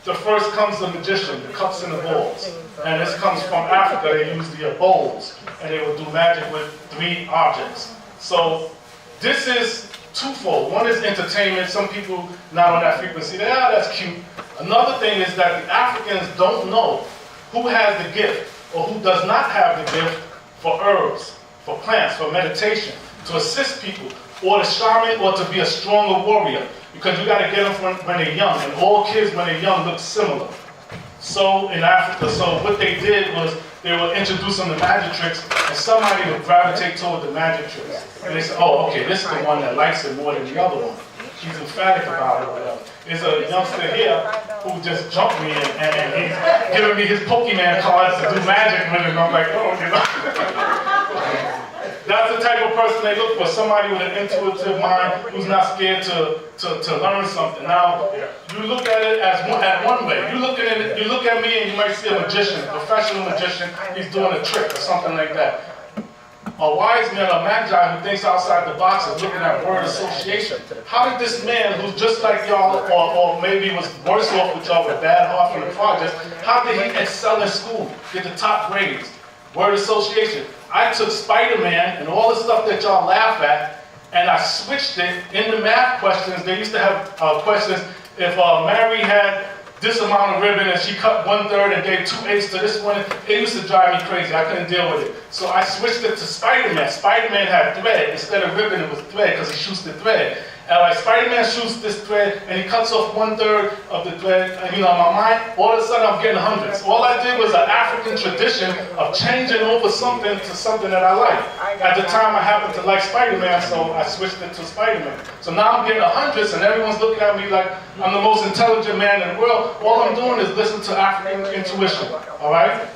the first comes the magician, the cups and the balls. And this comes from Africa. They use the bowls, and they will do magic with 3 objects. So this is twofold. One is entertainment. Some people not on that frequency, that's cute. Another thing is that the Africans don't know who has the gift or who does not have the gift for herbs, for plants, for meditation. to assist people, or the shaman, or to be a stronger warrior. Because you got to get them when they're young, and all kids when they're young look similar. So in Africa, so what they did was they would introduce them to magic tricks, and somebody would gravitate toward the magic tricks. And they said, oh, okay, this is the one that likes it more than the other one. She's emphatic about it or whatever. There's a youngster here who just jumped me and he's giving me his Pokemon cards to do magic with it, and I'm like, oh, you know. That's the type of person they look for, somebody with an intuitive mind who's not scared to learn something. Now, you look at it as one way. You look at me and you might see a magician, a professional magician, he's doing a trick or something like that. A wise man, a magi who thinks outside the box is looking at word association. How did this man who's just like y'all, or maybe was worse off with y'all with bad heart from the projects, how did he excel in school, get the top grades? Word association. I took Spider-Man and all the stuff that y'all laugh at, and I switched it in the math questions. They used to have questions, if Mary had this amount of ribbon and she cut 1/3 and gave 2 eighths to this one, it used to drive me crazy. I couldn't deal with it. So I switched it to Spider-Man. Spider-Man had thread. Instead of ribbon, it was thread because he shoots the thread. And like Spider-Man shoots this thread and he cuts off 1/3 of the thread. And you know, in my mind, all of a sudden I'm getting hundreds. All I did was an African tradition of changing over something to something that I like. At the time I happened to like Spider-Man, so I switched it to Spider-Man. So now I'm getting hundreds and everyone's looking at me like I'm the most intelligent man in the world. All I'm doing is listen to African intuition, all right?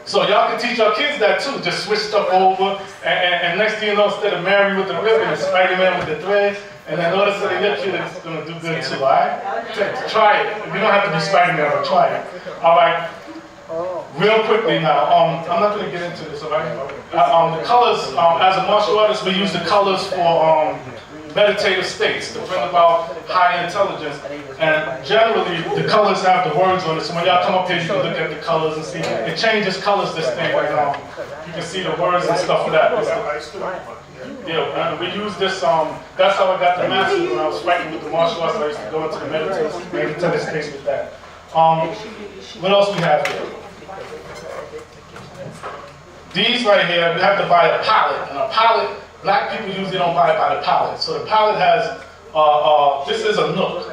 So y'all can teach your kids that too. Just switch stuff over, and next thing you know, instead of Mary with the ribbon, it's Spider-Man with the thread, and then notice that your kid is gonna do good too, all right? Try it. You don't have to be Spider-Man, but try it. All right. Real quickly now, I'm not gonna get into this, all right? The colors, as a martial artist, we use the colors for meditative states to bring about high intelligence. And generally, the colors have the words on it. So when y'all come up here, you can look at the colors and see. It changes colors, this thing. Like, you can see the words and stuff for that. Yeah, we use this, that's how I got the mastery when I was fighting with the martial arts. I used to go into the meditative states with that. What else we have here? These right here, we have to buy a palette. And a palette, black people usually don't buy it by the palette. So the palette has, this is a nook.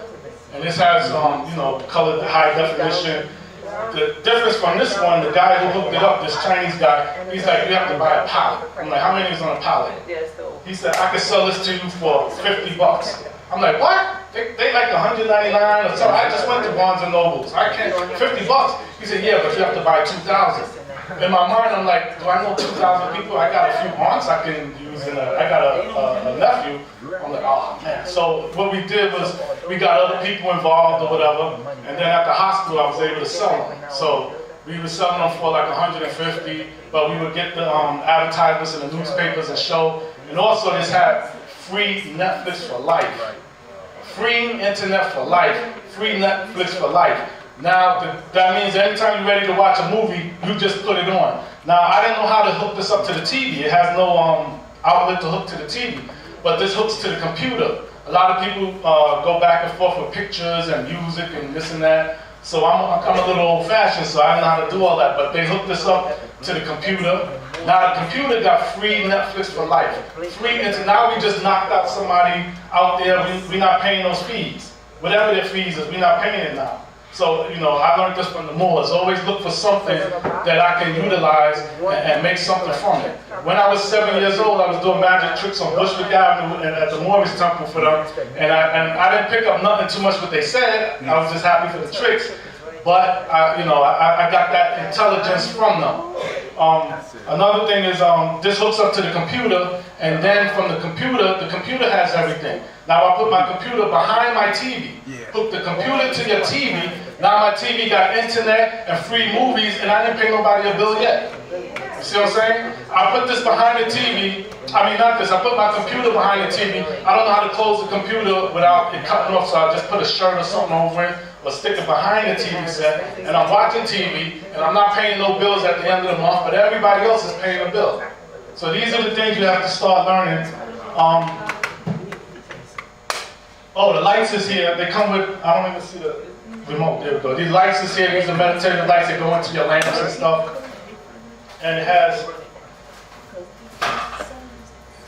And this has, you know, colored high definition. The difference from this one, the guy who hooked it up, this Chinese guy, he's like, you have to buy a palette. I'm like, how many is on a palette? He said, I can sell this to you for $50. I'm like, what? They like $199 or something. I just went to Barnes and Nobles. I can't, $50. He said, yeah, but you have to buy 2,000. In my mind, I'm like, do I know 2,000 people? I got a few aunts I can use, and I got a nephew. I'm like, oh man. So what we did was we got other people involved or whatever, and then at the hospital I was able to sell them. So we were selling them for like $150, but we would get the advertisements in the newspapers and show. And also this had free Netflix for life. Free internet for life. Free Netflix for life. Now, that means anytime you're ready to watch a movie, you just put it on. Now, I didn't know how to hook this up to the TV. It has no outlet to hook to the TV, but this hooks to the computer. A lot of people go back and forth with pictures and music and this and that. So I'm a little old-fashioned, so I don't know how to do all that, but they hooked this up to the computer. Now, the computer got free Netflix for life. Free internet. Now we just knocked out somebody out there. We're not paying those fees. Whatever their fees is, we're not paying it now. So, you know, I learned this from the Moors. Always look for something that I can utilize and make something from it. When I was 7 years old, I was doing magic tricks on Bushwick Avenue at the Moorish Temple for them. And I didn't pick up nothing too much what they said. I was just happy for the tricks. But, I got that intelligence from them. Another thing is this hooks up to the computer, and then from the computer has everything. Now I put my computer behind my TV, hook the computer to your TV. Now my TV got internet and free movies, and I didn't pay nobody a bill yet. You see what I'm saying? I put this behind the TV. I put my computer behind the TV. I don't know how to close the computer without it cutting off, so I just put a shirt or something over it, or stick it behind the TV set, and I'm watching TV, and I'm not paying no bills at the end of the month, but everybody else is paying a bill. So these are the things you have to start learning. Oh, the lights is here. They come with, I don't even see the remote. There we go. These lights is here. These are meditative lights that go into your lamps and stuff. And it has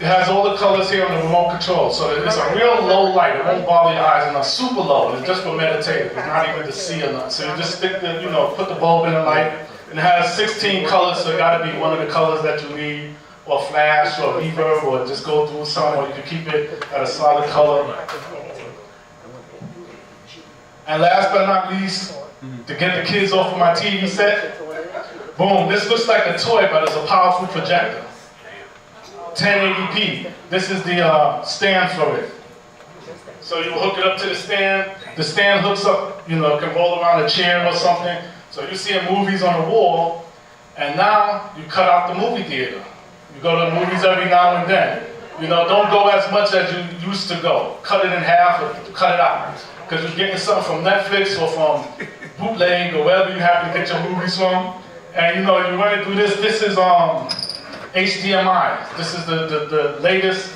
it has all the colors here on the remote control. So it's a real low light. It won't bother your eyes, and a super low. It's just for meditative. It's not even to see or nothing. So you just stick the, put the bulb in the light. And it has 16 colors, so it got to be one of the colors that you need, or flash, or reverb, or just go through some, or you can keep it at a solid color. And last but not least, to get the kids off of my TV set, boom, this looks like a toy, but it's a powerful projector. 1080p. This is the stand for it. So you hook it up to the stand hooks up, can roll around a chair or something. So you see movies on the wall, and now you cut out the movie theater. You go to the movies every now and then. Don't go as much as you used to go. Cut it in half or cut it out. Because you're getting something from Netflix or from bootleg or wherever you happen to get your movies from. And you want to do this. This is HDMI. This is the latest,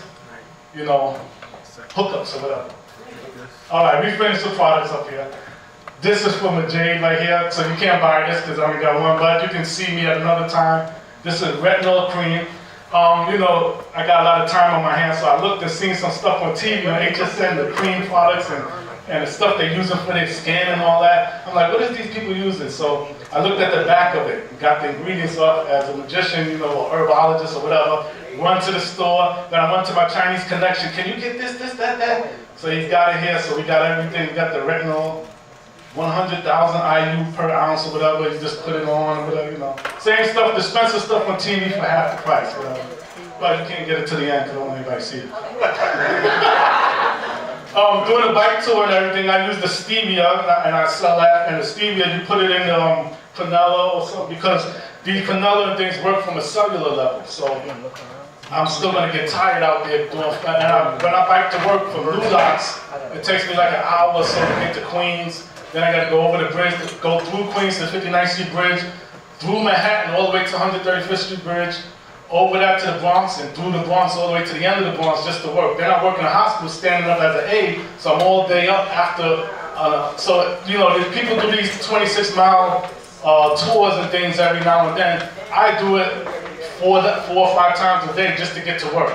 hookups or whatever. All right, we finished the products up here. This is from a Jade right here, so you can't buy this because I only got one, but you can see me at another time. This is retinol cream. I got a lot of time on my hands, so I looked and seen some stuff on TV on HSN, the cream products and the stuff they're using for their skin and all that. I'm like, what is these people using? So I looked at the back of it, got the ingredients up as a magician, or herbologist or whatever. Run to the store, then I went to my Chinese connection. Can you get this, that? So he's got it here, so we got everything. We got the retinol, 100,000 IU per ounce or whatever. You just put it on, whatever, Same stuff, dispenser stuff on TV for half the price, whatever. But you can't get it to the end because I don't want anybody to see it. Doing the bike tour and everything, I use the stevia and I sell that. And the stevia, you put it in vanilla or something because these vanilla and things work from a cellular level. So I'm still going to get tired out there doing that. When I bike to work from Blue Docks, it takes me like an hour or so to get to Queens. Then I got to go over the bridge, go through Queens to 59th Street Bridge, through Manhattan all the way to 135th Street Bridge, over that to the Bronx, and through the Bronx all the way to the end of the Bronx just to work. Then I work in a hospital standing up as an aide, so I'm all day up after. People do these 26-mile tours and things every now and then. I do it 4 or 5 times a day just to get to work.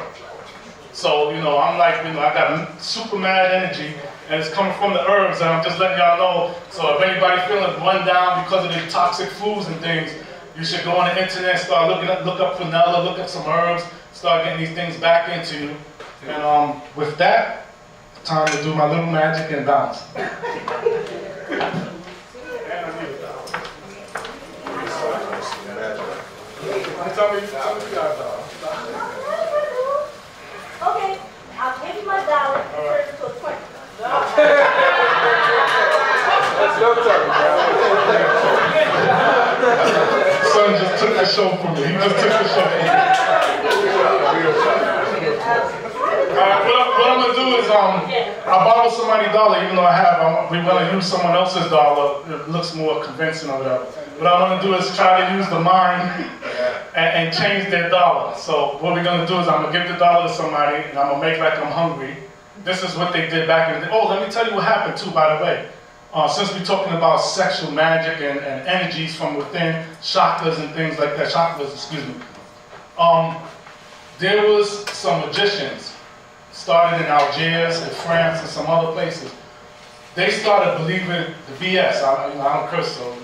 So, I'm like, I got super mad energy, and it's coming from the herbs, and I'm just letting y'all know. So if anybody feeling run down because of the toxic foods and things, you should go on the internet, start look up vanilla, look up some herbs, start getting these things back into you. And with that, time to do my little magic and bounce. Tell me you guys are. Okay, I'll give you my dollar. Turn it to a 20. That's your turn, man. Son just took the show from me. He just took the show from me. What I'm gonna do is I borrow somebody's dollar, even though we're gonna use someone else's dollar. It looks more convincing or whatever. What I'm gonna do is try to use the mind and change their dollar. So what we're gonna do is I'm gonna give the dollar to somebody and I'm gonna make like I'm hungry. This is what they did back in the day. Oh, let me tell you what happened too, by the way. Since we're talking about sexual magic and energies from within, chakras and things like that, there was some magicians, started in Algiers and France and some other places. They started believing the BS. I don't curse, so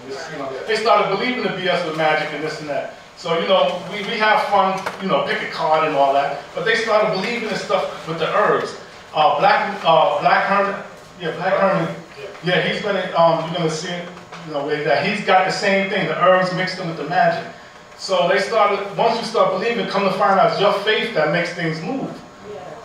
they started believing the BS with magic and this and that. So we have fun, pick a card and all that. But they started believing in stuff with the herbs. Black Hermit. Yeah, he's gonna, you're gonna see it, that he's got the same thing, the herbs mixed in with the magic. So they started, once you start believing, come to find out it's your faith that makes things move.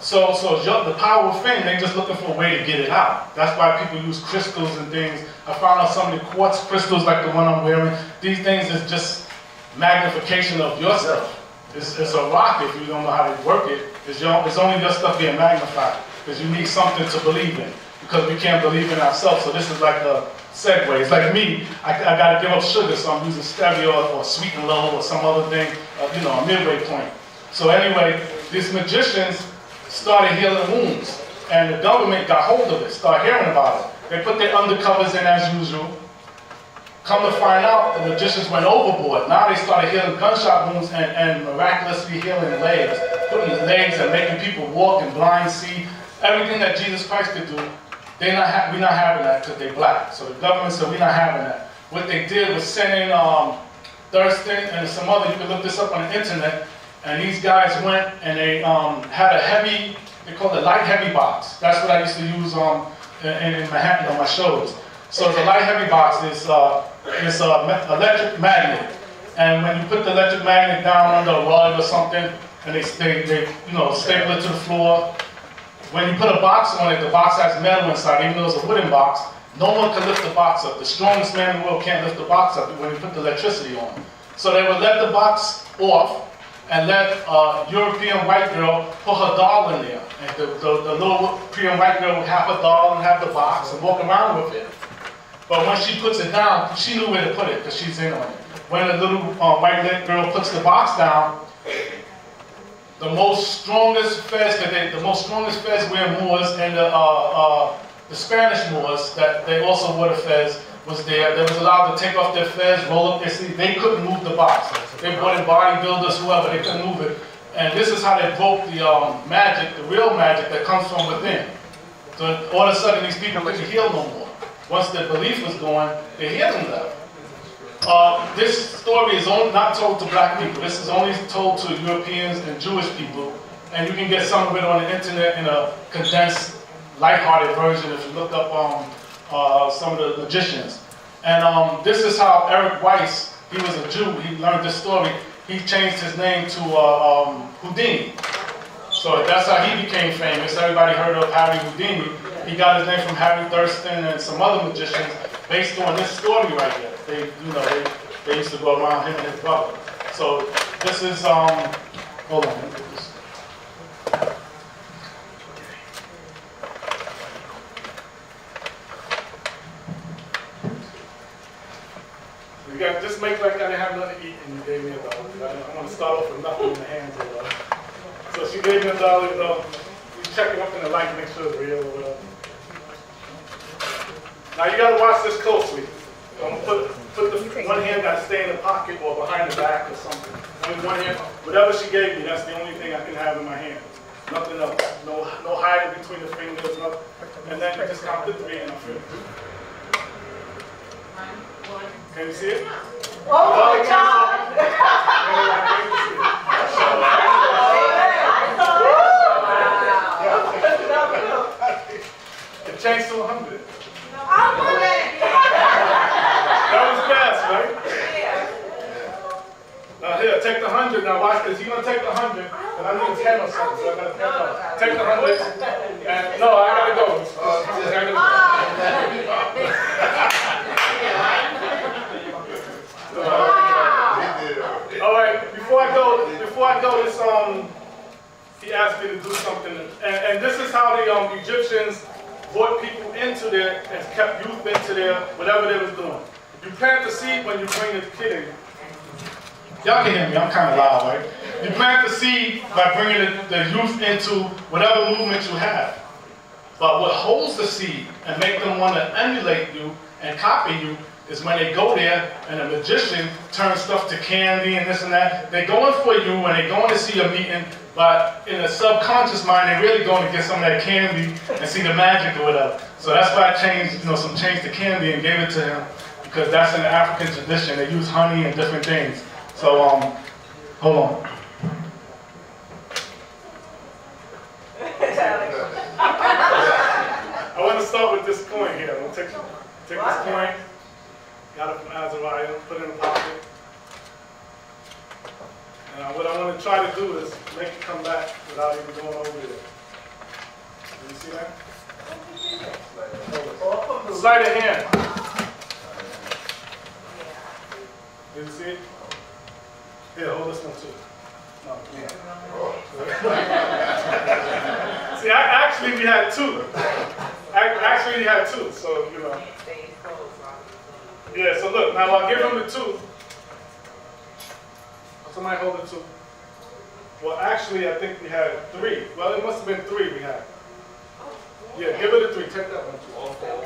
So the power of fame, they're just looking for a way to get it out. That's why people use crystals and things. I found out some of the quartz crystals like the one I'm wearing, these things is just magnification of yourself. It's a rock if you don't know how to work it. It's only your stuff being magnified because you need something to believe in. Because we can't believe in ourselves, so this is like a segue. It's like me, I gotta give up sugar, so I'm using stevia or sweet and low or some other thing, a midway point. So anyway, these magicians started healing wounds, and the government got hold of it, started hearing about it. They put their undercovers in as usual. Come to find out, the magicians went overboard. Now they started healing gunshot wounds and miraculously healing legs. putting legs and making people walk and blind see. Everything that Jesus Christ could do, we're not having that because they're black. So the government said we're not having that. What they did was send in Thurston and some other, you can look this up on the internet, and these guys went and they had a heavy, they call it light heavy box. That's what I used to use in Manhattan on my shows. So the light heavy box is electric magnet. And when you put the electric magnet down under a rug or something, and they staple it to the floor, when you put a box on it, the box has metal inside, even though it's a wooden box, no one can lift the box up. The strongest man in the world can't lift the box up when you put the electricity on. So they would let the box off and let a European white girl put her doll in there. And the little European white girl would have her doll and have the box and walk around with it. But when she puts it down, she knew where to put it because she's in on it. When the little white girl puts the box down, the most strongest feds were Moors, and the Spanish Moors that they also wore the fez was there. They was allowed to take off their fez, roll up their sleeve. They couldn't move the box. They brought in bodybuilders, whoever, they couldn't move it. And this is how they broke the magic, the real magic that comes from within. So all of a sudden these people couldn't heal no more. Once their belief was gone, their healing left. This story is not told to black people. This is only told to Europeans and Jewish people. And you can get some of it on the internet in a condensed, lighthearted version if you look up some of the magicians. And this is how Eric Weiss, he was a Jew, he learned this story. He changed his name to Houdini. So that's how he became famous. Everybody heard of Harry Houdini. He got his name from Harry Thurston and some other magicians based on this story right here. They used to go around him and his brother. So this is, hold on. Just make like I didn't have nothing to eat and you gave me $1. I want to start off with nothing in the hands of her. So she gave me $1, we check it up in the light, make sure it's real or whatever. Now you gotta watch this closely. I'm gonna put the one hand gotta stay in the pocket or behind the back or something. Only one hand, whatever she gave me, that's the only thing I can have in my hand. Nothing else. No hiding between the fingers, nothing. And then you just count to 3 and I'm finished. Can you see it? Oh my God! It changed to 100. That was fast, right? Now here, take the 100. Now watch this. You're gonna take the 100, and I need a 10 or something. So I gotta take the 100. And no, I gotta go. All right. Before I go, this he asked me to do something, and this is how the Egyptians brought people into there and kept youth into there, whatever they was doing. You plant the seed when you bring the kid in. Y'all can hear me, I'm kind of loud, right? You plant the seed by bringing the youth into whatever movement you have. But what holds the seed and make them want to emulate you and copy you is when they go there and a magician turns stuff to candy and this and that. They're going for you and they're going to see your meeting, but in a subconscious mind, they're really going to get some of that candy and see the magic or whatever. So that's why I changed, changed the candy and gave it to him, because that's in the African tradition. They use honey and different things. So, hold on. I want to start with this coin here. I'm going to take this coin. Got it from Azariah, put it in the pocket. And what I want to try to do is make it come back without even going over there. Can you see that? Sleight of hand. Did you see it? Here, hold this one too. No, see, actually we had 2. Actually we had 2, so Yeah, so look, now I'll give him the 2. Somebody hold the 2. Well, actually, I think we had 3. Well, it must have been 3 we had. Yeah, give it a 3. Take that one too.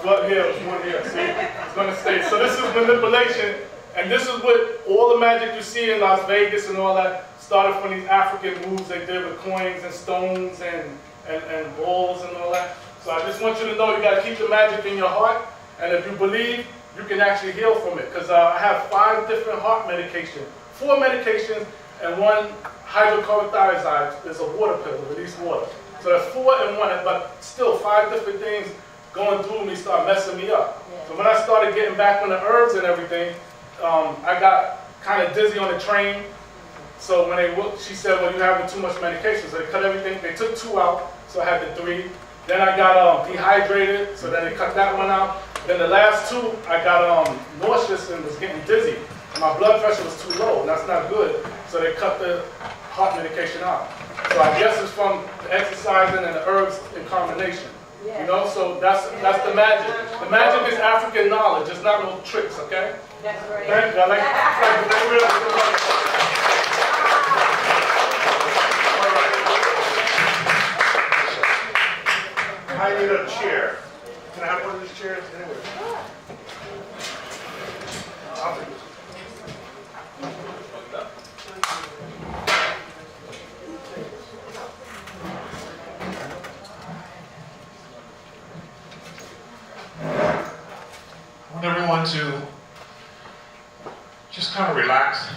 Well, here, there's one here. See, it's going to stay. So this is manipulation. And this is what all the magic you see in Las Vegas and all that started from these African moves they did with coins and stones and balls and all that. So I just want you to know you got to keep the magic in your heart. And if you believe, you can actually heal from it. Because I have 5 different heart medications, 4 medications, and 1 hydrochloric thiazide. There's a water pill, release water. So that's 4 in 1, but still 5 different things going through me start messing me up. So when I started getting back on the herbs and everything, I got kind of dizzy on the train. So when they looked, she said, well, you're having too much medication. So they cut everything. They took 2 out, so I had the 3. Then I got dehydrated, so then they cut that one out. Then the last 2, I got nauseous and was getting dizzy. And my blood pressure was too low, and that's not good. So they cut the heart medication out. So I guess it's from the exercising and the herbs in combination. You know, so that's the magic. The magic is African knowledge. It's not no tricks, okay? That's right. Thank you. I like I need a chair. Can I have one of these chairs? Anyway. I'll take this. I want everyone to just kind of relax.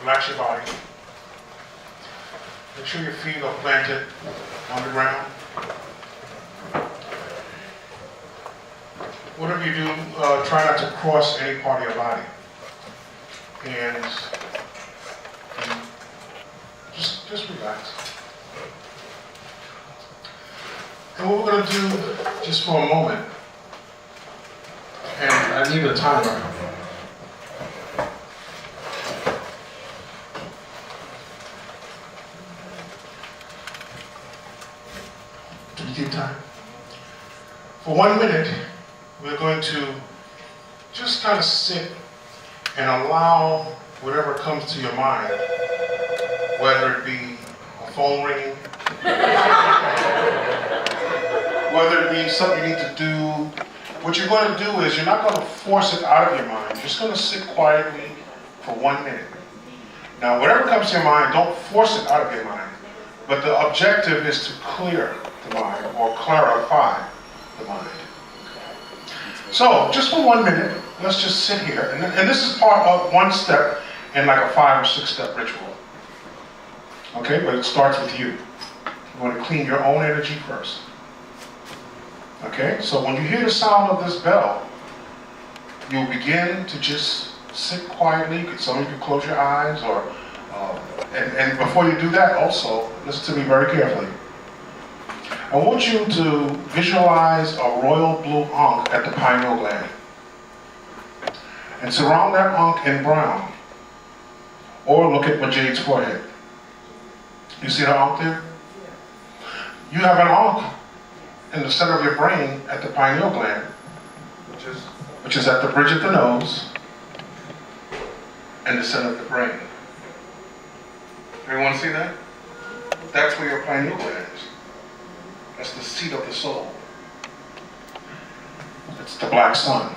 Relax your body. Make sure your feet are planted on the ground. Whatever you do, try not to cross any part of your body. And just relax. And what we're going to do, just for a moment, and I need a timer. Can you keep time? For 1 minute, we're going to just kind of sit and allow whatever comes to your mind, whether it be a phone ringing, whether it be something you need to do. What you're going to do is you're not going to force it out of your mind. You're just going to sit quietly for 1 minute. Now, whatever comes to your mind, don't force it out of your mind. But the objective is to clear the mind or clarify the mind. So, just for 1 minute, let's just sit here. And this is part of 1 step in like a 5 or 6 step ritual. Okay, but it starts with you. You want to clean your own energy first. Okay, so when you hear the sound of this bell, you'll begin to just sit quietly. Some of you can close your eyes, or and before you do that, also listen to me very carefully. I want you to visualize a royal blue ankh at the pineal gland, and surround that ankh in brown. Or look at Majade's forehead. You see the ankh there? You have an ankh in the center of your brain at the pineal gland, which is at the bridge of the nose and the center of the brain. Everyone see that? That's where your pineal gland is. That's the seat of the soul. It's the black sun.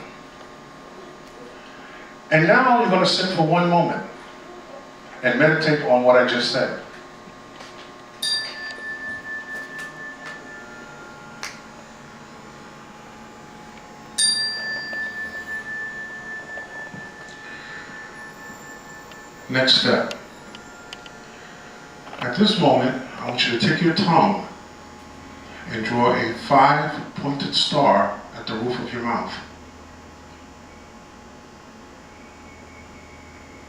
And now you're going to sit for 1 moment and meditate on what I just said. Next step. At this moment, I want you to take your tongue and draw a 5-pointed star at the roof of your mouth.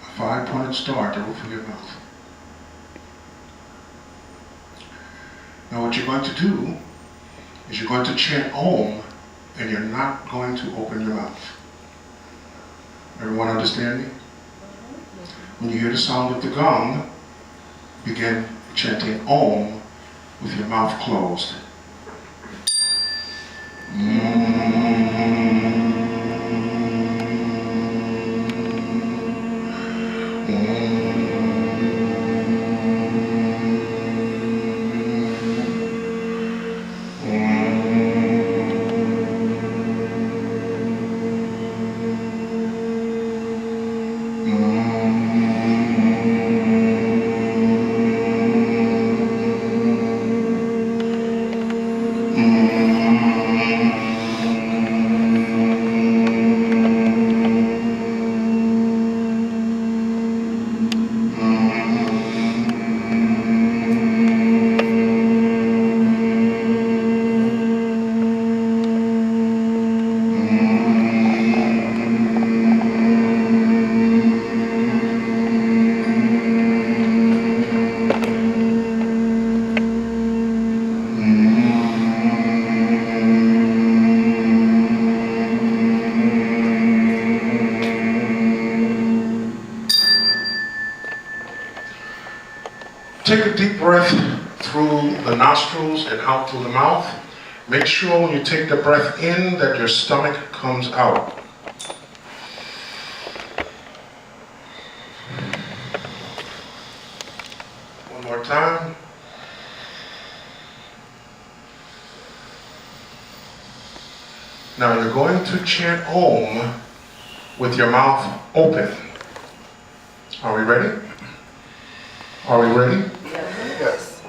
A 5-pointed star at the roof of your mouth. Now what you're going to do is you're going to chant Om, and you're not going to open your mouth. Everyone understand me? When you hear the sound of the gong, begin chanting Om with your mouth closed. Take a deep breath through the nostrils and out through the mouth. Make sure when you take the breath in that your stomach comes out. One more time. Now you're going to chant Om with your mouth open. Are we ready? Are we ready? Yes.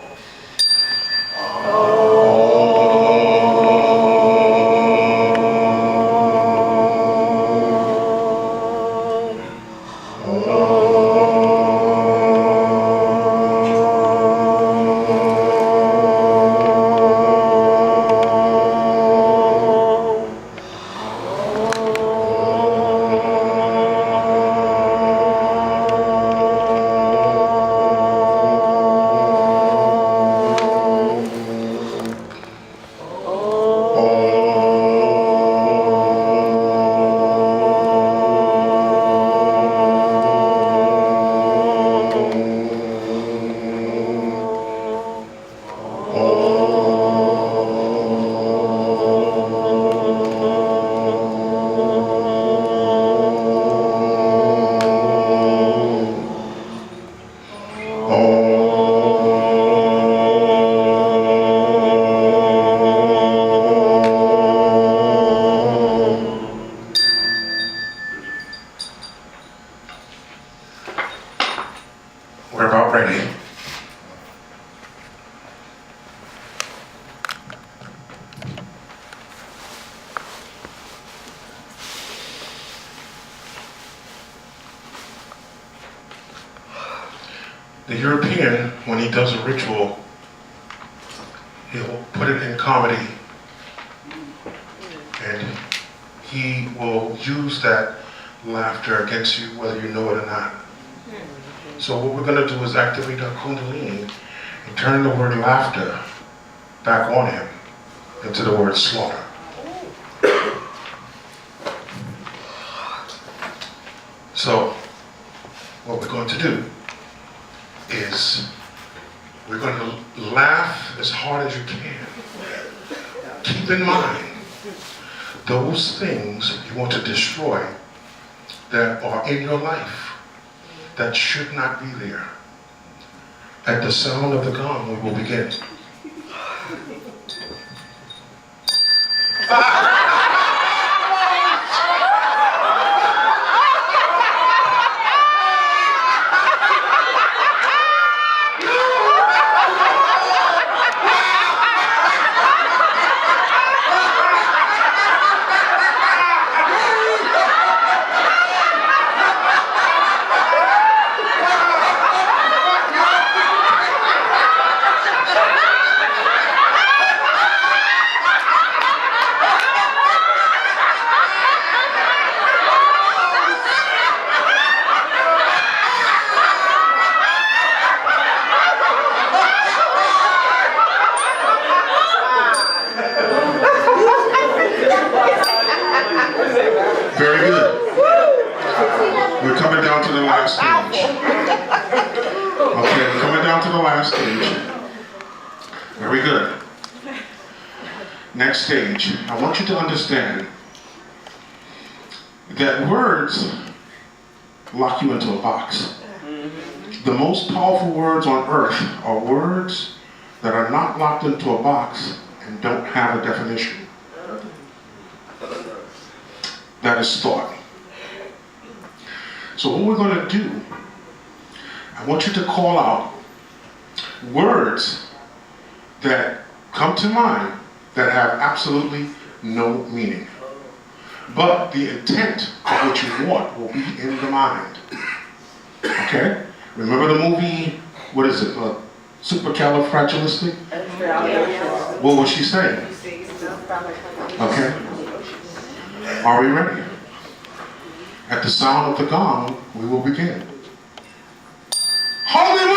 We're about ready. The European, when he does a ritual, he'll put it in comedy, and he will use that laughter against you whether you know it or not. So what we're going to do is activate our Kundalini and turn the word laughter back on him into the word slaughter. So what we're going to do is we're going to laugh as hard as you can. Keep in mind those things you want to destroy that are in your life that should not be there. At the sound of the gong, we will begin. Very good. We're coming down to the last stage. Okay, we're coming down to the last stage. Very good. Next stage. I want you to understand that words lock you into a box. The most powerful words on earth are words that are not locked into a box and don't have a definition. That is thought. So what we're going to do, I want you to call out words that come to mind that have absolutely no meaning. But the intent of what you want will be in the mind. Okay? Remember the movie, what is it? Supercalifragilistic? What was she saying? Okay? Are we ready? At the sound of the gong, we will begin. Holy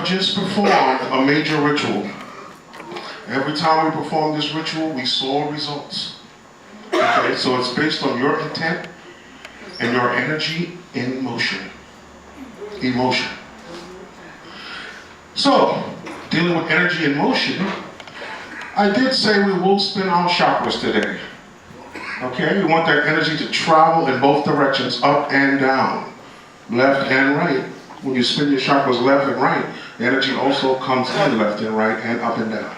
have just performed a major ritual. Every time we perform this ritual, we saw results. Okay, so it's based on your intent and your energy in motion. Emotion. So, dealing with energy in motion, I did say we will spin our chakras today. Okay, we want that energy to travel in both directions, up and down, left and right. When you spin your chakras left and right, the energy also comes in left and right and up and down.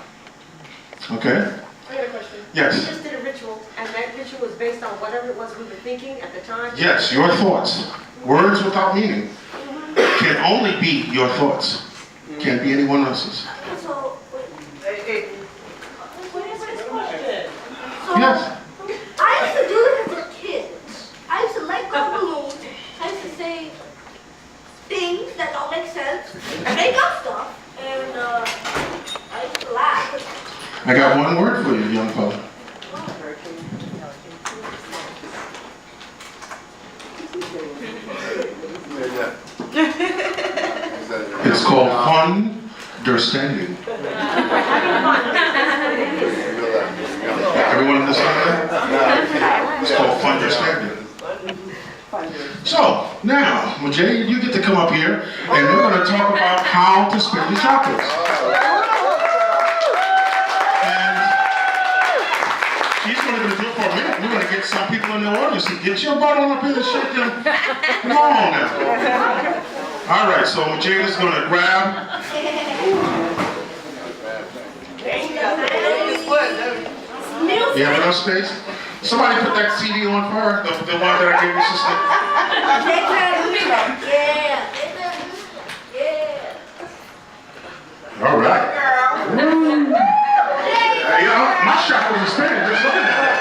Okay? I got a question. Yes. We just did a ritual, and that ritual was based on whatever it was we were thinking at the time? Yes, your thoughts. Words without meaning can only be your thoughts. Can't be anyone else's. So, Yes. I used to do this as a kid. I used to let go balloons. I used to say things that don't make sense, make up stuff, and I used to laugh. I got one word for you, young fella. It's called Funderstanding. Everyone understand that? It's called Funderstanding. So, now, Jay, you get to come up here, and we're going to talk about how to spin your chakras. And she's going to do it for a minute. We're going to get some people in the audience to get your butt on up here and shake them. Come on now. All right, so Jay is going to grab. You have enough space? Somebody put that CD on for her, the one that I gave your sister. All right. You know, my chakras are spinning just looking at that.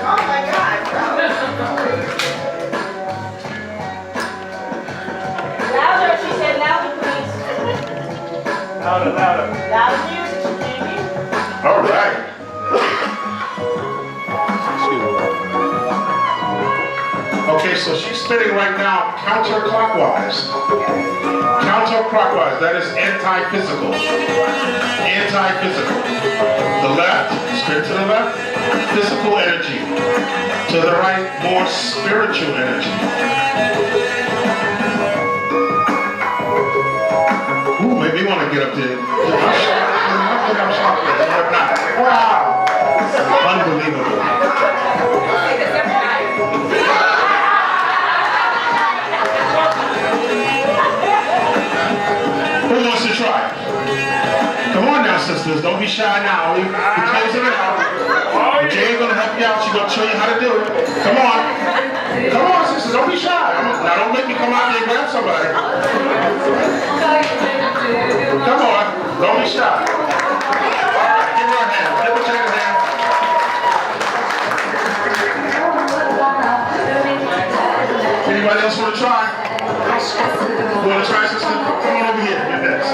Oh my God, louder, she said louder, please. Louder, louder. Louder music, Stevie. All right. Okay, so she's spinning right now counterclockwise. Counterclockwise, that is anti-physical. Anti-physical. The left, spin to the left, physical energy. To the right, more spiritual energy. Ooh, maybe you want to get up there. Wow. Unbelievable. Who wants to try? Come on now, sisters. Don't be shy now. We're closing it out. Jay's going to help you out. She's going to show you how to do it. Come on. Come on, sisters. Don't be shy. Now, don't make me come out here and grab somebody. Come on. Don't be shy. All right. Give her a hand. Give her a hand. Anybody else want to try? You want to try, sister? Come on over here. Get next.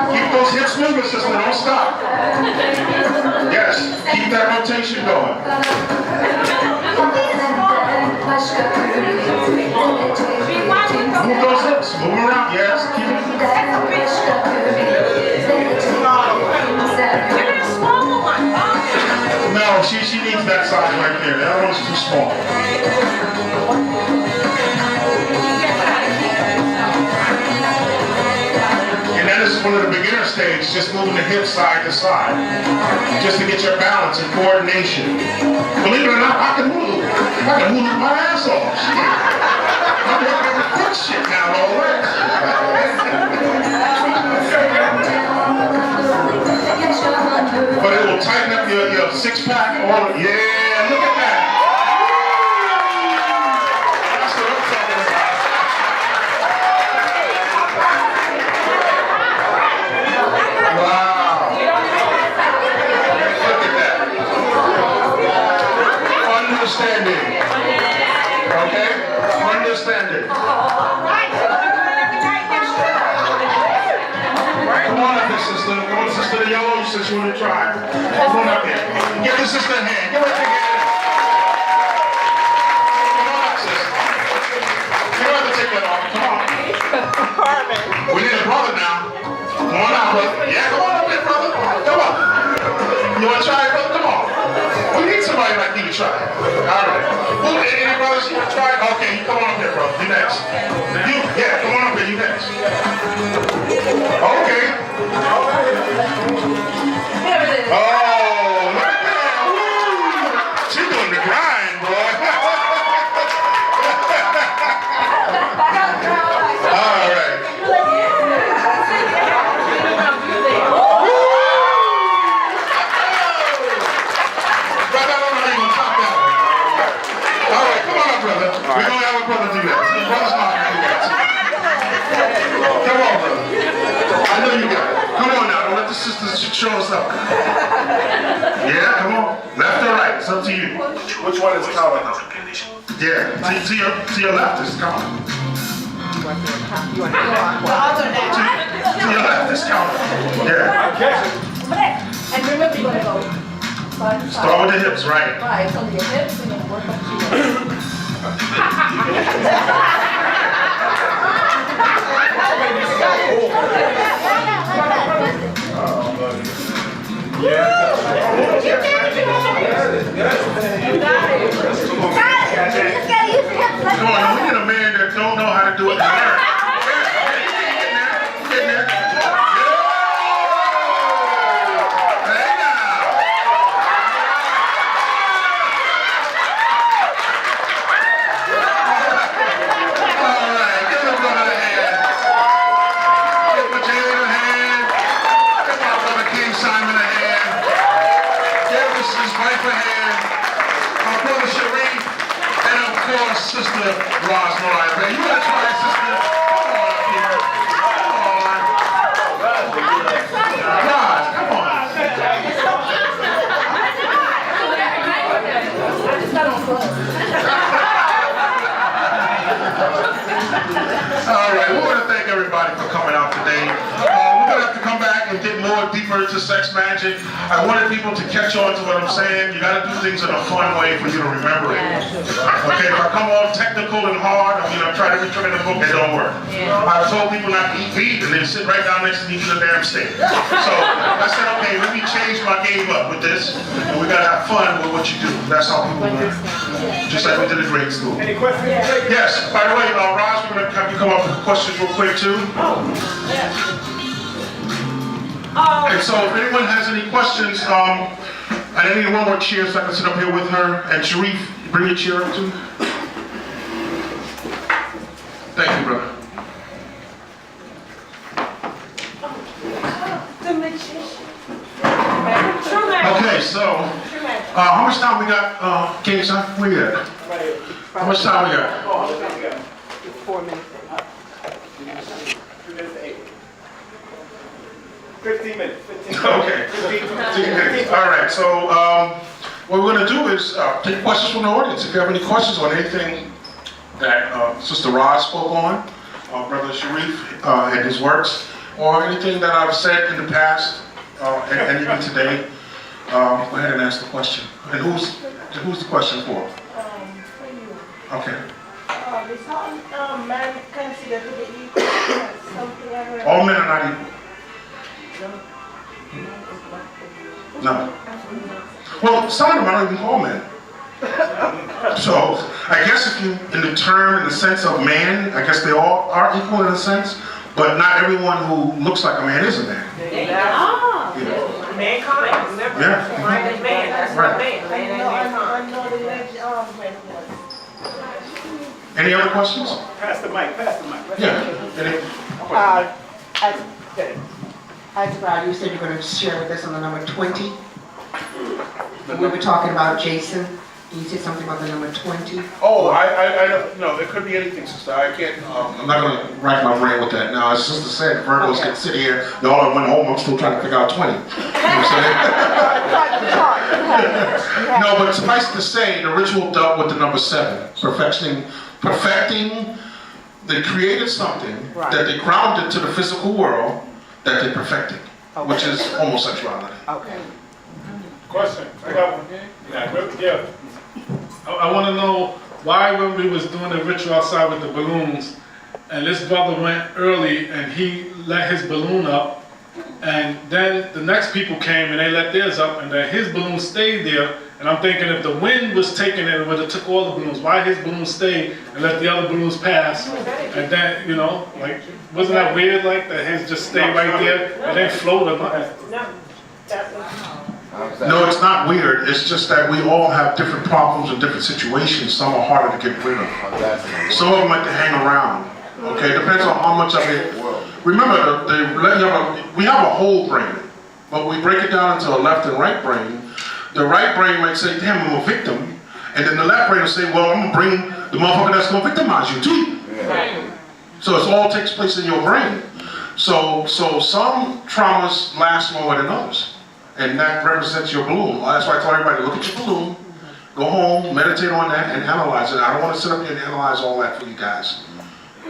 Keep those hips moving, sister. Don't stop. Yes. Keep that rotation going. Move those hips. Move them around. Yes. Keep it. No, she needs that size right there. That one's too small. And that is one of the beginner stages, just moving the hips side to side, just to get your balance and coordination. Believe it or not, I can move. I can move my ass off. Shit. I'm working with foot shit now all the way. But it will tighten up your six-pack. Yeah, look at that. That's what I'm talking about. Wow. Look at that. Understanding. Okay? Understanding. Come on up here, sister. Come on, sister. The yellow, since you want to try. Come on up here. Give the sister a hand. Give her a big hand. take that off. Come on. We need a brother now. Come on out, brother. Yeah, come on up here, brother. Come on. You want to try it, brother? Come on. We need somebody like you to try it. All right. Any brothers you want to try it? Okay, you come on up here, brother. You next. Yeah, come on up here. You next. Okay. Oh, look at that. Woo. She's doing the grind, boy. All right. Brother, I don't know how you're going to top that one. All right, come on up, brother. We're going to have a brother do that. Brother's not going to do that. Come on, brother. I know you got it. Come on now. Don't let the sisters show us up. Yeah, come on. Left or right? It's up to you. Which one is counting? Yeah, to your left is counting. To your left is counting. Yeah. And remember, you're gonna go. Start with the hips, right? Right, so your hips and then work up to your. Come on, we need a man that don't know how to do it. Sister Razmariah, man. You gotta try it, sister. Come on up here. Come on. God, come on. All right, we want to thank everybody for coming out today. We're gonna have to come back and get more deeper into sex magic. I wanted people to catch on to what I'm saying. You gotta do things in a fun way for you to remember it. Okay, if I come all technical and hard, try to return the book, it don't work. I've told people not to eat meat and then sit right down next to me to the damn steak. So I said, okay, let me change my game up with this, and we gotta have fun with what you do. That's how people learn. Just like we did at grade school. Any questions? Yes, by the way, Roz, we're gonna have you come up with questions real quick too. And so if anyone has any questions, I need one more chair so I can sit up here with her. And Sharif, bring your chair up too. Thank you, brother. Okay, so how much time we got, King Son? Where you at? How much time we got? 4 minutes. 15 minutes. 15 minutes. Okay. 15 minutes. All right, so what we're going to do is take questions from the audience. If you have any questions on anything that Sister Roz spoke on, Brother Sharif and his works, or anything that I've said in the past, and even today, go ahead and ask the question. And who's the question for? For you. Okay. Is all men considered to be equal? Something like that? All men are not equal. No. Well, some of them I don't even call men. So, I guess if you, in the term, in the sense of man, I guess they all are equal in a sense, but not everyone who looks like a man is a man. Mankind. Remember, Yeah. man is man. That's Right. not man. Man ain't mankind. I know the legs men was. Any other questions? Pass the mic. Yeah. Azariah, you said you're going to share with us on the number 20. We were talking about Jason. You said something about the number 20. Oh, I don't know. There could be anything, sister. I can't, I'm not going to rack my brain with that now. As sister said, Virgos can sit here. Y'all went home. I'm still trying to figure out 20. You know what I'm saying? No, but suffice to say, the ritual dealt with the number 7. Perfecting, they created something that they grounded to the physical world that they perfected, which is homosexuality. Okay. Question. I got one. Yeah. I want to know why when we was doing the ritual outside with the balloons and this brother went early and he let his balloon up, and then the next people came and they let theirs up, and then his balloon stayed there. And I'm thinking if the wind was taking it, it would have took all the balloons. Why his balloon stayed and let the other balloons pass? And then, you know, like, wasn't that weird, like, that his just stayed right there and then float or nothing? No, it's not weird. It's just that we all have different problems and different situations. Some are harder to get rid of. Some of them like to hang around. Okay, depends on how much of it. Remember, we have a whole brain, but we break it down into a left and right brain. The right brain might say, damn, I'm a victim. And then the left brain will say, well, I'm going to bring the motherfucker that's going to victimize you too. Right. So it all takes place in your brain. So some traumas last longer than others. And that represents your balloon. That's why I tell everybody, look at your balloon, go home, meditate on that, and analyze it. I don't want to sit up here and analyze all that for you guys.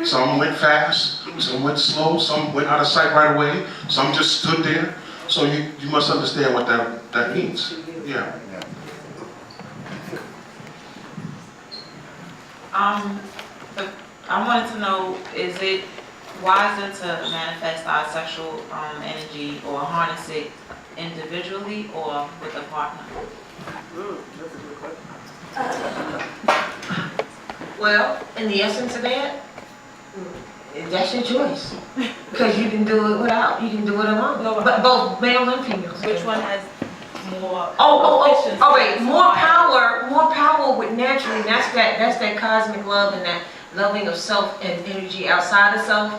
Some went fast, some went slow, some went out of sight right away, some just stood there. So you must understand what that means. Yeah. I wanted to know, is it wiser to manifest our sexual energy or harness it individually or with a partner? Well, in the essence of that, that's your choice. Because you can do it without, you can do it alone. But both males and females. Which one has more? Oh, wait, more power would naturally, that's that cosmic love and that loving of self and energy outside of self,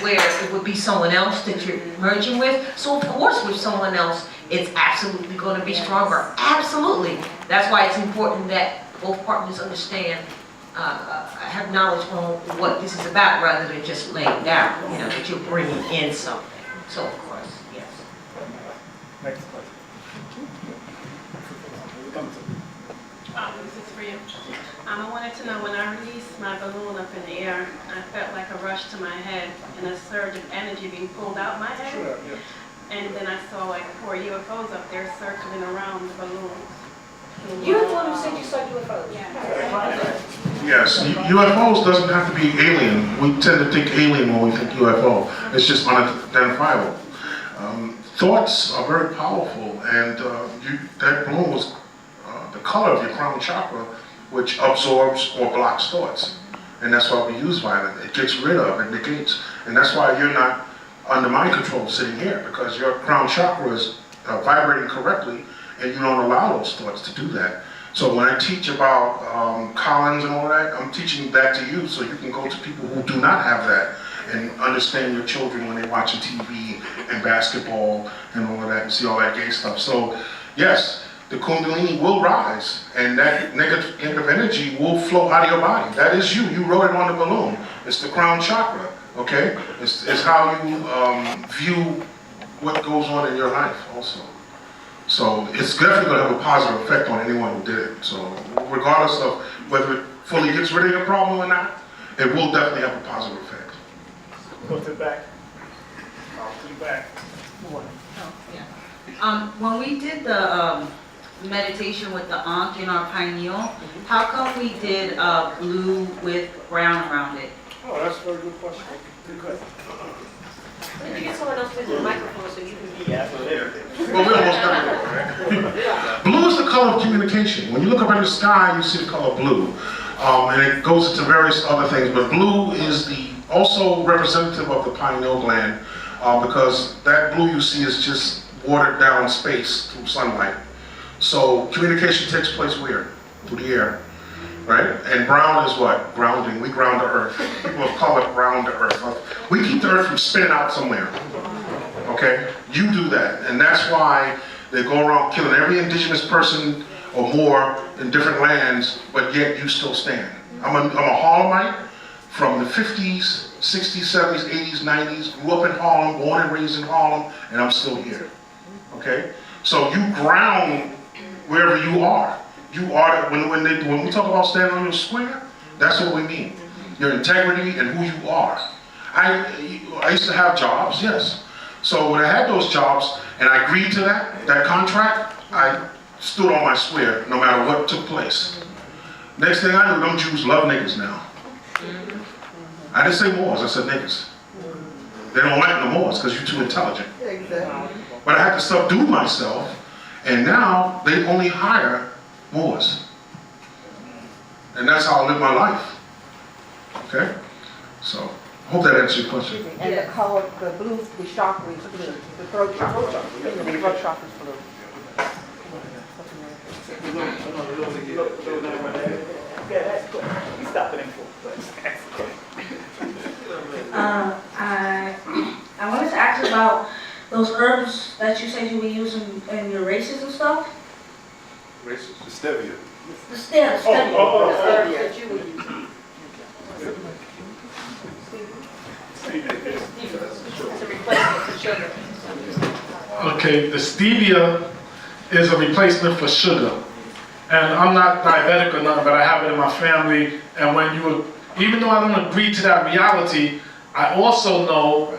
where it would be someone else that you're merging with. So of course with someone else, it's absolutely going to be stronger. Absolutely. That's why it's important that both partners understand, have knowledge on what this is about rather than just laying down, you know, that you're bringing in something. So of course, yes. Next question. This is for you. I wanted to know, when I released my balloon up in the air, I felt like a rush to my head and a surge of energy being pulled out my head. Sure, yeah. And then I saw like 4 UFOs up there circling around the balloons. You're the one who said you saw UFOs. Yes, UFOs doesn't have to be alien. We tend to think alien when we think UFO. It's just unidentifiable. Thoughts are very powerful, and that balloon was the color of your crown chakra, which absorbs or blocks thoughts. And that's why we use violet. It gets rid of, it negates. And that's why you're not under mind control sitting here, because your crown chakra is vibrating correctly, and you don't allow those thoughts to do that. So when I teach about Collins and all that, I'm teaching that to you so you can go to people who do not have that and understand your children when they're watching TV and basketball and all of that and see all that gay stuff. So yes, the Kundalini will rise and that negative energy will flow out of your body. That is you. You wrote it on the balloon. It's the crown chakra, okay? It's how you view what goes on in your life also. So it's definitely going to have a positive effect on anyone who did it. So regardless of whether it fully gets rid of your problem or not, it will definitely have a positive effect. Go to the back. To the back. When we did the meditation with the Ankh in our pineal, how come we did blue with brown around it? Oh, that's a very good question. Good question. Can you get someone else to do the microphone so you can be... Well, we're almost done. Right? Blue is the color of communication. When you look up in the sky, you see the color blue. And it goes into various other things, but blue is also representative of the pineal gland, because that blue you see is just watered down space through sunlight. So communication takes place where? Through the air, right? And brown is what? Grounding. We ground the earth. People call it ground the earth. We keep the earth from spinning out somewhere, okay? You do that, and that's why they go around killing every indigenous person or more in different lands, but yet you still stand. I'm a Harlemite from the 50s, 60s, 70s, 80s, 90s, grew up in Harlem, born and raised in Harlem, and I'm still here, okay? So you ground wherever you are. You are, when we talk about standing on your square, that's what we mean. Your integrity and who you are. I used to have jobs, yes. So when I had those jobs and I agreed to that contract, I stood on my square no matter what took place. Next thing I knew, them Jews love niggas now. I didn't say Moors, I said niggas. They don't like the Moors because you're too intelligent. Exactly. But I had to subdue myself, and now they only hire Moors. And that's how I live my life. Okay? So, hope that answers your question. And the color, the blue, the chakra is blue. The throat chakra. The throat chakra is blue. I wanted to ask about those herbs that you said you were using in your races and stuff. Races? The stevia. The stems. The herbs that you were using. It's a replacement for sugar. Okay, the stevia is a replacement for sugar. And I'm not diabetic or nothing, but I have it in my family. And when you, even though I don't agree to that reality, I also know,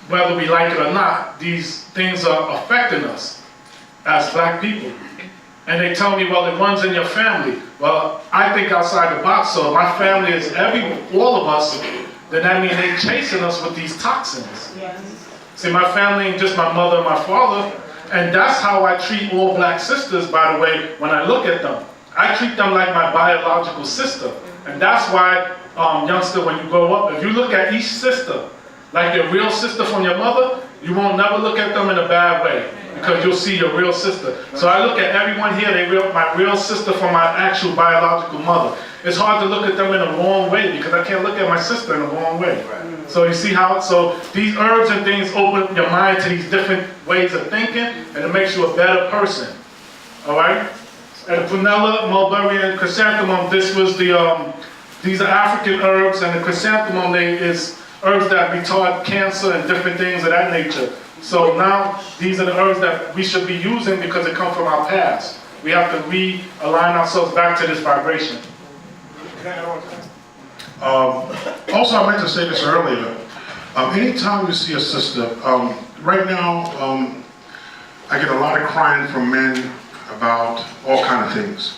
whether we like it or not, these things are affecting us as black people. And they tell me, well, it runs in your family. Well, I think outside the box, so if my family is all of us, then that means they're chasing us with these toxins. See, my family ain't just my mother and my father, and that's how I treat all black sisters, by the way, when I look at them. I treat them like my biological sister. And that's why, youngster, when you grow up, if you look at each sister like your real sister from your mother, you won't never look at them in a bad way, because you'll see your real sister. So I look at everyone here, my real sister from my actual biological mother. It's hard to look at them in a wrong way, because I can't look at my sister in a wrong way. So you see how, so these herbs and things open your mind to these different ways of thinking, and it makes you a better person. All right? And prunella, mulberry, and chrysanthemum, this was the, these are African herbs, and the chrysanthemum is herbs that retard cancer and different things of that nature. So now, these are the herbs that we should be using because they come from our past. We have to realign ourselves back to this vibration. Also, I meant to say this earlier. Anytime you see a sister, right now, I get a lot of crying from men about all kind of things.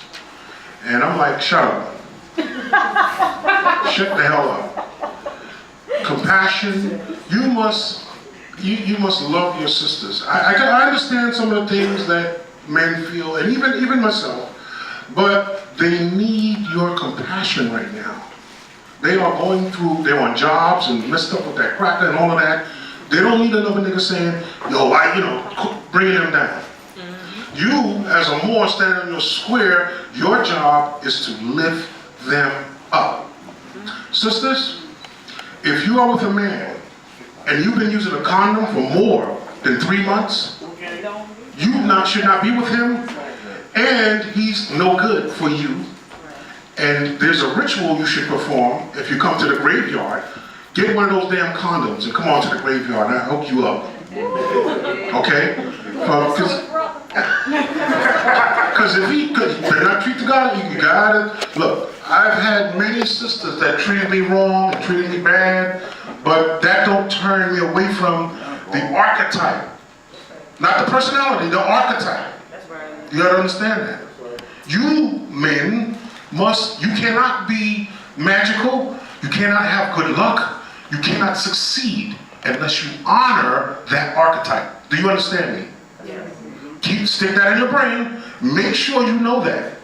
And I'm like, shut up. Shut the hell up. Compassion, you must love your sisters. I understand some of the things that men feel, and even myself, but they need your compassion right now. They are going through, they're on jobs and messed up with that crack and all of that. They don't need another nigga saying, yo, bringing them down. You, as a Moor standing on your square, your job is to lift them up. Sisters, if you are with a man and you've been using a condom for more than 3 months, you should not be with him, and he's no good for you. And there's a ritual you should perform if you come to the graveyard. Get one of those damn condoms and come on to the graveyard and I'll hook you up. Okay? Because if he better not treat the God, you gotta look. I've had many sisters that treated me wrong and treated me bad, but that don't turn me away from the archetype. Not the personality, the archetype. You gotta understand that. You men you cannot be magical, you cannot have good luck, you cannot succeed unless you honor that archetype. Do you understand me? Yes. Stick that in your brain, make sure you know that.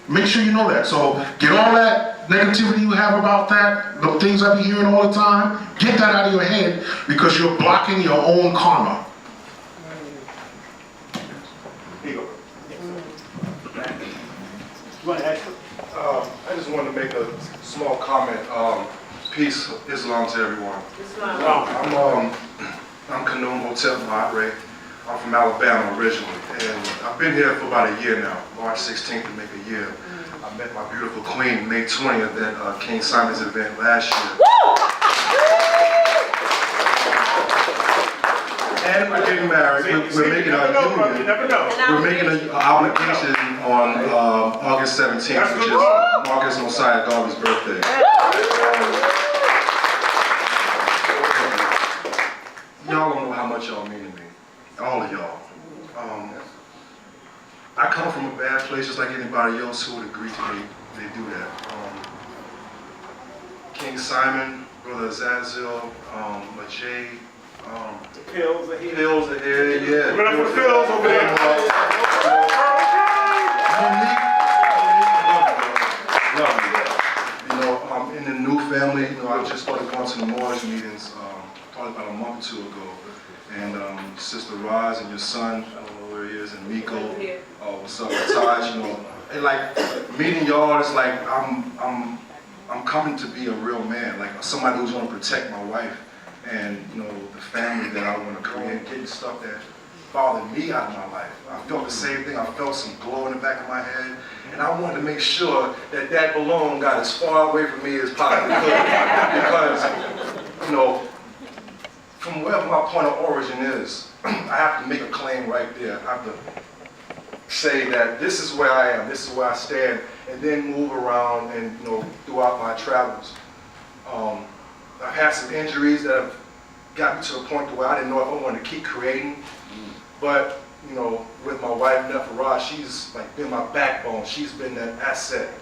Make sure you know that. So get all that negativity you have about that, the things I be hearing all the time, get that out of your head because you're blocking your own karma. I just wanted to make a small comment. Peace, Islam to everyone. I'm Kanoum Hotep Madre. I'm from Alabama originally, and I've been here for about a year now. March 16th to make a year. I met my beautiful queen May 20th at King Simon's event last year. And we're getting married. We're making a union. We're making an obligation on August 17th, which is Marcus Mosiah Garvey's birthday. Y'all don't know how much y'all mean to me. All of y'all. I come from a bad place just like anybody else who would agree to they do that. King Simon Brother Azariah, Majay, Pills are here. Pills are here, yeah. Give it up for Pills over there. You know, I'm in the new family. You know, I just started going to the Moorish meetings probably about a month or two ago. And Sister Roz and your son, I don't know where he is, and Miko, what's up, Taj, you know. And like meeting y'all, it's like I'm coming to be a real man, like somebody who's gonna protect my wife and you know the family that I want to create, getting stuff that bothered me out of my life. I felt the same thing. I felt some glow in the back of my head, and I wanted to make sure that that balloon got as far away from me as possibly could, because you know, from wherever my point of origin is, I have to make a claim right there. I have to say that this is where I am, this is where I stand, and then move around and you know throughout my travels. I've had some injuries that have gotten me to the point where I didn't know if I wanted to keep creating. But you know, with my wife Nephara, she's like been my backbone. She's been that asset.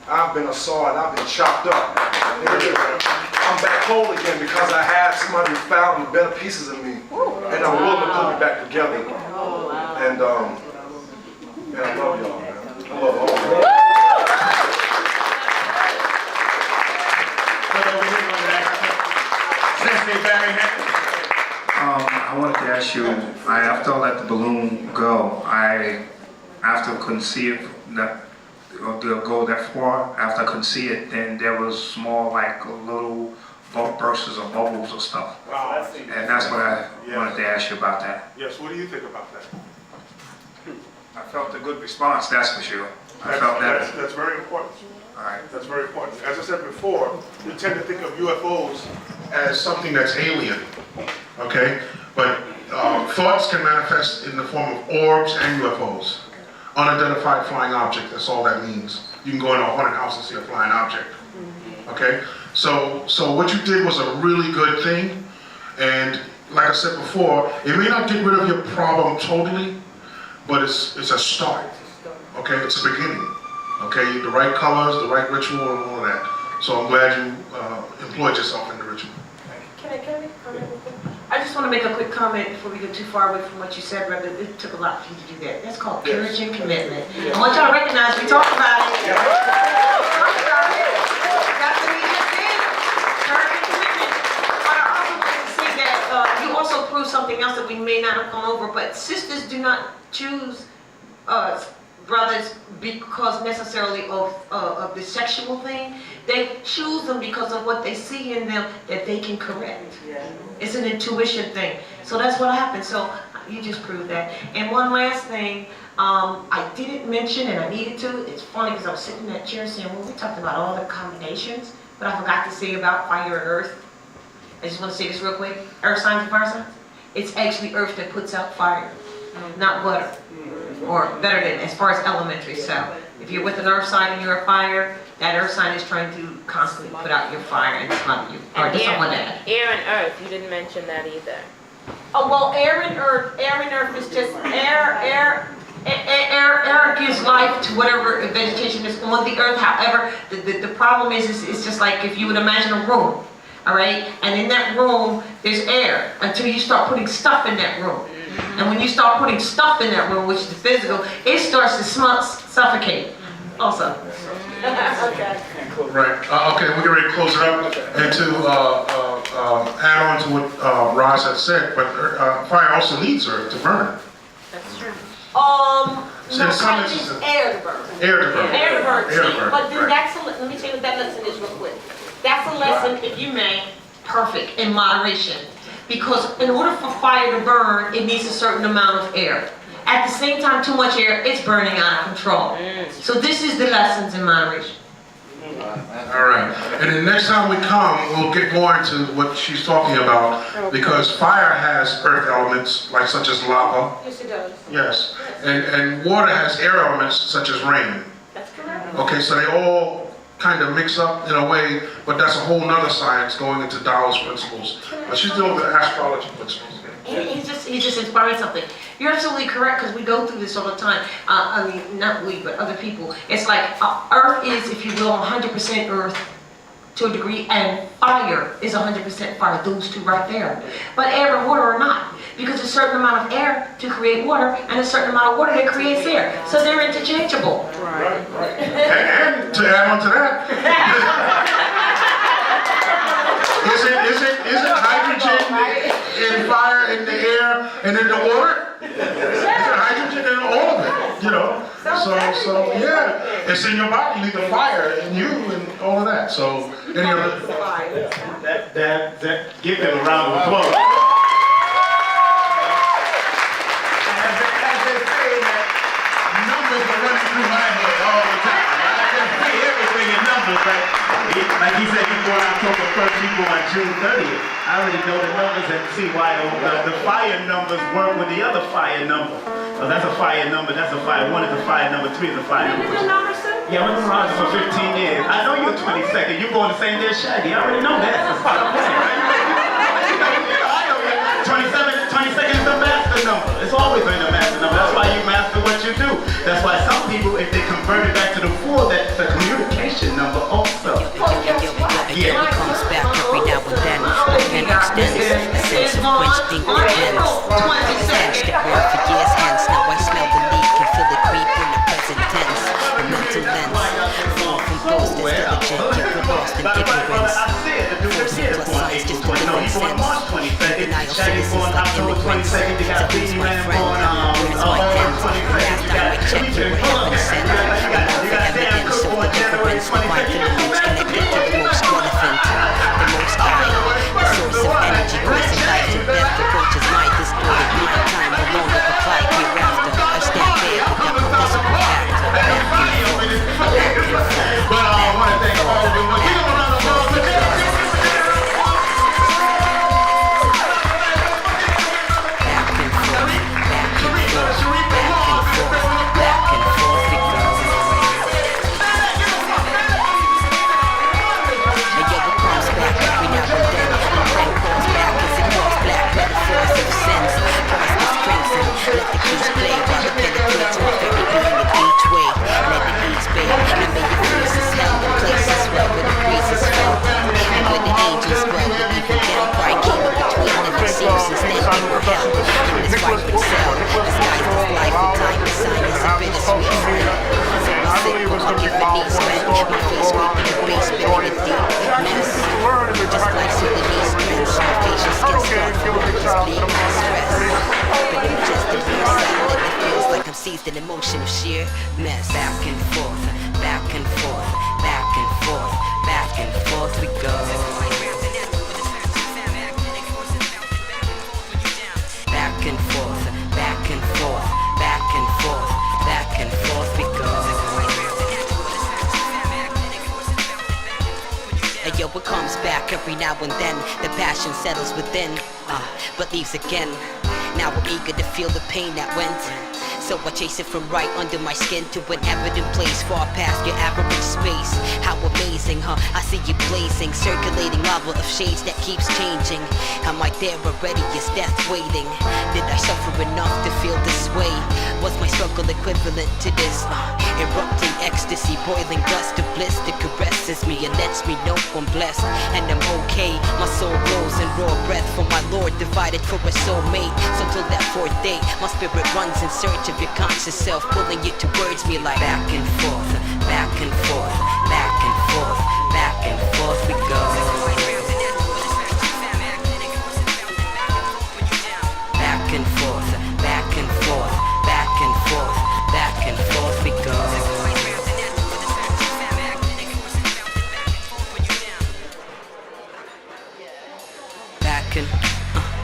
I've been a saw and I've been chopped up. I'm back whole again because I had somebody who found better pieces of me, and I'm willing to put me back together. And man, I love y'all, man. I love all of y'all. I wanted to ask you, after I let the balloon go, after I couldn't see it, go that far, after I couldn't see it, then there was more like little bursts of bubbles or stuff. Wow. And that's what I wanted to ask you about that. Yes, what do you think about that? I felt a good response, that's for sure. I felt that. That's very important. All right. That's very important. As I said before, we tend to think of UFOs as something that's alien, okay? But thoughts can manifest in the form of orbs and UFOs. Unidentified flying object, that's all that means. You can go in a haunted house and see a flying object, okay? So what you did was a really good thing, and like I said before, it may not get rid of your problem totally, but it's a start, okay? It's a beginning, okay? The right colors, the right ritual, and all of that. So I'm glad you employed yourself in the ritual. Can I make a comment real quick? I just want to make a quick comment before we go too far away from what you said, brother. It took a lot for you to do that. That's called courage and commitment. I want y'all to recognize we talked about it. That's what we just did. Courage and commitment. But I also want to say that you also proved something else that we may not have gone over, but sisters do not choose brothers because necessarily of the sexual thing. They choose them because of what they see in them that they can correct. It's an intuition thing. So that's what happens. So you just proved that. And one last thing, I didn't mention and I needed to. It's funny because I was sitting in that chair saying, well, we talked about all the combinations, but I forgot to say about fire and earth. I just want to say this real quick. Earth signs and fire signs. It's actually earth that puts out fire, not water. Or better than, as far as elementary. So if you're with an earth sign and you're a fire, that earth sign is trying to constantly put out your fire and smother you. Or And just someone that. air and earth, you didn't mention that either. Oh, well, air and earth is just air gives life to whatever vegetation is on the earth. However, the problem is it's just like if you would imagine a room, all right? And in that room, there's air until you start putting stuff in that room. And when you start putting stuff in that room, which is physical, it starts to suffocate also. Okay. Right. Okay, we're getting ready to close it up and to add on to what Roz had said, but fire also needs earth to burn. That's true. No, fire needs air to burn. Air to burn. Air to burn. Air to burn. But then Right. that's let me tell you what that lesson is real quick. That's a lesson, if you may, perfect in moderation. Because in order for fire to burn, it needs a certain amount of air. At the same time, too much air, it's burning out of control. So this is the lessons in moderation. All right. And then next time we come, we'll get more into what she's talking about, because fire has earth elements, like such as lava. Yes, it does. Yes. And water has air elements, such as rain. That's correct. Okay, so they all kind of mix up in a way, but that's a whole nother science going into Taoist principles. But she's dealing with astrology principles. He's just inspiring something. You're absolutely correct, because we go through this all the time. I mean, not we, but other people. It's like Earth is, if you will, 100% Earth, to a degree, and fire is 100% fire, those two right there. But air and water are not, because a certain amount of air to create water, and a certain amount of water that creates air. So they're interchangeable. Right. And to add on to that, isn't hydrogen in fire, in the air, and in the water? Is it hydrogen in all of it? You know? So yeah, it's in your body, you need the fire in you and all of that. So any other? That give them a round of applause. As they say that numbers are running through my head all the time. I can see everything in numbers. Like he said, he's born October 1st, he's born June 30th. I already know the numbers and see why the fire numbers work with the other fire number. So that's a fire number, that's a fire. 1 is a fire number, 3 is a fire number. Yeah, I've been around for 15 years. I know you're 22nd. You're born the same day as Shaggy. I already know that. That's what I'm saying, right? I know you. 22nd is the master number. It's always been the master number. That's why you master what you do. That's why some people, if they convert it back to the 4, that's the communication number also. Yeah, it comes back every now and then. My pen extends a sense of quench deep within. Attached at work for years hence. Now I smell the leak and feel it creep in the present tense. The mental lens, fall from those that's diligent, keep it lost in ignorance. Forcing plus signs just to make sense. Denial citizens like immigrants. So who's my friend? Where's my end? Last time I checked, you were heaven sent. And more for evidence of the difference. Find the most connected to the most relevant. The most high. The source of energy, causing life and death. Approaches my distorted mind. Time no longer applied hereafter. I stand there with that invisible factor. Back and forth. Back and forth. But I want to thank all of you. Give them a round of applause for this. Let the keys play while it penetrates my very being in each way. Let the ease bay, and may your voices held in places well where the breezes felt. And where the angels dwell, but even then pride came in between and it seems since then we were held in this right but cell. Disguised as life and time, the sign is a bittersweet friend. So I sit for my given needs spent, my face scraped in the basement in a deep mess. Just like Sudanese French, my facial skin scarred from all this bleeding and stress. But you just a mere silent, it feels like I'm seized in emotion of sheer mess. Back and forth, back and forth, back and forth, back and forth we go. Back and forth, back and forth, back and forth, back and forth we go. And yo, it comes back every now and then. The passion settles within, but leaves again. Now I'm eager to feel the pain that went. So I chase it from right under my skin to an evident place far past your average space. How amazing, huh? I see you blazing, circulating lava of shades that keeps changing. Am I there already? Is death waiting? Did I suffer enough to feel this way? Was my struggle equivalent to this? Erupting ecstasy, boiling dust of bliss that caresses me and lets me know I'm blessed and I'm okay. My soul glows in raw breath from my Lord, divided for a soulmate. So till that fourth day, my spirit runs in search of your conscious self, pulling you towards me like back and forth, back and forth, back and forth, back and forth we go. Back and forth, back and forth, back and forth, back and forth we go. Back and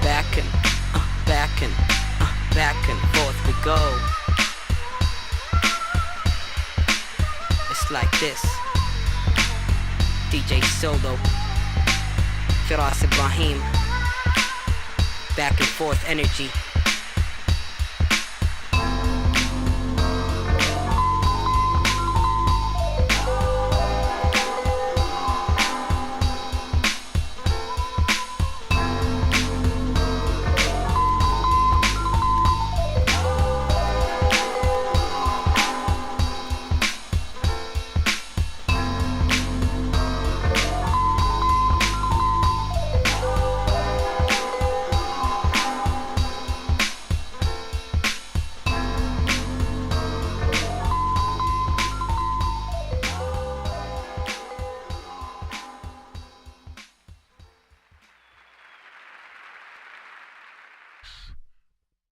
back and back and back and forth we go. It's like this. DJ Solo, Firas Ibrahim. Back and forth energy.